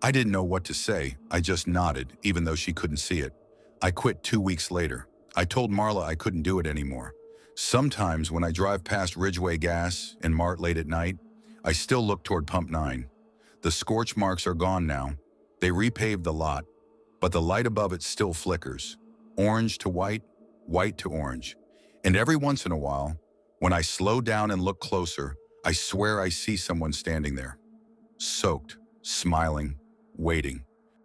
I didn't know what to say. I just nodded, even though she couldn't see it. I quit 2 weeks later. I told Marla I couldn't do it anymore. Sometimes when I drive past Ridgeway Gas and Mart late at night, I still look toward Pump 9. The scorch marks are gone now. They repaved the lot, but the light above it still flickers. Orange to white, white to orange. And every once in a while, when I slow down and look closer, I swear I see someone standing there. Soaked, smiling, waiting.